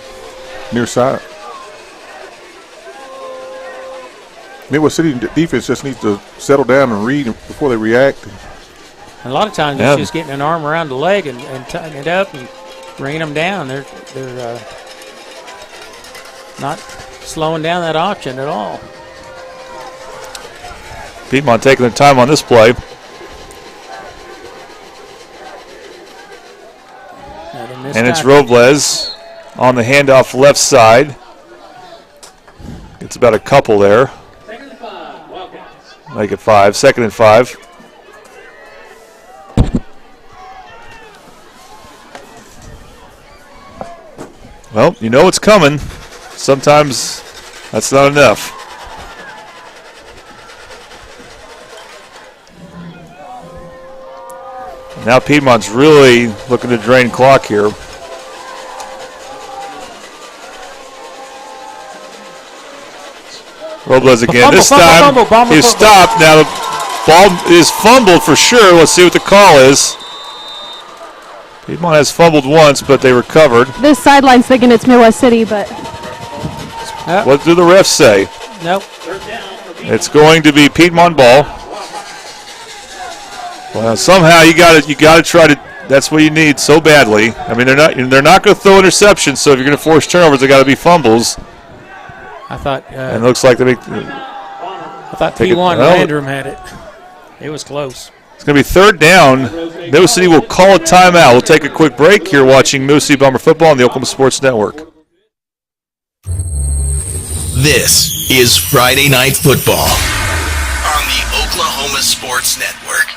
near side. Midwest City defense just needs to settle down and read before they react. A lot of times it's just getting an arm around the leg and tightening it up and bringing them down. They're not slowing down that option at all. Piedmont taking their time on this play. And it's Robles on the handoff left side. It's about a couple there. Make it 5. 2nd and 5. Well, you know it's coming. Sometimes that's not enough. Now Piedmont's really looking to drain clock here. Robles again. This time he's stopped. Now the ball is fumbled for sure. Let's see what the call is. Piedmont has fumbled once, but they recovered. This sideline's thinking it's Midwest City, but... What do the refs say? Nope. It's going to be Piedmont ball. Well, somehow you got to try to. That's what you need so badly. I mean, they're not going to throw interceptions. So if you're going to force turnovers, they got to be fumbles. I thought. And it looks like they make. I thought P1 Landrum had it. It was close. It's going to be third down. Middle City will call a timeout. We'll take a quick break here watching Middle City Bomber football on the Oklahoma Sports Network. This is Friday Night Football on the Oklahoma Sports Network.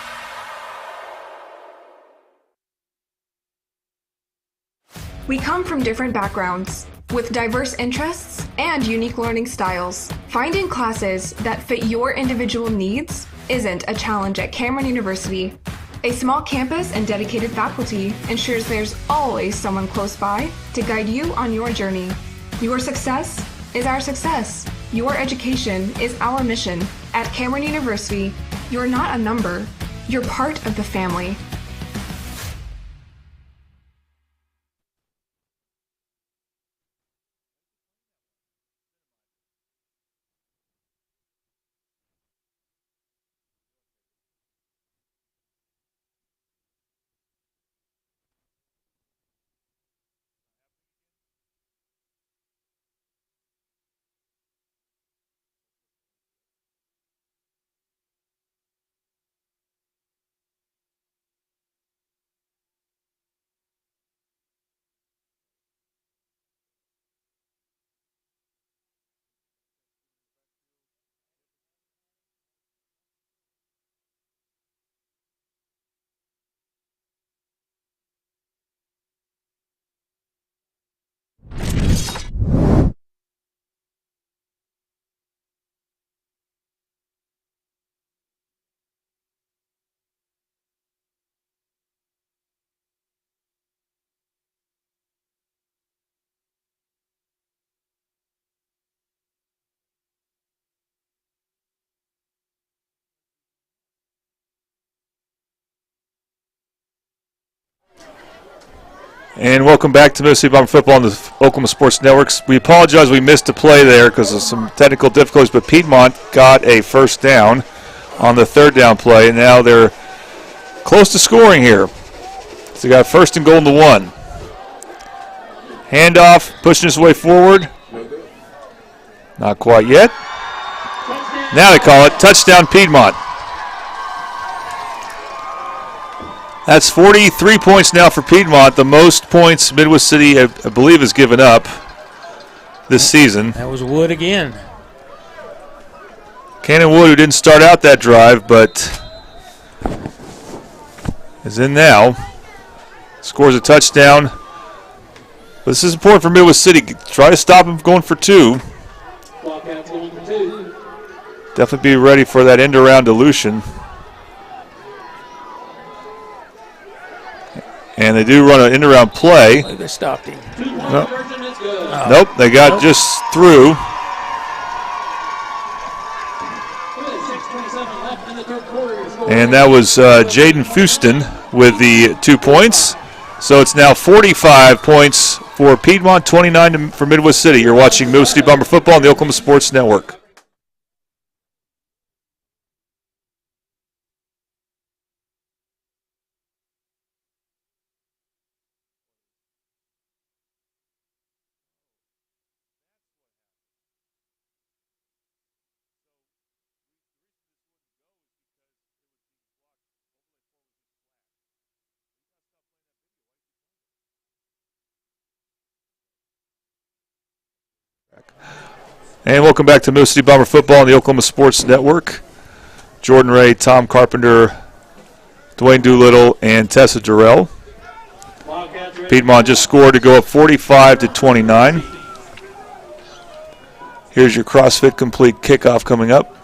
We come from different backgrounds, with diverse interests and unique learning styles. Finding classes that fit your individual needs isn't a challenge at Cameron University. A small campus and dedicated faculty ensures there's always someone close by to guide you on your journey. Your success is our success. Your education is our mission. At Cameron University, you're not a number, you're part of the family. And welcome back to Mississippi Bomber football on the Oklahoma Sports Networks. We apologize we missed a play there because of some technical difficulties, but Piedmont got a first down on the third down play, and now they're close to scoring here. So they got first and goal in the 1. Handoff, pushing his way forward. Not quite yet. Now they call it touchdown Piedmont. That's 43 points now for Piedmont, the most points Midwest City, I believe, has given up this season. That was Wood again. Cannon Wood, who didn't start out that drive, but is in now. Scores a touchdown. But this is important for Midwest City. Try to stop him going for 2. Definitely be ready for that end-around dilution. And they do run an end-around play. They stopped him. Nope, they got just through. And that was Jaden Fuston with the 2 points. So it's now 45 points for Piedmont, 29 for Midwest City. You're watching Midwest City Bomber football on the Oklahoma Sports Network. And welcome back to Middle City Bomber football on the Oklahoma Sports Network. Jordan Ray, Tom Carpenter, Dwayne Doolittle, and Tessa Durrell. Piedmont just scored to go up 45-29. Here's your CrossFit Complete kickoff coming up.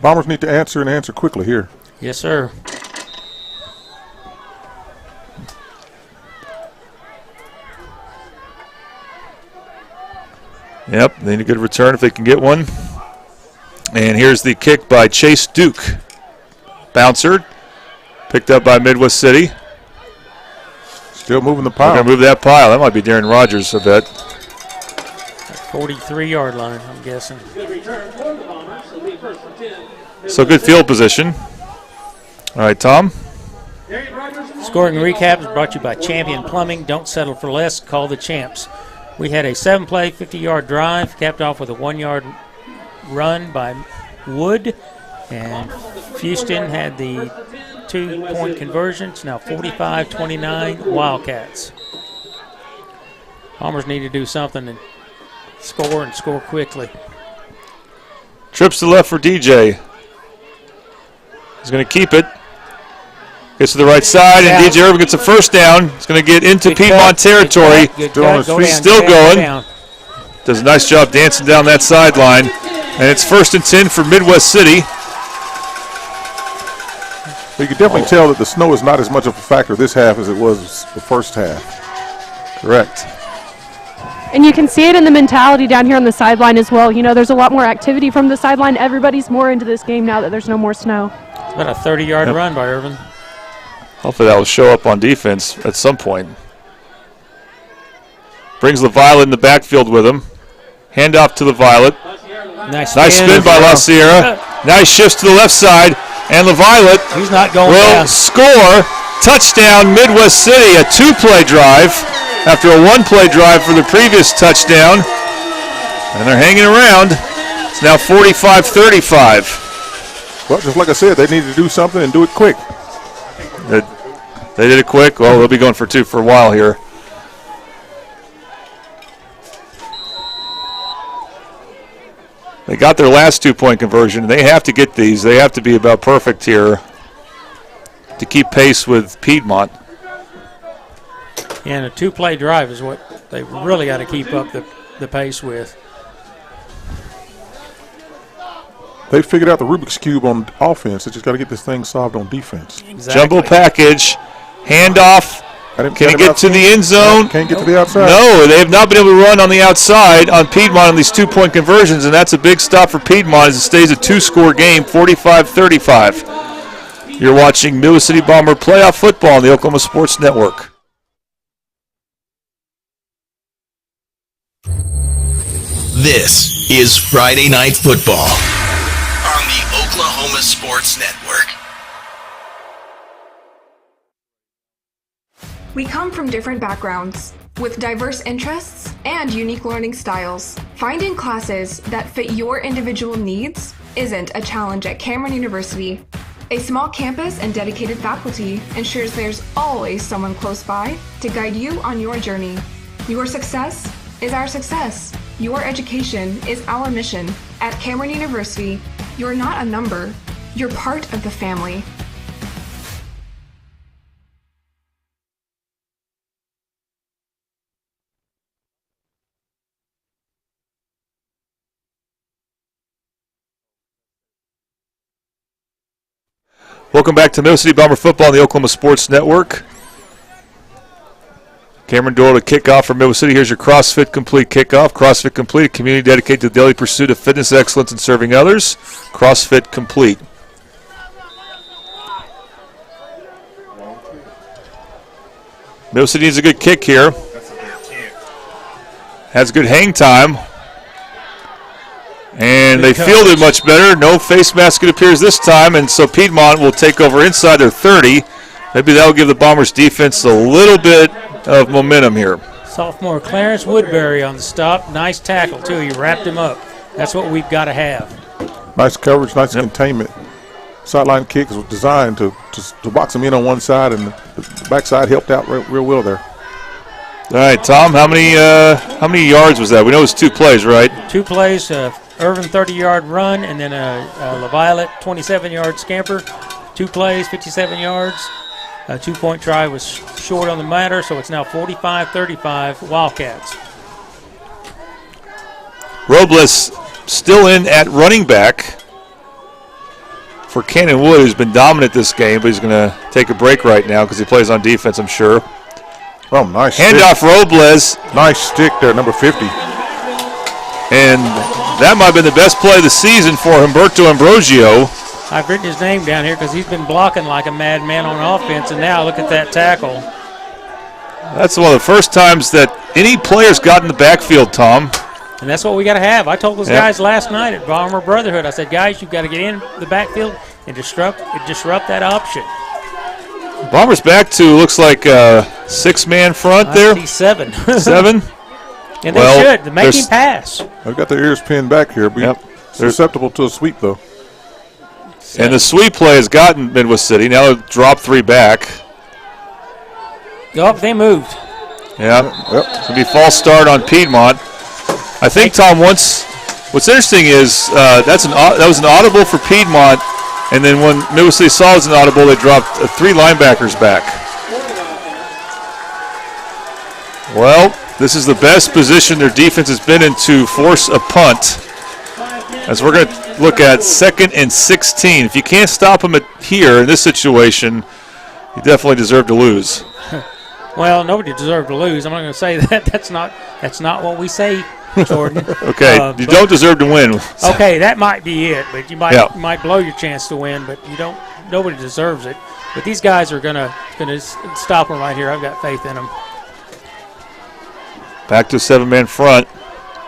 Bombers need to answer and answer quickly here. Yes, sir. Yep, they need a good return if they can get one. And here's the kick by Chase Duke. Bouncer, picked up by Midwest City. Still moving the pile. They're going to move that pile. That might be Darren Rogers, I bet. 43-yard line, I'm guessing. Good return for the Bombers. It'll be first and 10. So good field position. All right, Tom. Scoring recap is brought to you by Champion Plumbing. Don't settle for less. Call the champs. We had a 7-play, 50-yard drive, capped off with a 1-yard run by Wood. And Houston had the 2-point conversion. It's now 45-29 Wildcats. Bombers need to do something and score quickly. Trips to the left for DJ. He's going to keep it. Gets to the right side, and DJ Irvin gets a first down. He's going to get into Piedmont territory. Still going. Does a nice job dancing down that sideline. And it's 1st and 10 for Midwest City. You can definitely tell that the snow is not as much of a factor this half as it was the first half. Correct. And you can see it in the mentality down here on the sideline as well. You know, there's a lot more activity from the sideline. Everybody's more into this game now that there's no more snow. It's about a 30-yard run by Irvin. Hopefully that will show up on defense at some point. Brings LaViolet in the backfield with him. Handoff to LaViolet. Nice spin by La Sierra. Nice shifts to the left side. And LaViolet will score. Touchdown, Midwest City. A 2-play drive after a 1-play drive for the previous touchdown. And they're hanging around. It's now 45-35. Well, just like I said, they need to do something and do it quick. They did it quick. Well, they'll be going for 2 for a while here. They got their last 2-point conversion. They have to get these. They have to be about perfect here to keep pace with Piedmont. And a 2-play drive is what they really got to keep up the pace with. They figured out the Rubik's Cube on offense. They just got to get this thing solved on defense. Exactly. Jumbo package. Handoff. Can he get to the end zone? Can't get to the outside. No, they have not been able to run on the outside on Piedmont on these 2-point conversions, and that's a big stop for Piedmont as it stays a 2-score game, 45-35. You're watching Midwest City Bomber playoff football on the Oklahoma Sports Network. This is Friday Night Football on the Oklahoma Sports Network. We come from different backgrounds, with diverse interests and unique learning styles. Finding classes that fit your individual needs isn't a challenge at Cameron University. A small campus and dedicated faculty ensures there's always someone close by to guide you on your journey. Your success is our success. Your education is our mission. At Cameron University, you're not a number, you're part of the family. Welcome back to Midwest City Bomber football on the Oklahoma Sports Network. Cameron Doyle to kick off for Midwest City. Here's your CrossFit Complete kickoff. CrossFit Complete, a community dedicated to the daily pursuit of fitness excellence and serving others. CrossFit Complete. Midwest City needs a good kick here. Has good hang time. And they fielded much better. No face mask, it appears, this time. And so Piedmont will take over inside their 30. Maybe that will give the Bombers defense a little bit of momentum here. Sophomore Clarence Woodbury on the stop. Nice tackle, too. He wrapped him up. That's what we've got to have. Nice coverage, nice containment. Sideline kick was designed to box him in on one side, and the backside helped out real well there. All right, Tom, how many yards was that? We know it was 2 plays, right? 2 plays, Irvin 30-yard run, and then LaViolet 27-yard scamper. 2 plays, 57 yards. A 2-point try was short on the matter, so it's now 45-35 Wildcats. Robles still in at running back for Cannon Wood, who's been dominant this game, but he's going to take a break right now because he plays on defense, I'm sure. Oh, nice handoff, stick. Robles. Nice stick there, number 50. And that might have been the best play of the season for Humberto Ambrosio. I've written his name down here because he's been blocking like a madman on offense, and now look at that tackle. That's one of the first times that any players got in the backfield, Tom. And that's what we got to have. I told those guys last night at Bomber Brotherhood, I said, guys, you've got to get in the backfield and disrupt that option. Bombers back to looks like a 6-man front there. I see 7. 7? And they should. They're making pass. They've got their ears pinned back here. They're susceptible to a sweep, though. And the sweep play has gotten Midwest City. Now they'll drop 3 back. Oh, they moved. Yeah. It's going to be false start on Piedmont. I think, Tom, what's interesting is that was an audible for Piedmont, and then when Midwest City saw it was an audible, they dropped 3 linebackers back. Well, this is the best position their defense has been in to force a punt. As we're going to look at 2nd and 16. If you can't stop them here in this situation, you definitely deserve to lose. Well, nobody deserved to lose. I'm not going to say that. That's not what we say, Jordan. Okay, you don't deserve to win. Okay, that might be it, but you might blow your chance to win, but you don't. Nobody deserves it. But these guys are gonna stop them right here. I've got faith in them. Back to a 7-man front.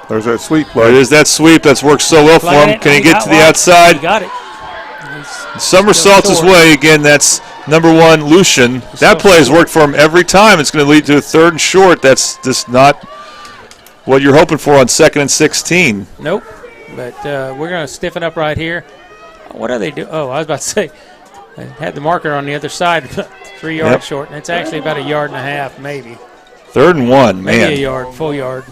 There's that sweep play. There is that sweep that's worked so well for him. Can he get to the outside? He got it. Somersaults his way. Again, that's number 1, Lucian. That play has worked for him every time. It's going to lead to a 3rd and short. That's just not what you're hoping for on 2nd and 16. Nope. But we're going to stiffen up right here. What are they doing? Oh, I was about to say, I had the marker on the other side, 3 yards short, and it's actually about 1.5 yards, maybe. 3rd and 1, man. Maybe a yard, full yard.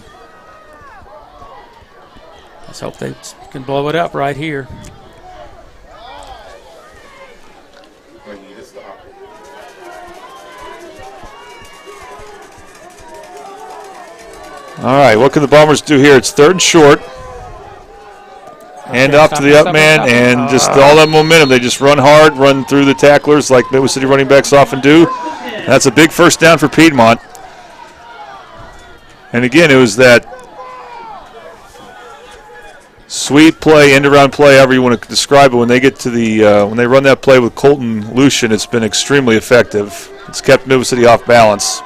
Let's hope they can blow it up right here. All right, what can the Bombers do here? It's 3rd and short. Hand off to the up man, and just all that momentum. They just run hard, run through the tacklers like Midwest City running backs often do. That's a big first down for Piedmont. And again, it was that sweep play, end-around play, however you want to describe it. When they get to the when they run that play with Colton Lucian, it's been extremely effective. It's kept Midwest City off balance.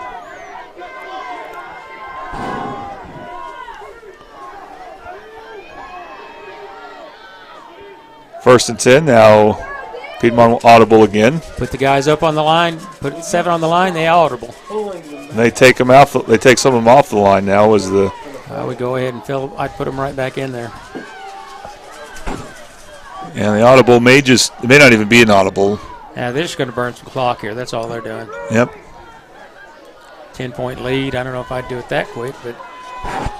First and 10. Now Piedmont audible again. Put the guys up on the line. Put 7 on the line. They audible. And they take them out. They take some of them off the line now. I would go ahead and fill. I'd put them right back in there. And the audible may not even be an audible. Yeah, they're just going to burn some clock here. That's all they're doing. Yep. 10-point lead. I don't know if I'd do it that quick, but.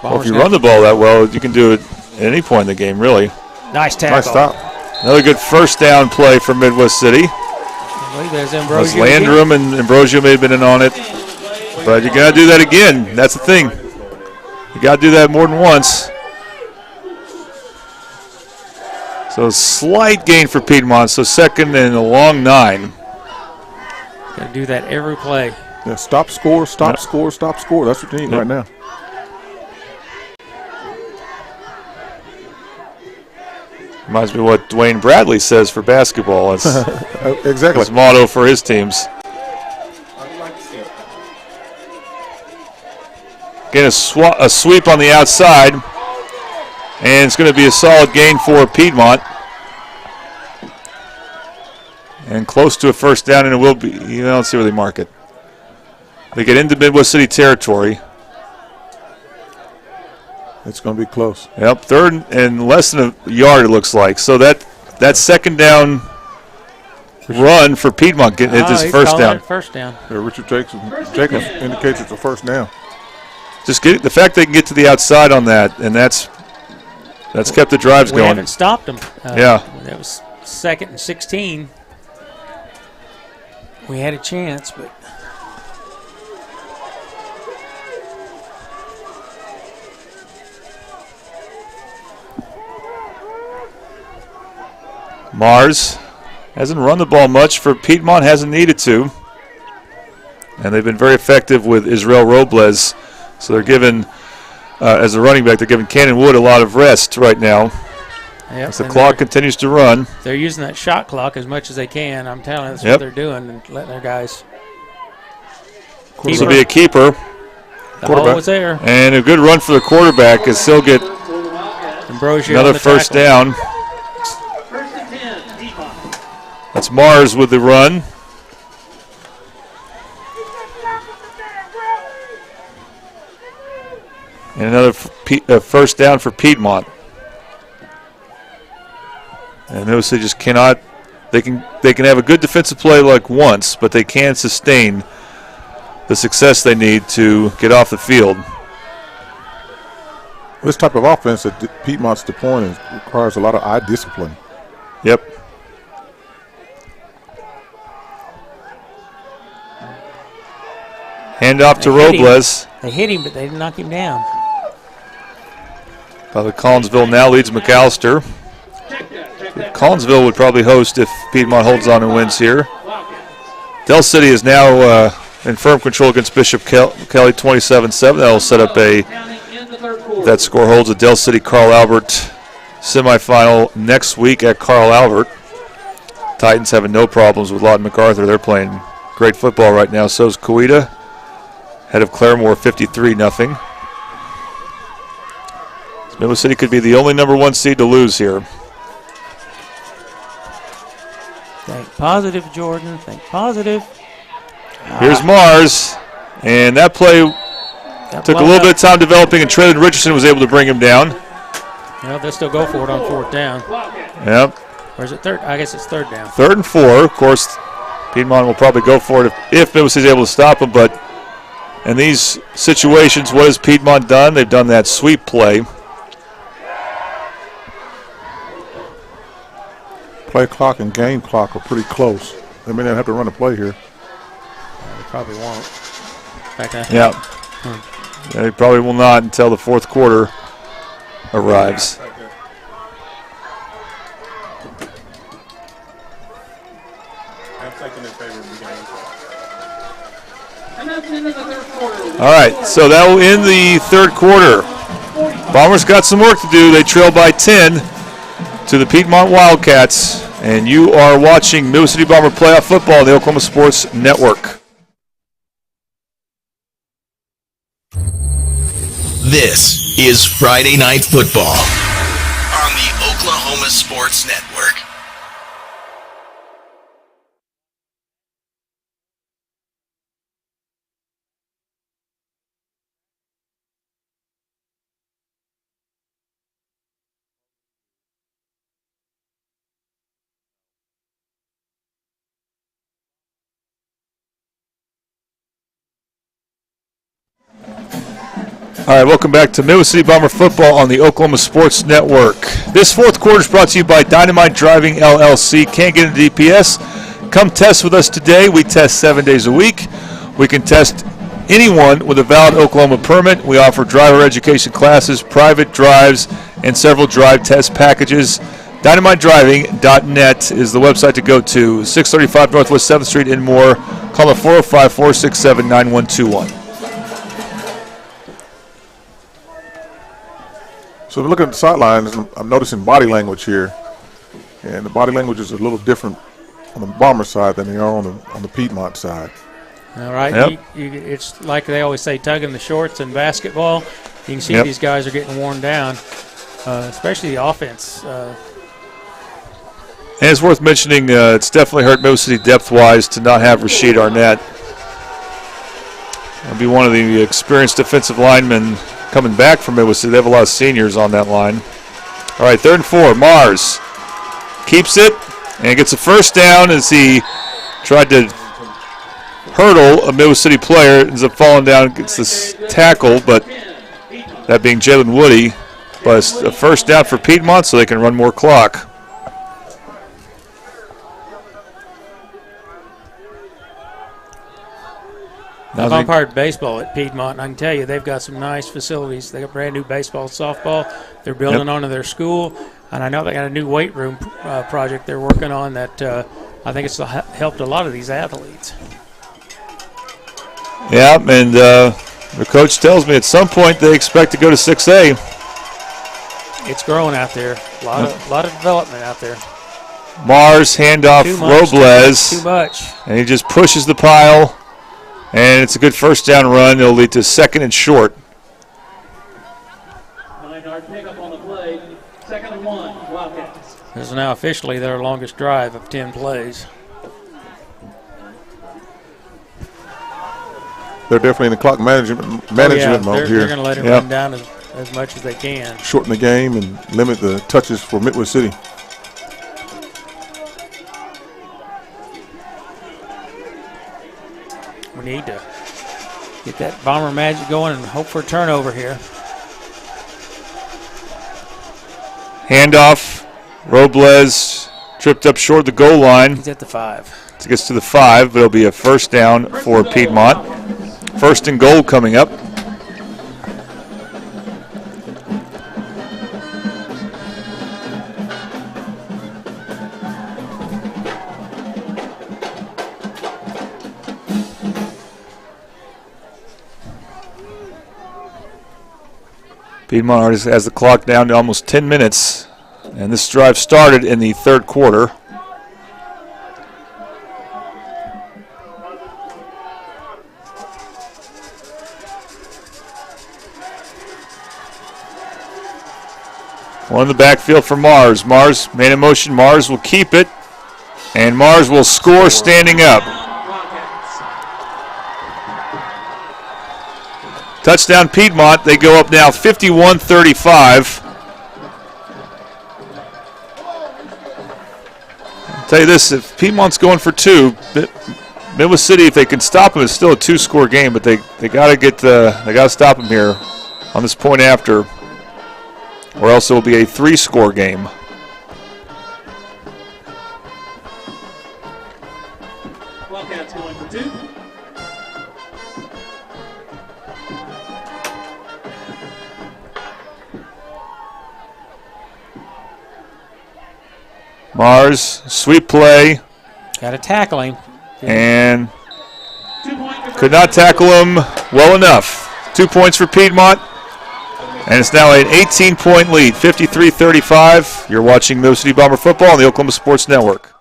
Well, if you run the ball that well, you can do it at any point in the game, really. Nice tackle. Nice stop. Another good first down play for Midwest City. I believe there's Ambrosio. Landrum and Ambrosio may have been in on it. But you got to do that again. That's the thing. You got to do that more than once. So slight gain for Piedmont. So 2nd and a long 9. Got to do that every play. Yeah, stop, score, stop, score, stop, score. That's what you need right now. Reminds me of what Dwayne Bradley says for basketball. It's exactly his motto for his teams. Again, a sweep on the outside, and it's going to be a solid gain for Piedmont. And close to a first down, and it will be. Let's see where they mark it. They get into Midwest City territory. It's going to be close. Yep, 3rd and less than a yard, it looks like. So that 2nd down run for Piedmont getting this first down. First down. Yeah, Richard Jacobs indicates it's a first down. Just the fact they can get to the outside on that, and that's kept the drives going. We haven't stopped them. Yeah. That was 2nd and 16. We had a chance, but. Mars hasn't run the ball much for Piedmont, hasn't needed to. And they've been very effective with Israel Robles. So they're giving, as a running back, they're giving Cannon Wood a lot of rest right now. Yep, as the clock continues to run. They're using that shot clock as much as they can. I'm telling you, that's what they're doing, and letting their guys. This will be a keeper. The ball was there. And a good run for the quarterback as he'll get Ambrosio Another on the first tackle. down. That's Mars with the run. And another first down for Piedmont. And those they just cannot. They can have a good defensive play like once, but they can't sustain the success they need to get off the field. This type of offense that Piedmont's deploying requires a lot of eye discipline. Yep. Hand off to Robles. They hit him, but they didn't knock him down. Probably Collinsville now leads McAllister. Collinsville would probably host if Piedmont holds on and wins here. Del City is now in firm control against Bishop Kelly 27-7. That will set up if that score holds, a Del City Carl Albert semifinal next week at Carl Albert. Titans having no problems with Lawton MacArthur. They're playing great football right now. So is Coweta, head of Claremore 53-0. Middle City could be the only number 1 seed to lose here. Think positive, Jordan. Think positive. Here's Mars. And that play took a little bit of time developing, and Traylon Richardson was able to bring him down. Well, they'll still go for it on 4th down. Yep. Or is it 3rd? I guess it's 3rd down. 3rd and 4. Of course, Piedmont will probably go for it if Middle City's able to stop them. But in these situations, what has Piedmont done? They've done that sweep play. Play clock and game clock are pretty close. They may not have to run a play here. They probably won't. Yeah. They probably will not until the 4th quarter arrives. All right, so that will end the 3rd quarter. Bombers got some work to do. They trail by 10 to the Piedmont Wildcats, and you are watching Middle City Bomber playoff football on the Oklahoma Sports Network. This is Friday Night Football on the Oklahoma Sports Network. All right, welcome back to Middle City Bomber football on the Oklahoma Sports Network. This 4th quarter is brought to you by Dynamite Driving LLC. Can't get into DPS? Come test with us today. We test 7 days a week. We can test anyone with a valid Oklahoma permit. We offer driver education classes, private drives, and several drive test packages. DynamiteDriving.net is the website to go to. 635 Northwest 7th Street and more. Call the 405-467-9121. So if we look at the sidelines, I'm noticing body language here, and the body language is a little different on the Bomber side than they are on the Piedmont side. All right, Yep. It's like they always say, tugging the shorts in basketball. You can see Yep. these guys are getting worn down, especially the offense. And it's worth mentioning, it's definitely hurt Middle City depth-wise to not have Rashid Arnett. He'll be one of the experienced defensive linemen coming back from Middle City. They have a lot of seniors on that line. All right, 3rd and 4. Mars keeps it and gets a first down as he tried to hurdle a Middle City player. Ends up falling down, gets this tackle, but that being Jalen Woody. But it's a first down for Piedmont so they can run more clock. I've umpired baseball at Piedmont, and I can tell you they've got some nice facilities. They got brand new baseball, softball. They're building onto their school, and I know they got a new weight room project they're working on that I think it's helped a lot of these athletes. Yeah, and the coach tells me at some point they expect to go to 6A. It's growing out there. A lot of development out there. Mars handoff Robles. Too much. And he just pushes the pile. And it's a good first down run. It'll lead to 2nd and short. 9-yard pickup on the play is now officially their longest drive of 10 plays. They're definitely in the clock management mode here. They're going to let it run down as much as they can. Shorten the game and limit the touches for Midwest City. We need to get that Bomber magic going and hope for a turnover here. Handoff. Robles tripped up short of the goal line. He's at the 5. It gets to the 5, but it'll be a first down for Piedmont. First and goal coming up. Piedmont has the clock down to almost 10 minutes, and this drive started in the third quarter. One in the backfield for Mars. Mars, man in motion. Mars will keep it, and Mars will score standing up. Touchdown Piedmont. They go up now 51-35. I'll tell you this, if Piedmont's going for 2, Midwest City, if they can stop them, it's still a 2-score game, but they got to stop them here on this point after, or else it will be a 3-score game. Wildcats going for 2. Mars, sweep play. Got to tackle him. And could not tackle him well enough. 2 points for Piedmont. And it's now an 18-point lead, 53-35. You're watching Middle City Bomber football on the Oklahoma Sports Network.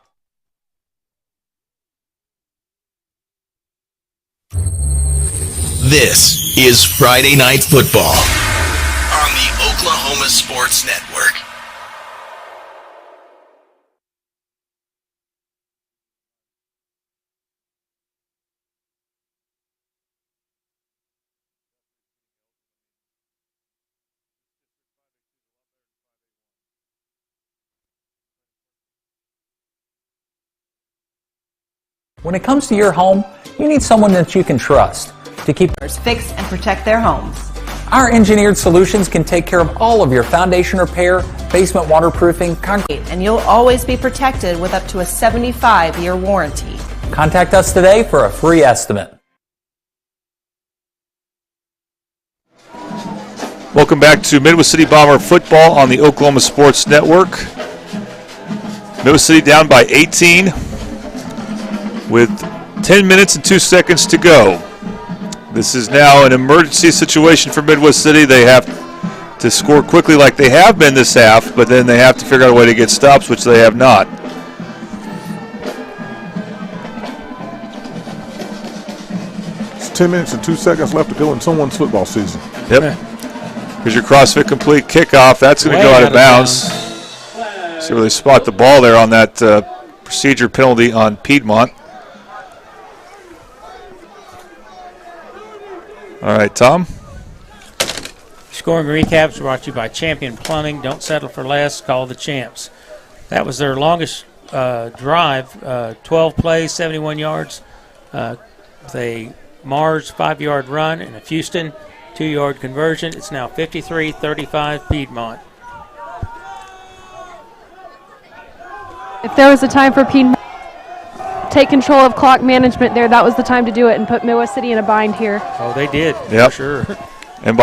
This is Friday Night Football on the Oklahoma Sports Network. When it comes to your home, you need someone that you can trust to keep fix and protect their homes. Our engineered solutions can take care of all of your foundation repair, basement waterproofing, concrete, and you'll always be protected with up to a 75-year warranty. Contact us today for a free estimate. Welcome back to Midwest City Bomber football on the Oklahoma Sports Network. Midwest City down by 18 with 10 minutes and 2 seconds to go. This is now an emergency situation for Midwest City. They have to score quickly like they have been this half, but then they have to figure out a way to get stops, which they have not. It's 10 minutes and 2 seconds left to go in someone's football season. Yep. Here's your CrossFit complete kickoff. That's going to go out of bounds. See where they spot the ball there on that procedure penalty on Piedmont. All right, Tom. Scoring recaps brought to you by Champion Plumbing. Don't settle for less. Call the champs. That was their longest drive, 12 plays, 71 yards. They Mars 5-yard run and a Houston 2-yard conversion. It's now 53-35 Piedmont. If there was a time for Piedmont to take control of clock management there, that was the time to do it and put Midwest City in a bind here. Oh, they did, yep. For sure. And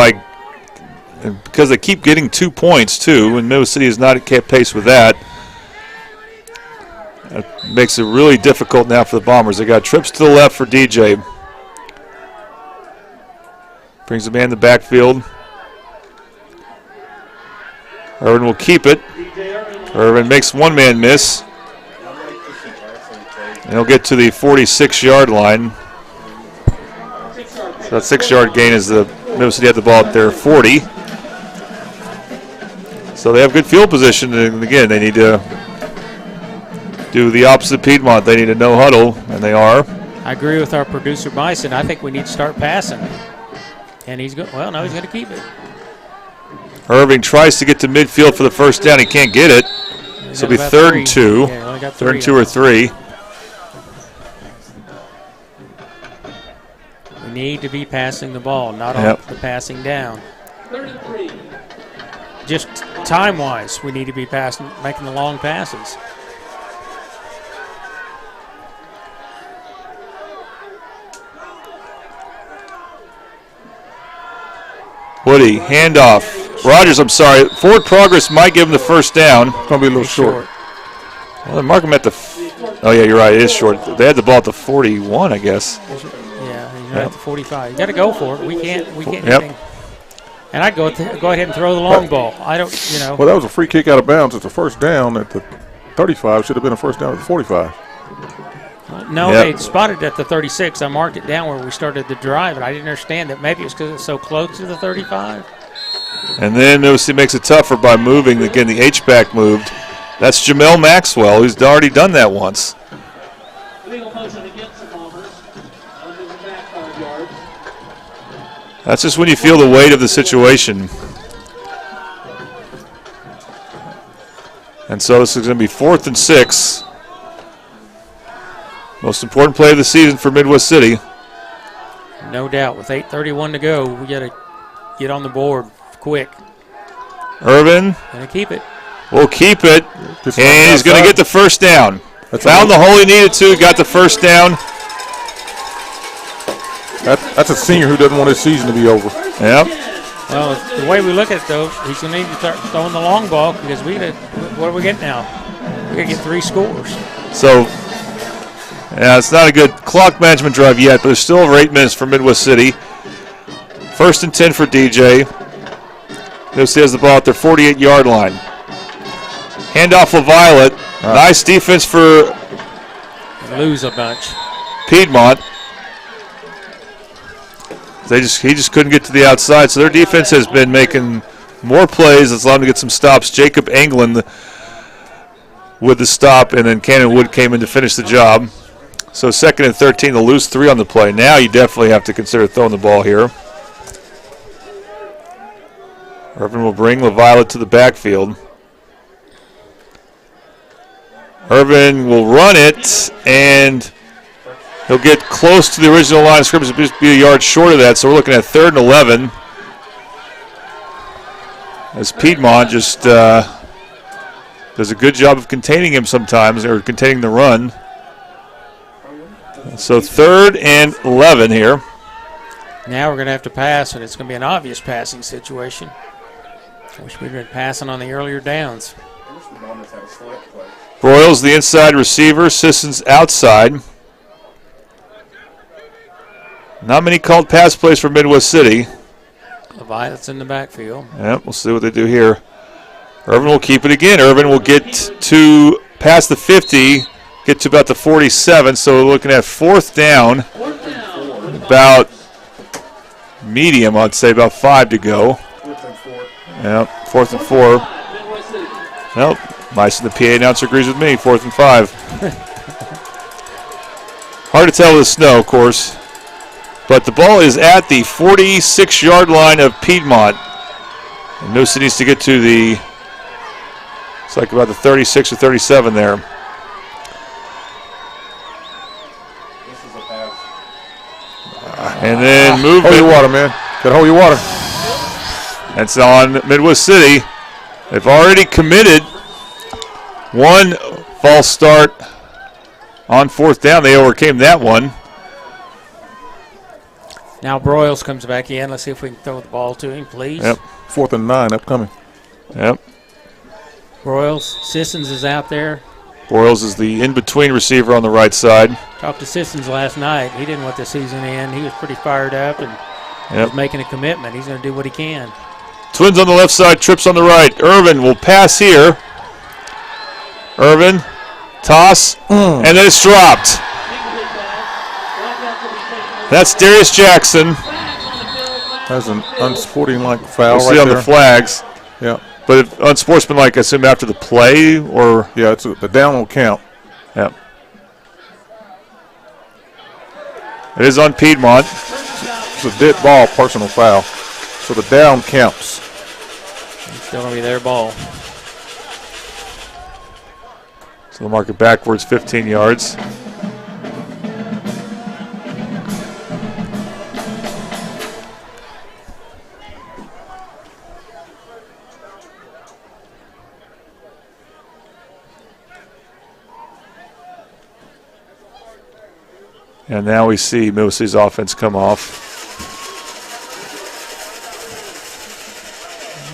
because they keep getting 2 points, too, and Midwest City has not kept pace with that, it makes it really difficult now for the Bombers. They got trips to the left for DJ. Brings the man in the backfield. Irvin will keep it. Irvin makes one man miss. And he'll get to the 46-yard line. So that 6-yard gain is the Midwest City had the ball at their 40. So they have good field position, and again, they need to do the opposite of Piedmont. They need a no huddle, and they are. I agree with our producer, Bison. I think we need to start passing. And he's going, well, no, he's going to keep it. Irving tries to get to midfield for the first down. He can't get it. So it'll be 3rd and 2. Yeah, only got 3rd and 2 or 3. We need to be passing the ball, not on the passing down. 33. Just time-wise, we need to be passing, making the long passes. Woody, handoff. Rogers, I'm sorry. Forward progress might give him the first down. It's going to be a little short. Well, they mark him at the oh, yeah, you're right. It is short. They had the ball at the 41, I guess. Yeah, he's at the 45. You got to go for it. We can't do Yep. anything. And I'd go ahead and throw the long ball. I don't, Well, that was a free kick out of bounds. It's a first down at the 35. Should have been a first down at the 45. No, they spotted at the 36. I marked it down where we started the drive, and I didn't understand that. Maybe it's because it's so close to the 35. And then OC makes it tougher by moving. Again, the H-back moved. That's Jamel Maxwell, who's already done that once. Legal motion against the Bombers. Under the back 5 yards. That's just when you feel the weight of the situation. And so this is going to be 4th and 6. Most important play of the season for Midwest City. No doubt. With 8:31 to go, we got to get on the board quick. Irvin. Gonna keep it. Will keep it. And he's going to get the first down. Found the hole he needed to. Got the first down. That's a senior who doesn't want his season to be over. Yep. Well, the way we look at it, though, he's going to need to start throwing the long ball because what do we get now? We got to get 3 scores. So, yeah, it's not a good clock management drive yet, but there's still over 8 minutes for Midwest City. 1st and 10 for DJ. This has the ball at their 48-yard line. Handoff of Violet. Nice defense for lose a bunch. Piedmont. He just couldn't get to the outside, so their defense has been making more plays. It's allowed them to get some stops. Jacob England with the stop, and then Cannon Wood came in to finish the job. So 2nd and 13, they'll lose 3 on the play. Now you definitely have to consider throwing the ball here. Irvin will bring LaViolet to the backfield. Irvin will run it, and he'll get close to the original line of scrimmage. It'll just be a yard short of that, so we're looking at 3rd and 11. As Piedmont just does a good job of containing him sometimes, or containing the run. So 3rd and 11 here. Now we're going to have to pass, and it's going to be an obvious passing situation. I wish we'd been passing on the earlier downs. Broyles, the inside receiver. Sissons outside. Not many called pass plays for Midwest City. LaViolet's in the backfield. Yep, we'll see what they do here. Irvin will keep it again. Irvin will get to past the 50, get to about the 47. So we're looking at 4th down. About medium, I'd say, about 5 to go. Yep, 4th and 4. Nope, Mice and the PA announcer agrees with me. 4th and 5. Hard to tell with the snow, of course. But the ball is at the 46-yard line of Piedmont. And Noosa needs to get to the, it's like about the 36 or 37 there. And then movement. Hold your water, man. Gotta hold your water. That's on Midwest City. They've already committed one false start on 4th down. They overcame that one. Now Broyles comes back in. Let's see if we can throw the ball to him, please. Yep. 4th and 9 upcoming. Yep. Broyles. Sissons is out there. Broyles is the in-between receiver on the right side. Talked to Sissons last night. He didn't want the season in. He was pretty fired up and was making a commitment. He's going to do what he can. Twins on the left side, trips on the right. Irvin will pass here. Irvin, toss, and then it's dropped. That's Darius Jackson. That's an unsporting-like foul we'll see on the flags. Yeah. But unsportsmanlike, I assume, after the play, or? Yeah, the down will count. Yep. It is on Piedmont. It's a dead ball, personal foul. So the down counts. It's still going to be their ball. So they'll mark it backwards 15 yards. And now we see Middle City's offense come off.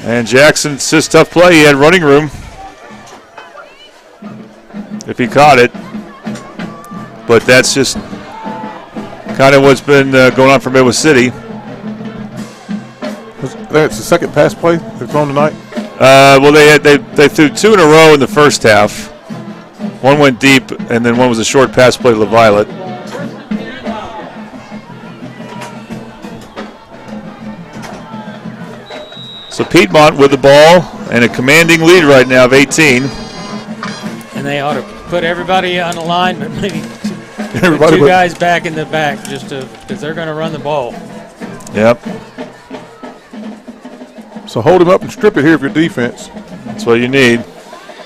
And Jackson, it's just tough play. He had running room if he caught it. But that's just kind of what's been going on for Midwest City. That's the second pass play they've thrown tonight? Well, they threw 2 in a row in the first half. One went deep, and then one was a short pass play to LaViolet. So Piedmont with the ball and a commanding lead right now of 18. And they ought to put everybody on the line, but maybe everybody two guys back in the back just because they're going to run the ball. Yep. So hold him up and strip it here for your defense. That's what you need.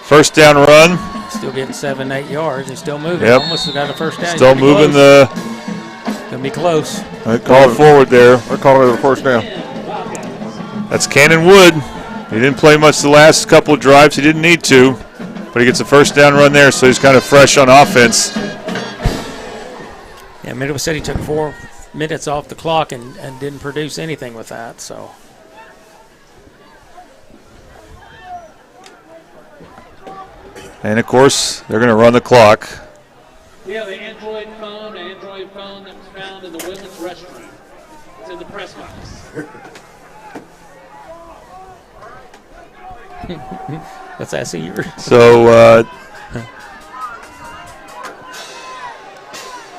First down run. Still getting 7-8 yards. He's still moving. Yep. Almost got a first down. Still moving Going to be close. Call forward there. They're calling it a first down. That's Cannon Wood. He didn't play much the last couple of drives. He didn't need to. But he gets a first down run there, so he's kind of fresh on offense. Yeah, Midwest City took 4 minutes off the clock and didn't produce anything with that. So. And, of course, they're going to run the clock. We have an Android phone that was found in the women's restroom. It's in the press box. What's that, Seaver? So,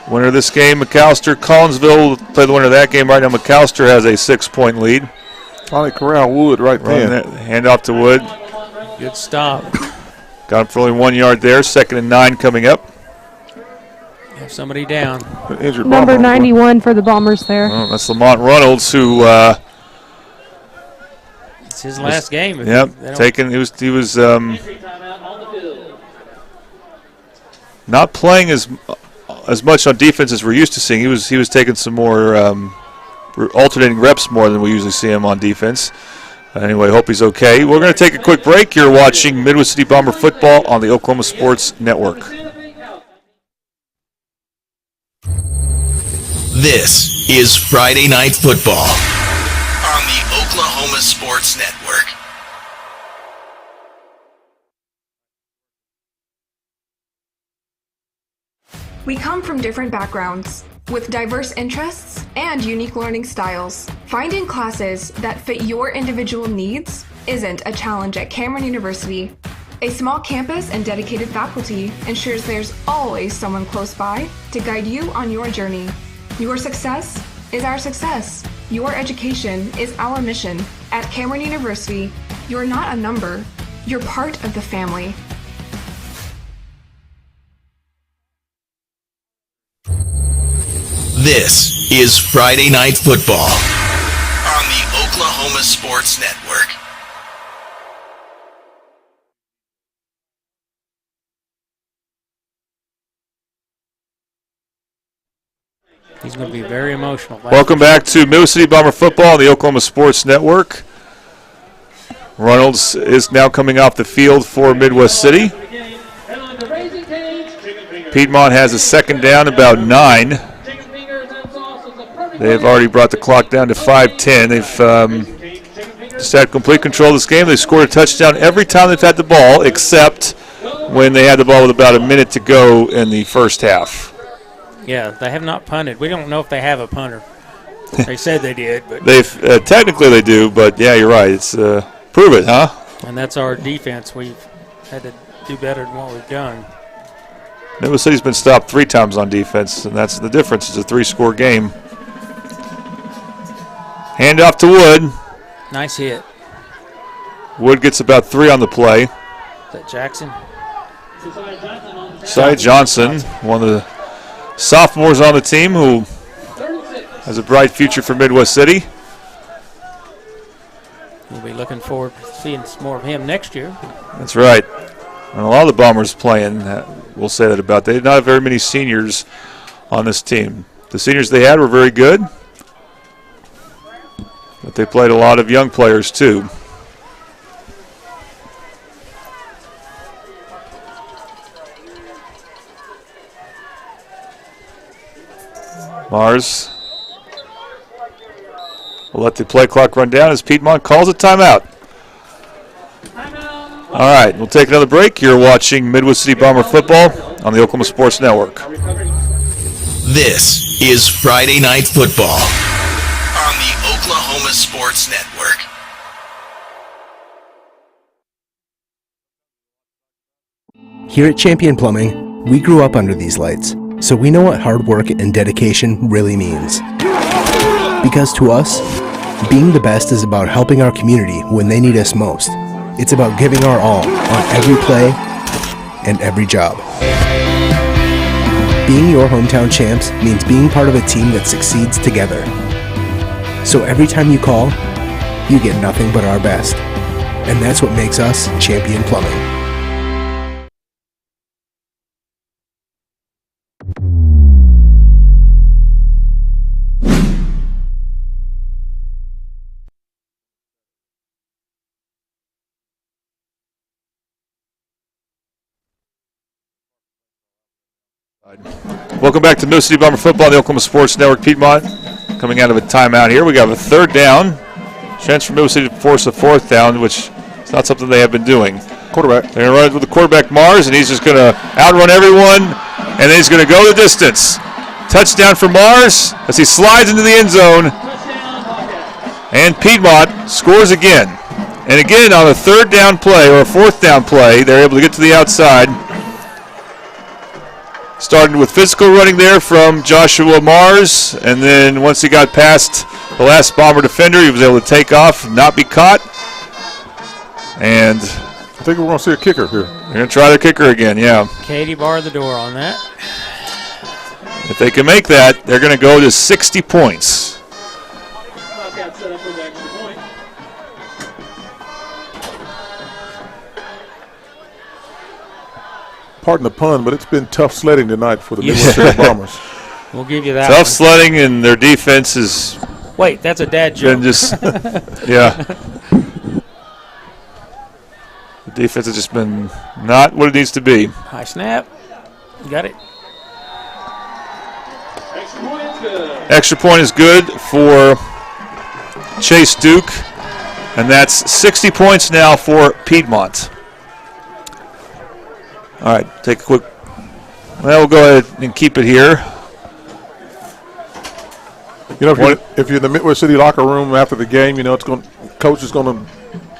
winner of this game, McAllister. Collinsville will play the winner of that game right now. McAllister has a 6-point lead. Finally corral Wood right there. Hand off to Wood. Good stop. Got him for only 1 yard there. 2nd and 9 coming up. Have somebody down. Number 91 for the Bombers there. Well, that's Lamont Reynolds, who it's his last game. Yep, taken. He was not playing as much on defense as we're used to seeing. He was taking some more alternating reps more than we usually see him on defense. Anyway, hope he's okay. We're going to take a quick break. You're watching Midwest City Bomber football on the Oklahoma Sports Network. This is Friday Night Football on the Oklahoma Sports Network. We come from different backgrounds, with diverse interests and unique learning styles. Finding classes that fit your individual needs isn't a challenge at Cameron University. A small campus and dedicated faculty ensures there's always someone close by to guide you on your journey. Your success is our success. Your education is our mission. At Cameron University, you're not a number, you're part of the family. This is Friday Night Football on the Oklahoma Sports Network. He's going to be very emotional. Welcome back to Midwest City Bomber football on the Oklahoma Sports Network. Reynolds is now coming off the field for Midwest City. Piedmont has a 2nd down, about 9. They've already brought the clock down to 5:10. They've just had complete control of this game. They scored a touchdown every time they've had the ball, except when they had the ball with about a minute to go in the first half. Yeah, they have not punted. We don't know if they have a punter. They said they did, but they've technically they do. But yeah, you're right. It's prove it, huh? And that's our defense. We've had to do better than what we've done. Midwest City's been stopped 3 times on defense, and that's the difference. It's a 3-score game. Hand off to Wood. Nice hit. Wood gets about 3 on the play. Is that Jackson? Cy Johnson, one of the sophomores on the team who has a bright future for Midwest City. We'll be looking forward to seeing some more of him next year. That's right. And a lot of the Bombers playing, we'll say that about. They did not have very many seniors on this team. The seniors they had were very good, but they played a lot of young players too. Mars will let the play clock run down as Piedmont calls a timeout. All right, we'll take another break. You're watching Midwest City Bomber football on the Oklahoma Sports Network. This is Friday Night Football on the Oklahoma Sports Network. Here at Champion Plumbing, we grew up under these lights, so we know what hard work and dedication really means. Because to us, being the best is about helping our community when they need us most. It's about giving our all on every play and every job. Being your hometown champs means being part of a team that succeeds together. So every time you call, you get nothing but our best. And that's what makes us Champion Plumbing. Welcome back to Midwest City Bomber football on the Oklahoma Sports Network. Piedmont coming out of a timeout here. We got a third down. Chance for Midwest City to force a fourth down, which is not something they have been doing. Quarterback. They're going to run it with the quarterback, Mars, and he's just going to outrun everyone, and then he's going to go the distance. Touchdown for Mars as he slides into the end zone. And Piedmont scores again. And again, on a third down play or a fourth down play, they're able to get to the outside. Starting with physical running there from Joshua Mars, and then once he got past the last Bomber defender, he was able to take off, not be caught. And I think we're going to see a kicker here. They're going to try their kicker again, yeah. Katie barred the door on that. If they can make that, they're going to go to 60 points. Pardon the pun, but it's been tough sledding tonight for the Midwest City Bombers. We'll give you that. Tough one. sledding, and their defense is. Wait, that's a dad joke. Just, yeah. The defense has just been not what it needs to be. High snap. You got it. Extra point is good for Chase Duke, and that's 60 points now for Piedmont. All right, take a quick. Well, we'll go ahead and keep it here. You know, if you're in the Midwest City locker room after the game, you know coach is going to.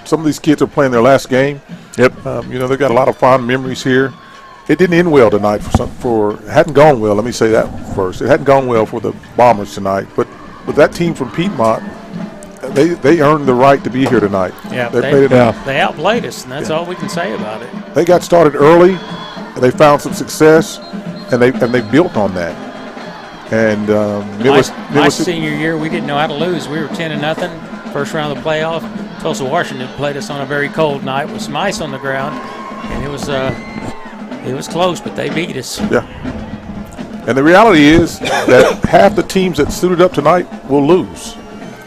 Some of these kids are playing their last game. Yep. You know, they've got a lot of fond memories here. It didn't end well tonight it hadn't gone well. Let me say that first. It hadn't gone well for the Bombers tonight, but that team from Piedmont, they earned the right to be here tonight. Yeah, they outplayed us, and that's all we can say about it. They got started early, they found some success, and they built on that. And my senior year, we didn't know how to lose. We were 10-0, first round of the playoff. Tulsa, Washington played us on a very cold night with some ice on the ground, and it was close, but they beat us. Yeah. And the reality is that half the teams that suited up tonight will lose.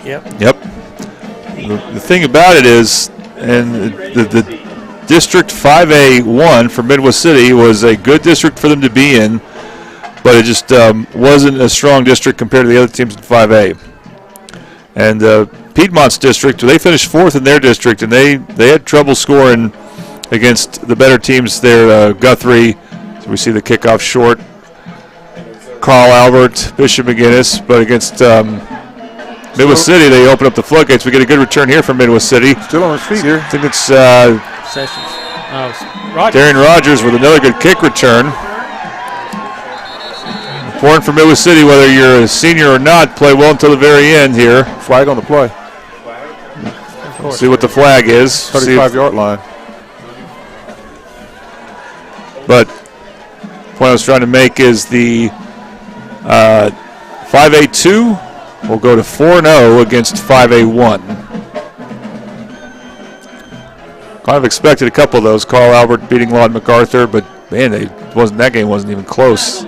Yep. The thing about it is, and the District 5A1 for Midwest City was a good district for them to be in, but it just wasn't a strong district compared to the other teams in 5A. And Piedmont's district, they finished fourth in their district, and they had trouble scoring against the better teams there. Guthrie, so we see the kickoff short. Carl Albert, Bishop McGinnis, but against Midwest City, they open up the floodgates. We get a good return here from Midwest City. Still on his feet here. I think it's Sessions. Darren Rogers with another good kick return. Important for Midwest City, whether you're a senior or not, play well until the very end here. Flag on the play. See what the flag is. 35-yard line. But point I was trying to make is the 5A2 will go to 4-0 against 5A1. Kind of expected a couple of those. Carl Albert beating Lawton MacArthur, but man, that game wasn't even close.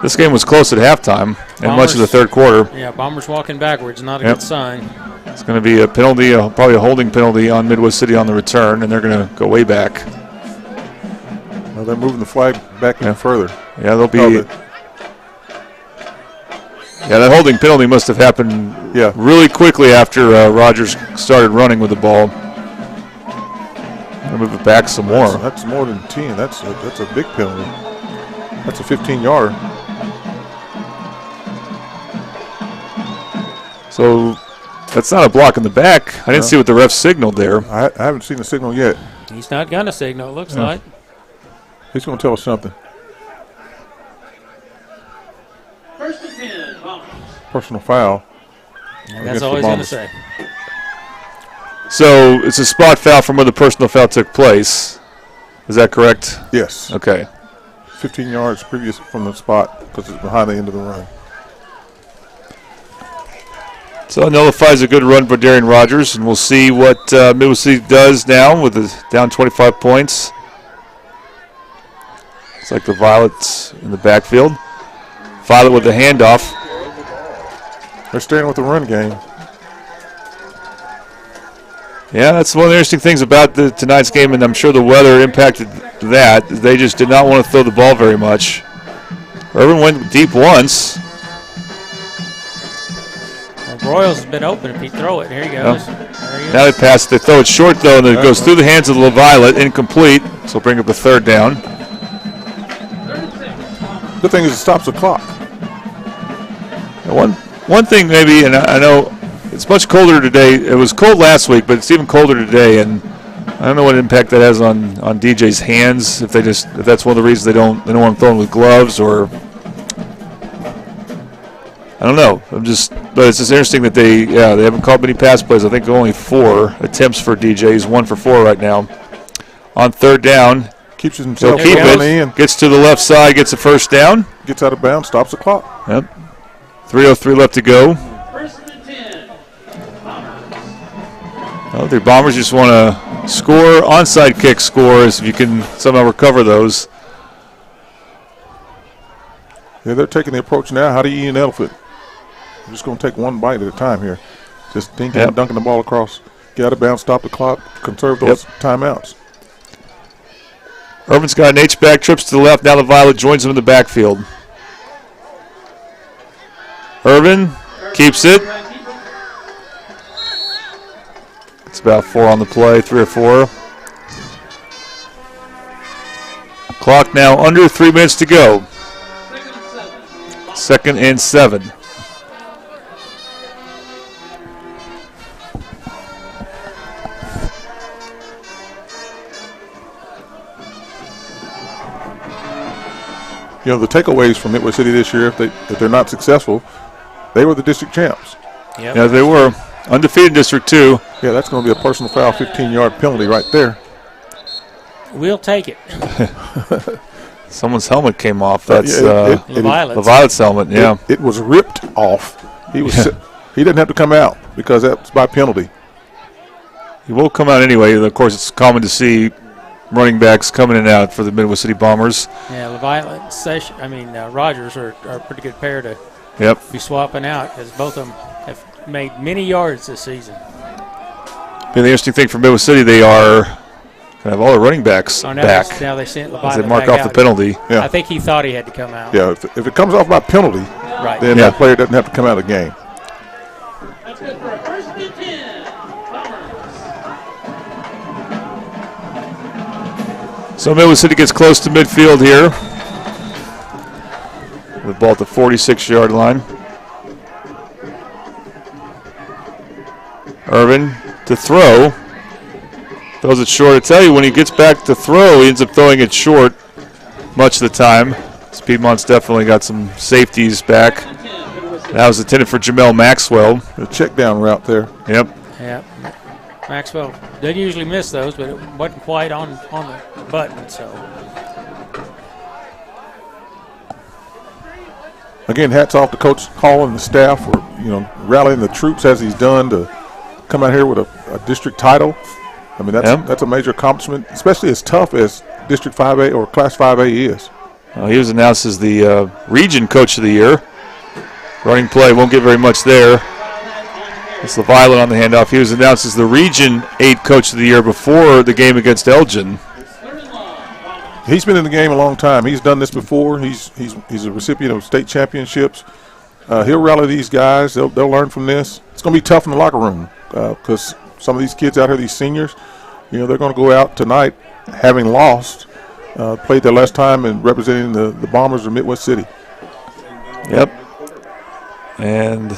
This game was close at halftime and much of the third quarter. Yeah, Bombers walking backwards, not a good sign. It's going to be a penalty, probably a holding penalty on Midwest City on the return, and they're going to go way back. Well, they're moving the flag back even further. Yeah, they'll be. Yeah, that holding penalty must have happened really quickly after Rogers started running with the ball. They'll move it back some more. That's more than 10. That's a big penalty. That's a 15-yarder. So that's not a block in the back. I didn't see what the ref signaled there. I haven't seen the signal yet. He's not going to signal, it looks like. He's going to tell us something. First and 10, Bombers. Personal foul. That's all he's going to say. So it's a spot foul from where the personal foul took place. Is that correct? Yes. Okay. 15 yards previous from the spot because it's behind the end of the run. So it nullifies a good run for Darian Rogers, and we'll see what Midwest City does now with the down 25 points. It's like the Violets in the backfield. Violet with the handoff. They're staying with the run game. Yeah, that's one of the interesting things about tonight's game, and I'm sure the weather impacted that. They just did not want to throw the ball very much. Irvin went deep once. Well, Broyles has been open if he throw it. Here he goes. There he is. Now they pass. They throw it short, though, and it goes through the hands of LaViolet, incomplete. So bring up a third down. Good thing is it stops the clock. One thing maybe, and I know it's much colder today. It was cold last week, but it's even colder today, and I don't know what impact that has on DJ's hands. If that's one of the reasons they don't want him throwing with gloves, or I don't know. But it's just interesting that they haven't called many pass plays. I think only 4 attempts for DJ. He's 1 for 4 right now. On third down, keeps himself keep on it. the end. Gets to the left side, gets a first down. Gets out of bounds, stops the clock. Yep. 3:03 left to go. First and 10, Bombers. Well, the Bombers just want to score. Onside kick scores if you can somehow recover those. Yeah, they're taking the approach now. How do you eat an elephant? I'm just going to take one bite at a time here. Just dinking and dunking the ball across. Get out of bounds, stop the clock, conserve those timeouts. Irvin's got an H-back, trips to the left. Now the Violet joins him in the backfield. Irvin keeps it. It's about 4 on the play, 3 or 4. Clock now under 3 minutes to go. 2nd and 7. You know, the takeaways from Midwest City this year, if they're not successful, they were the district champs. Yep. Yeah, they were. Undefeated District 2. Yeah, that's going to be a personal foul, 15-yard penalty right there. We'll take it. Someone's helmet came off. That's LaViolet's helmet, yeah. It was ripped off. He didn't have to come out because that's by penalty. He will come out anyway. Of course, it's common to see running backs coming in and out for the Midwest City Bombers. Yeah, LaViolet and Rogers are a pretty good pair to be swapping out because both of them have made many yards this season. Yeah, the interesting thing for Midwest City, they are going to have all the running backs back. Now they sent LaViolet as they mark back off out. the penalty. Yeah. I think he thought he had to come out. Yeah, if it comes off by penalty, then that player doesn't have to come out of the game. That's good for a first and 10, Bombers. So Midwest City gets close to midfield here. With ball at the 46-yard line. Irvin to throw. Throws it short. I tell you, when he gets back to throw, he ends up throwing it short much of the time. Piedmont's definitely got some safeties back. That was intended for Jamel Maxwell. The check down route there. Yep. Yeah. Maxwell doesn't usually miss those, but it wasn't quite on the button. So again, hats off to Coach Hall and the staff for rallying the troops as he's done to come out here with a district title. I mean, that's a major accomplishment, especially as tough as District 5A or Class 5A is. He was announced as the Region Coach of the Year. Running play, won't get very much there. It's LaViolette on the handoff. He was announced as the Region 8 Coach of the Year before the game against Elgin. He's been in the game a long time. He's done this before. He's a recipient of state championships. He'll rally these guys. They'll learn from this. It's going to be tough in the locker room because some of these kids out here, these seniors, they're going to go out tonight having lost, played their last time and representing the Bombers of Midwest City. Yep. And,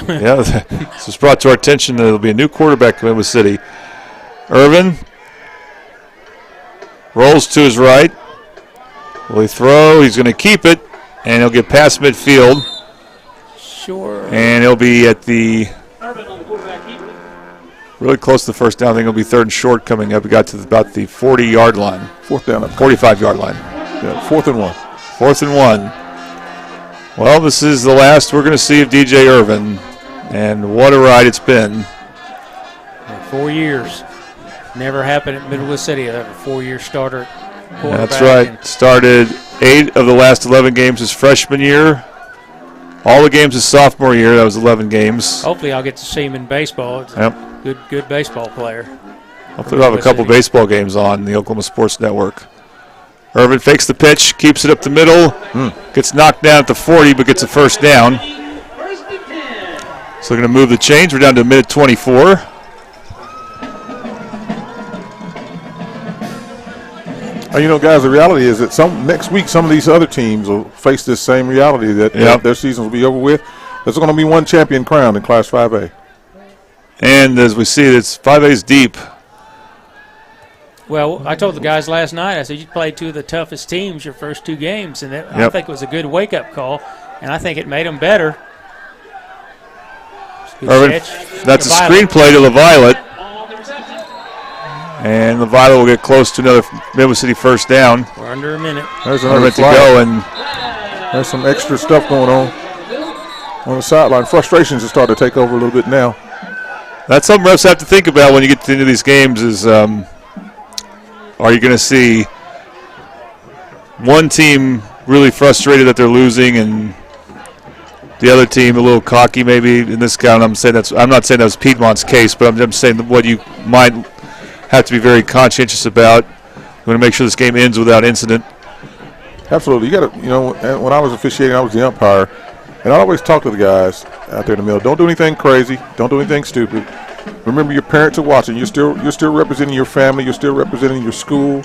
this was brought to our attention that there will be a new quarterback in Midwest City. Irvin rolls to his right. Will he throw? He's going to keep it, and he'll get past midfield. Sure. And he'll be at the really close to the first down. I think it'll be 3rd and short coming up. He got to about the 40-yard line. 4th down. 45-yard line. Yeah, 4th and 1. 4th and 1. Well, this is the last we're going to see of DJ Irvin, and what a ride it's been. 4 years. Never happened at Midwest City. A 4-year starter. That's right. Started 8 of the last 11 games his freshman year. All the games his sophomore year. That was 11 games. Hopefully I'll get to see him in baseball. It's a good baseball player. Hopefully we'll have a couple baseball games on the Oklahoma Sports Network. Irvin fakes the pitch, keeps it up the middle, gets knocked down at the 40, but gets a first down. So they're going to move the chains. We're down to a minute 24. Guys, the reality is that next week some of these other teams will face this same reality that their seasons will be over with. There's going to be one champion crowned in Class 5A. And as we see, it's 5A's deep. Well, I told the guys last night, I said, you played 2 of the toughest teams your first 2 games, and I think it was a good wake-up call, and I think it made them better. Irvin, that's a screenplay to LaViolette. And LaViolette will get close to another Midwest City first down. We're under a minute. There's another to go, and there's some extra stuff going on the sideline. Frustrations have started to take over a little bit now. That's something refs have to think about when you get into these games is are you going to see one team really frustrated that they're losing and the other team a little cocky maybe in this count. I'm not saying that was Piedmont's case, but I'm saying what you might have to be very conscientious about. We want to make sure this game ends without incident. Absolutely. You got to, when I was officiating, I was the umpire, and I always talk to the guys out there in the middle. Don't do anything crazy. Don't do anything stupid. Remember, your parents are watching. You're still representing your family. You're still representing your school.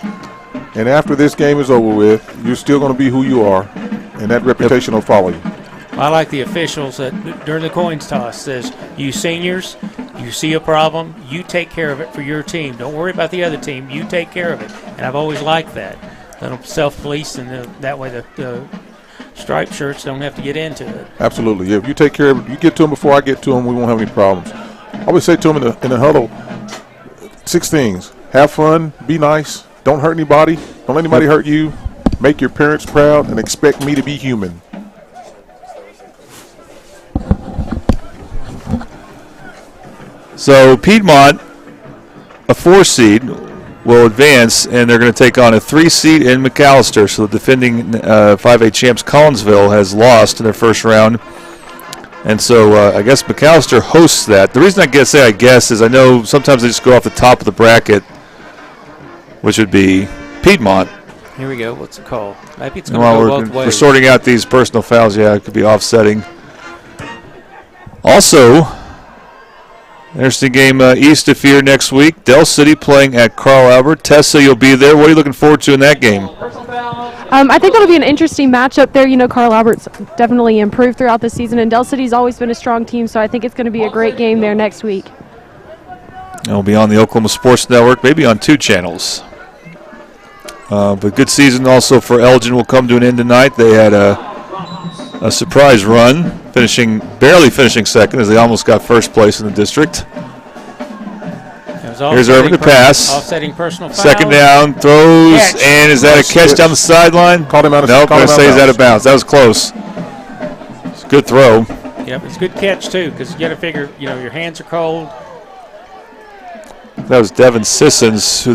And after this game is over with, you're still going to be who you are, and that reputation will follow you. I like the officials that during the coin toss says, you seniors, you see a problem, you take care of it for your team. Don't worry about the other team. You take care of it. And I've always liked that. Let them self-police, and that way the striped shirts don't have to get into it. Absolutely. Yeah, if you take care of it, you get to them before I get to them, we won't have any problems. I always say to them in the huddle, 6 things. Have fun, be nice, don't hurt anybody, don't let anybody hurt you, make your parents proud, and expect me to be human. So Piedmont, a 4 seed, will advance, and they're going to take on a 3 seed in McAllister. So the defending 5A champs Collinsville has lost in their first round. And so I guess McAllister hosts that. The reason I say I guess is I know sometimes they just go off the top of the bracket, which would be Piedmont. Here we go. What's it called? Maybe it's going to go both ways. We're sorting out these personal fouls. Yeah, it could be offsetting. Also, interesting game east of here next week. Del City playing at Carl Albert. Tessa, you'll be there. What are you looking forward to in that game? I think it'll be an interesting matchup there. Carl Albert's definitely improved throughout the season, and Del City's always been a strong team, so I think it's going to be a great game there next week. It'll be on the Oklahoma Sports Network, maybe on 2 channels. But good season also for Elgin will come to an end tonight. They had a surprise run, barely finishing second as they almost got first place in the district. Here's Irvin to pass. Offsetting personal foul. Second down, throws, and is that a catch down the sideline? Called him out of nope, I'm going to say he's out of bounds. That was close. Good throw. Yep, it's a good catch, too, because you got to figure, your hands are cold. That was Devin Sissons, who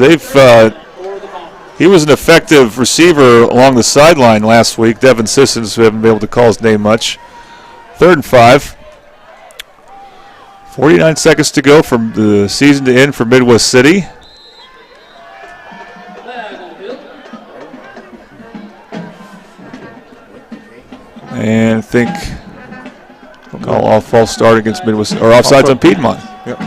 he was an effective receiver along the sideline last week. Devin Sissons, who haven't been able to call his name much. 3rd and 5. 49 seconds to go from the season to end for Midwest City. And I think we'll call all false start against Midwest, or offsides on Piedmont. Yep.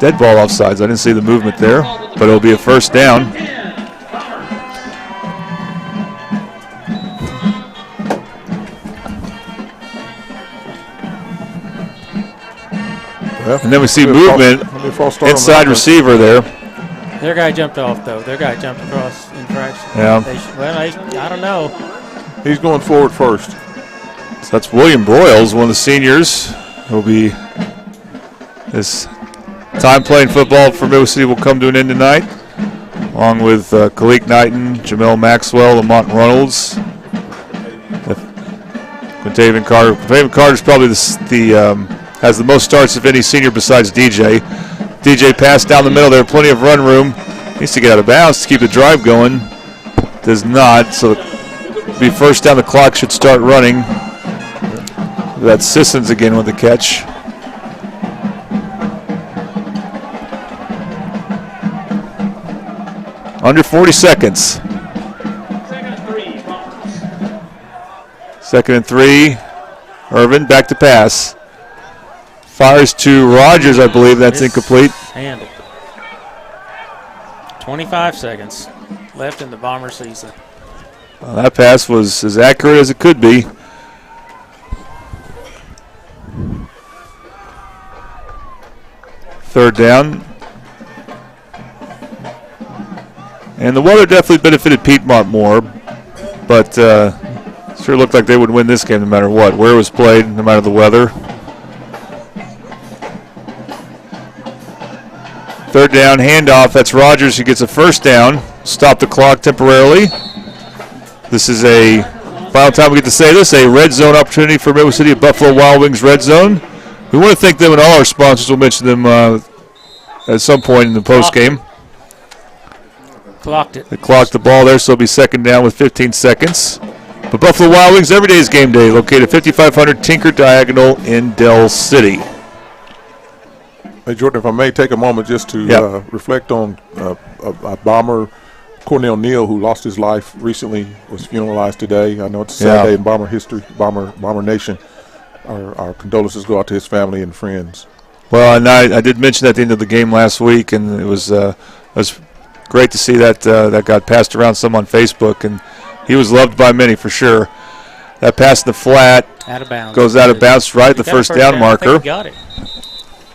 Dead ball offsides. I didn't see the movement there, but it'll be a first down. And then we see movement inside receiver there. Their guy jumped off, though. Their guy jumped across infraction. Yeah. I don't know. He's going forward first. So that's William Broyles, one of the seniors. He'll be his time playing football for Midwest City will come to an end tonight, along with Khalid Knighton, Jamel Maxwell, Lamont Reynolds, Quintavion Carter. Quintavion Carter is probably has the most starts of any senior besides DJ. DJ passed down the middle there, plenty of run room. Needs to get out of bounds to keep the drive going. Does not, so be first down. The clock should start running. That's Sissons again with the catch. Under 40 seconds. 2nd and 3. Irvin back to pass. Fires to Rogers, I believe. That's incomplete. Handled. 25 seconds left in the Bomber season. That pass was as accurate as it could be. Third down. And the weather definitely benefited Piedmont more, but sure looked like they would win this game no matter what. Where it was played, no matter the weather. 3rd down, handoff. That's Rogers who gets a first down. Stop the clock temporarily. This is a final time we get to say this, a red zone opportunity for Midwest City at Buffalo Wild Wings Red Zone. We want to thank them and all our sponsors. We'll mention them at some point in the post game. Clocked it. They clocked the ball there, so it'll be 2nd down with 15 seconds. But Buffalo Wild Wings, every day is game day, located 5500 Tinker Diagonal in Del City. Hey, Jordan, if I may take a moment just to reflect on a bomber, Cornell Neal, who lost his life recently, was funeralized today. I know it's a sad day in Bomber history, Bomber Nation. Our condolences go out to his family and friends. Well, and I did mention that at the end of the game last week, and it was great to see that that got passed around some on Facebook, and he was loved by many for sure. That pass in the flat out of bounds. Goes out of bounds right at the first down marker. I think he got it.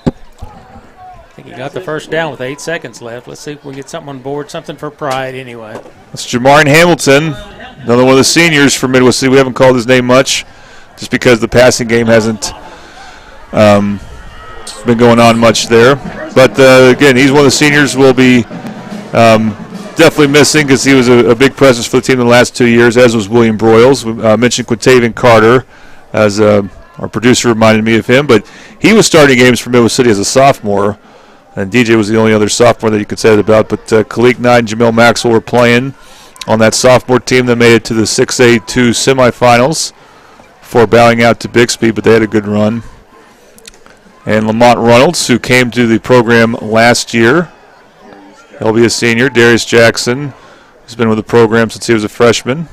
I think he got the first down with 8 seconds left. Let's see if we can get something on board, something for pride anyway. That's Jamarian Hamilton, another one of the seniors from Midwest City. We haven't called his name much just because the passing game hasn't been going on much there. But again, he's one of the seniors we'll be definitely missing because he was a big presence for the team in the last 2 years, as was William Broyles. We mentioned Quintavion Carter, as our producer reminded me of him. But he was starting games for Midwest City as a sophomore, and DJ was the only other sophomore that you could say that about. But Khalid Knight and Jamel Maxwell were playing on that sophomore team that made it to the 6A2 semifinals before bowing out to Bixby, but they had a good run. And Lamont Reynolds, who came to the program last year, he'll be a senior. Darius Jackson, who's been with the program since he was a freshman.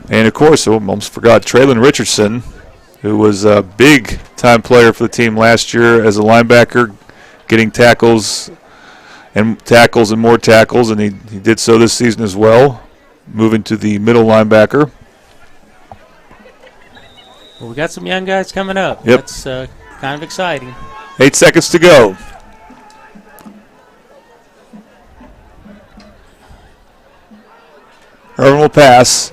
And, of course, I almost forgot, Traylon Richardson, who was a big-time player for the team last year as a linebacker, getting tackles and more tackles, and he did so this season as well, moving to the middle linebacker. Well, we got some young guys coming up. Yep. That's kind of exciting. 8 seconds to go. Irvin will pass.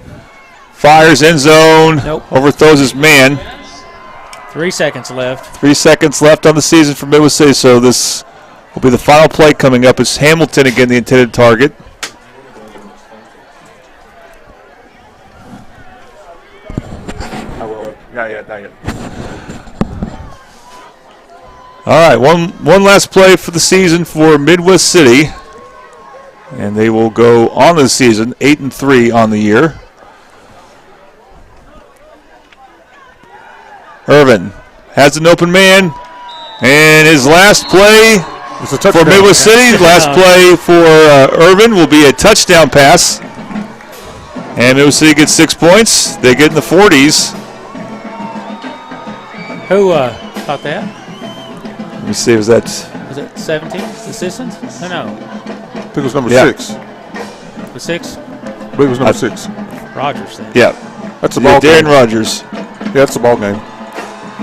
Fires end zone. Nope. Overthrows his man. 3 seconds left. 3 seconds left on the season for Midwest City, so this will be the final play coming up. It's Hamilton again, the intended target. Not yet. All right, one last play for the season for Midwest City, and they will go on the season 8-3 on the year. Irvin has an open man, and his last play for Midwest City, last play for Irvin will be a touchdown pass. And Midwest City gets 6 points. They get in the 40s. Who caught that? Let me see, was it 17 assistants? No. I think it was number 6. The 6? I believe it was number 6. Rogers then. Yeah. That's the ball game. Darren Rogers. Yeah, that's the ball game.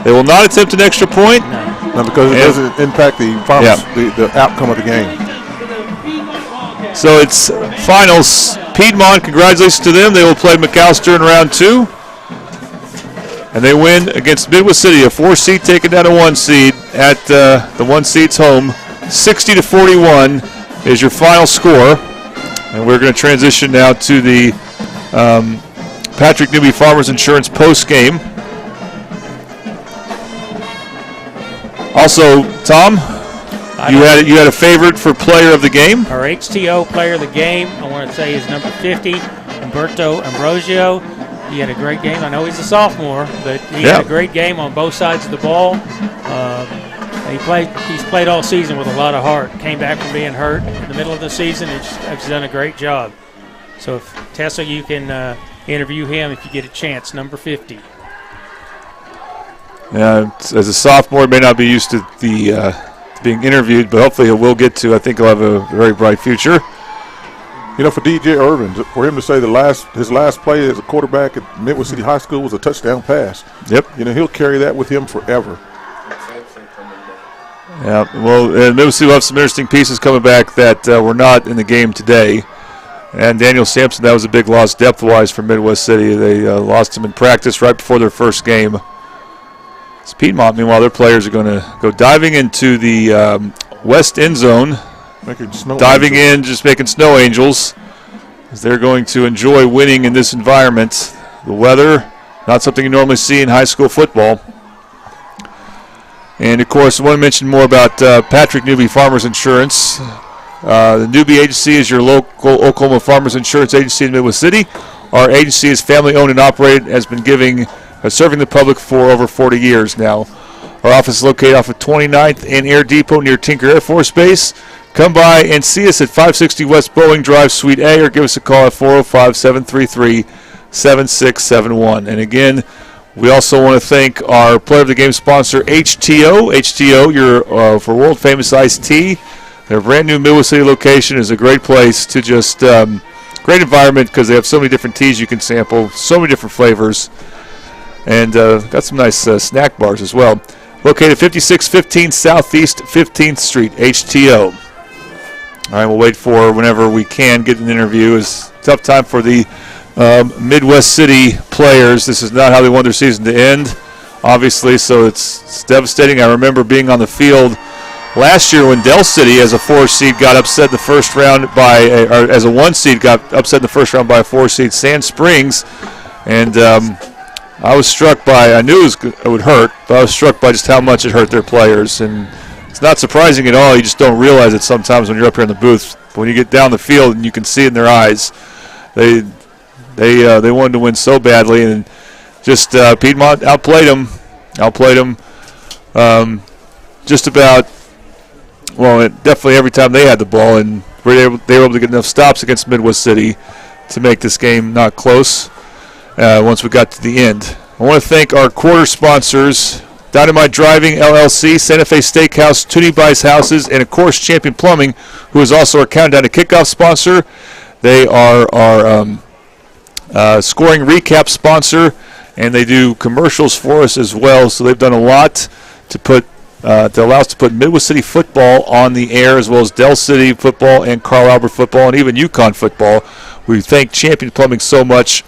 They will not attempt an extra point. No, because it doesn't impact the the outcome of the game. So it's finals. Piedmont, congratulations to them. They will play McAllister in round 2. And they win against Midwest City, a 4 seed taken down a 1 seed at the 1 seed's home. 60-41 is your final score. And we're going to transition now to the Patrick Newby Farmers Insurance post game. Also, Tom, you had a favorite for player of the game? Our HTO player of the game, I want to say, is number 50, Umberto Ambrosio. He had a great game. I know he's a sophomore, but he had a great game on both sides of the ball. He's played all season with a lot of heart. Came back from being hurt in the middle of the season. He's done a great job. So, if Tessa, you can interview him if you get a chance, number 50. Yeah, as a sophomore, he may not be used to the being interviewed, but hopefully he will get to. I think he'll have a very bright future. You know, for DJ Irvin, for him to say his last play as a quarterback at Midwest City High School was a touchdown pass. Yep. You know, he'll carry that with him forever. Yeah, well, Midwest City will have some interesting pieces coming back that were not in the game today. And Daniel Sampson, that was a big loss depth-wise for Midwest City. They lost him in practice right before their first game. It's Piedmont, meanwhile, their players are going to go diving into the west end zone. Diving in, just making snow angels. As they're going to enjoy winning in this environment. The weather, not something you normally see in high school football. And, of course, I want to mention more about Patrick Newby Farmers Insurance. The Newby Agency is your local Oklahoma Farmers Insurance Agency in Midwest City. Our agency is family-owned and operated, has been serving the public for over 40 years now. Our office is located off of 29th and Air Depot near Tinker Air Force Base. Come by and see us at 560 West Bowling Drive, Suite A, or give us a call at 405-733-7671. And again, we also want to thank our player of the game sponsor, HTO. HTO, your for world-famous iced tea. Their brand-new Midwest City location is a great place to just great environment because they have so many different teas you can sample, so many different flavors. And got some nice snack bars as well. Located 5615 Southeast 15th Street, HTO. All right, we'll wait for whenever we can get an interview. It's a tough time for the Midwest City players. This is not how they want their season to end, obviously, so it's devastating. I remember being on the field last year when Del City, as a 4 seed, got upset in the first round or as a 1 seed, got upset in the first round by a 4 seed, Sand Springs. And I was struck by, I knew it would hurt, but I was struck by just how much it hurt their players. And it's not surprising at all. You just don't realize it sometimes when you're up here in the booth. But when you get down the field and you can see it in their eyes, they wanted to win so badly, and just Piedmont outplayed them. Just about, well, definitely every time they had the ball, and they were able to get enough stops against Midwest City to make this game not close once we got to the end. I want to thank our quarter sponsors, Dynamite Driving, LLC, Santa Fe Steakhouse, Toonie Buys Houses, and, of course, Champion Plumbing, who is also our Countdown to Kickoff sponsor. They are our scoring recap sponsor, and they do commercials for us as well. So they've done a lot to allow us to put Midwest City football on the air, as well as Del City football and Carl Albert football and even Yukon football. We thank Champion Plumbing so much.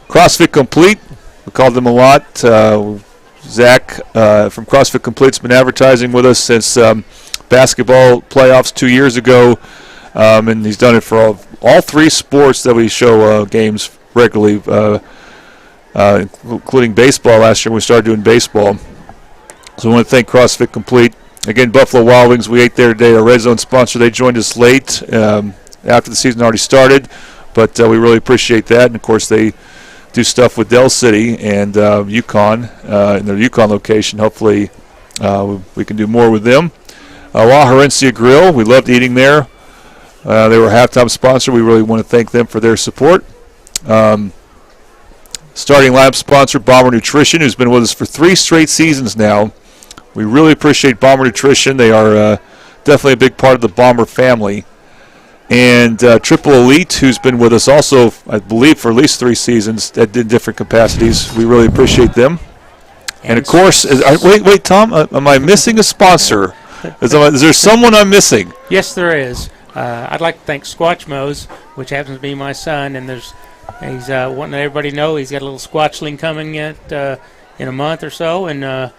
CrossFit Complete, we called them a lot. Zach from CrossFit Complete's been advertising with us since basketball playoffs 2 years ago, and he's done it for all 3 sports that we show games regularly. including baseball last year. We started doing baseball. So we want to thank CrossFit Complete. Again, Buffalo Wild Wings, we ate there today, our Red Zone sponsor. They joined us late after the season already started, but we really appreciate that. And, of course, they do stuff with Dell City and Yukon in their Yukon location. Hopefully we can do more with them. La Herencia Grill, we loved eating there. They were a halftime sponsor. We really want to thank them for their support. Starting lab sponsor, Bomber Nutrition, who's been with us for 3 straight seasons now. We really appreciate Bomber Nutrition. They are definitely a big part of the Bomber family. And Triple Elite, who's been with us also, I believe, for at least 3 seasons in different capacities. We really appreciate them. And of course, wait, Tom, am I missing a sponsor? Is there someone I'm missing? Yes, there is. I'd like to thank Squatchmos, which happens to be my son, and he's wanting everybody to know he's got a little Squatchling coming in a month or so, and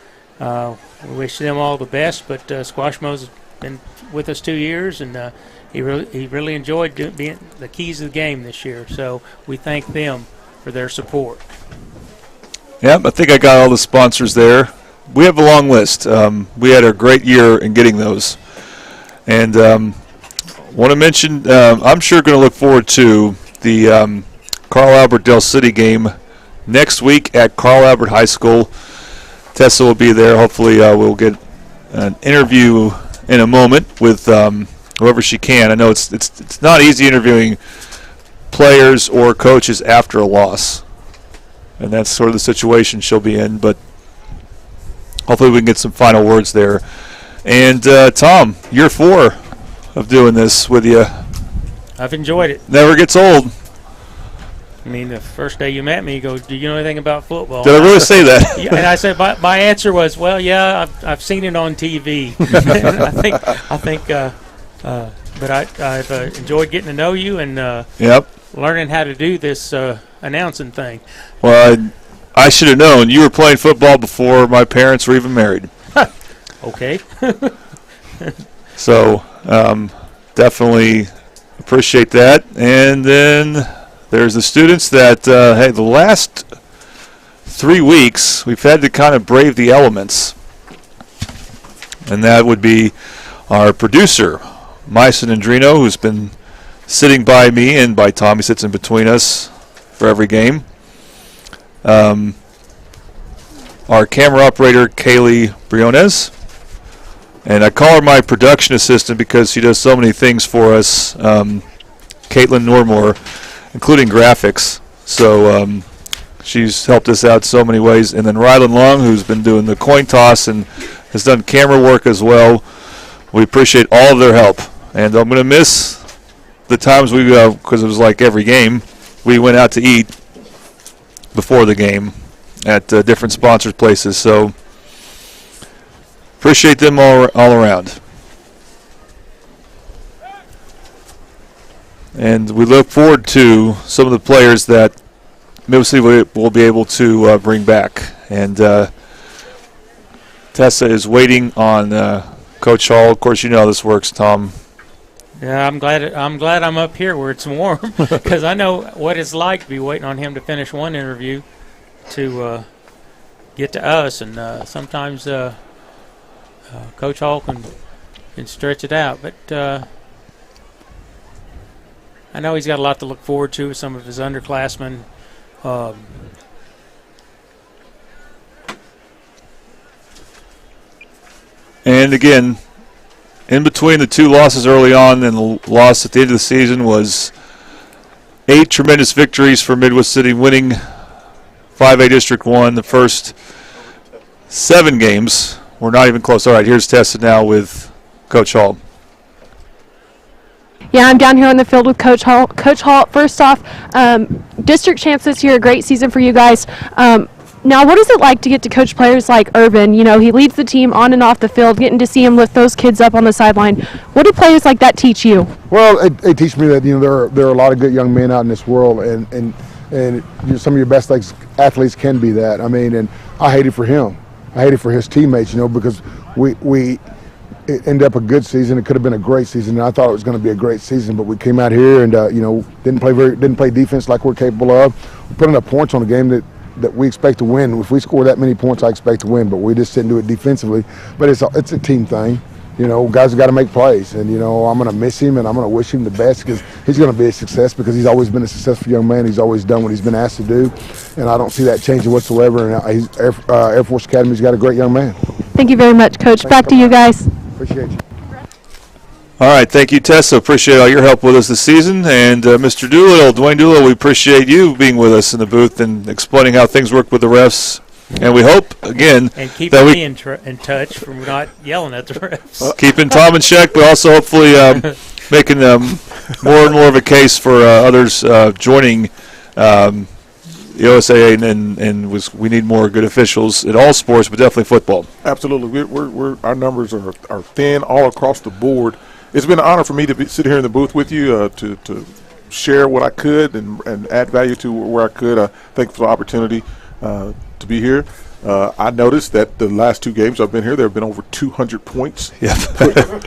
we wish them all the best. But Squatchmos has been with us 2 years, and he really enjoyed being the keys of the game this year. So we thank them for their support. Yep, I think I got all the sponsors there. We have a long list. We had a great year in getting those. And want to mention, I'm sure going to look forward to the Carl Albert Dell City game next week at Carl Albert High School. Tessa will be there. Hopefully we'll get an interview in a moment with whoever she can. I know it's not easy interviewing players or coaches after a loss. And that's sort of the situation she'll be in, but hopefully we can get some final words there. And, Tom, year 4 of doing this with you. I've enjoyed it. Never gets old. I mean, the first day you met me, you go, "Do you know anything about football?" Did I really say that? Yeah, and I said, my answer was, "Well, yeah, I've seen it on TV." But I've enjoyed getting to know you and learning how to do this announcing thing. Well, I should have known. You were playing football before my parents were even married. Okay. So definitely appreciate that. And then there's the students that, hey, the last 3 weeks we've had to kind of brave the elements. And that would be our producer, Myson Andrino, who's been sitting by me and by Tom. He sits in between us for every game. Our camera operator, Kaylee Briones. And I call her my production assistant because she does so many things for us. Caitlin Normore, including graphics. So she's helped us out so many ways. And then Rylan Long, who's been doing the coin toss and has done camera work as well. We appreciate all of their help. And I'm going to miss the times we, because it was like every game, we went out to eat before the game at different sponsors' places. So appreciate them all around. And we look forward to some of the players that Middle City will be able to bring back. And Tessa is waiting on Coach Hall. Of course, you know how this works, Tom. Yeah, I'm glad I'm up here where it's warm because I know what it's like to be waiting on him to finish one interview to get to us, and sometimes Coach Hall can stretch it out. But I know he's got a lot to look forward to with some of his underclassmen. And again, in between the 2 losses early on and the loss at the end of the season was 8 tremendous victories for Midwest City, winning 5A District 1. The first 7 games were not even close. All right, here's Tessa now with Coach Hall. Yeah, I'm down here on the field with Coach Hall. Coach Hall, first off, district champs this year, a great season for you guys. Now, what is it like to get to coach players like Urban? You know, he leads the team on and off the field, getting to see him lift those kids up on the sideline. What do players like that teach you? Well, it teaches me that, you know, there are a lot of good young men out in this world, and some of your best athletes can be that. I mean, and I hate it for him. I hate it for his teammates, you know, because it ended up a good season. It could have been a great season, and I thought it was going to be a great season. But we came out here and you know, didn't play defense like we're capable of. We put enough points on the game that that we expect to win. If we score that many points, I expect to win, but we just didn't do it defensively. But it's a team thing. You know, guys have got to make plays, and, you know, I'm going to miss him, and I'm going to wish him the best because he's going to be a success because he's always been a successful young man. He's always done what he's been asked to do, and I don't see that changing whatsoever. And Air Force Academy's got a great young man. Thank you very much, Coach. Back to you guys. Appreciate you. All right, thank you, Tessa. Appreciate all your help with us this season. And Mr. Doolittle, Dwayne Doolittle, we appreciate you being with us in the booth and explaining how things work with the refs. And we hope, again, and keeping me in touch from not yelling at the refs. Keeping Tom in check, but also hopefully making more and more of a case for others joining the OSAA, and we need more good officials in all sports, but definitely football. Absolutely. Our numbers are thin all across the board. It's been an honor for me to sit here in the booth with you to share what I could and add value to where I could. Thank you for the opportunity to be here. I noticed that the last 2 games I've been here, there have been over 200 points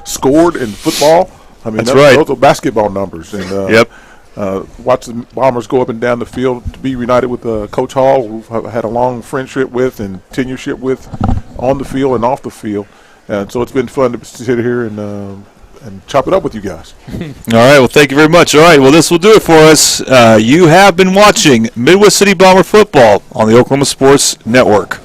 scored in football. I mean, that's right. Those are basketball numbers. And watch the Bombers go up and down the field to be reunited with Coach Hall, who I've had a long friendship with and tenureship with on the field and off the field. And so it's been fun to sit here and chop it up with you guys. All right. Well, thank you very much. All right. Well, this will do it for us. You have been watching Midwest City Bomber football on the Oklahoma Sports Network.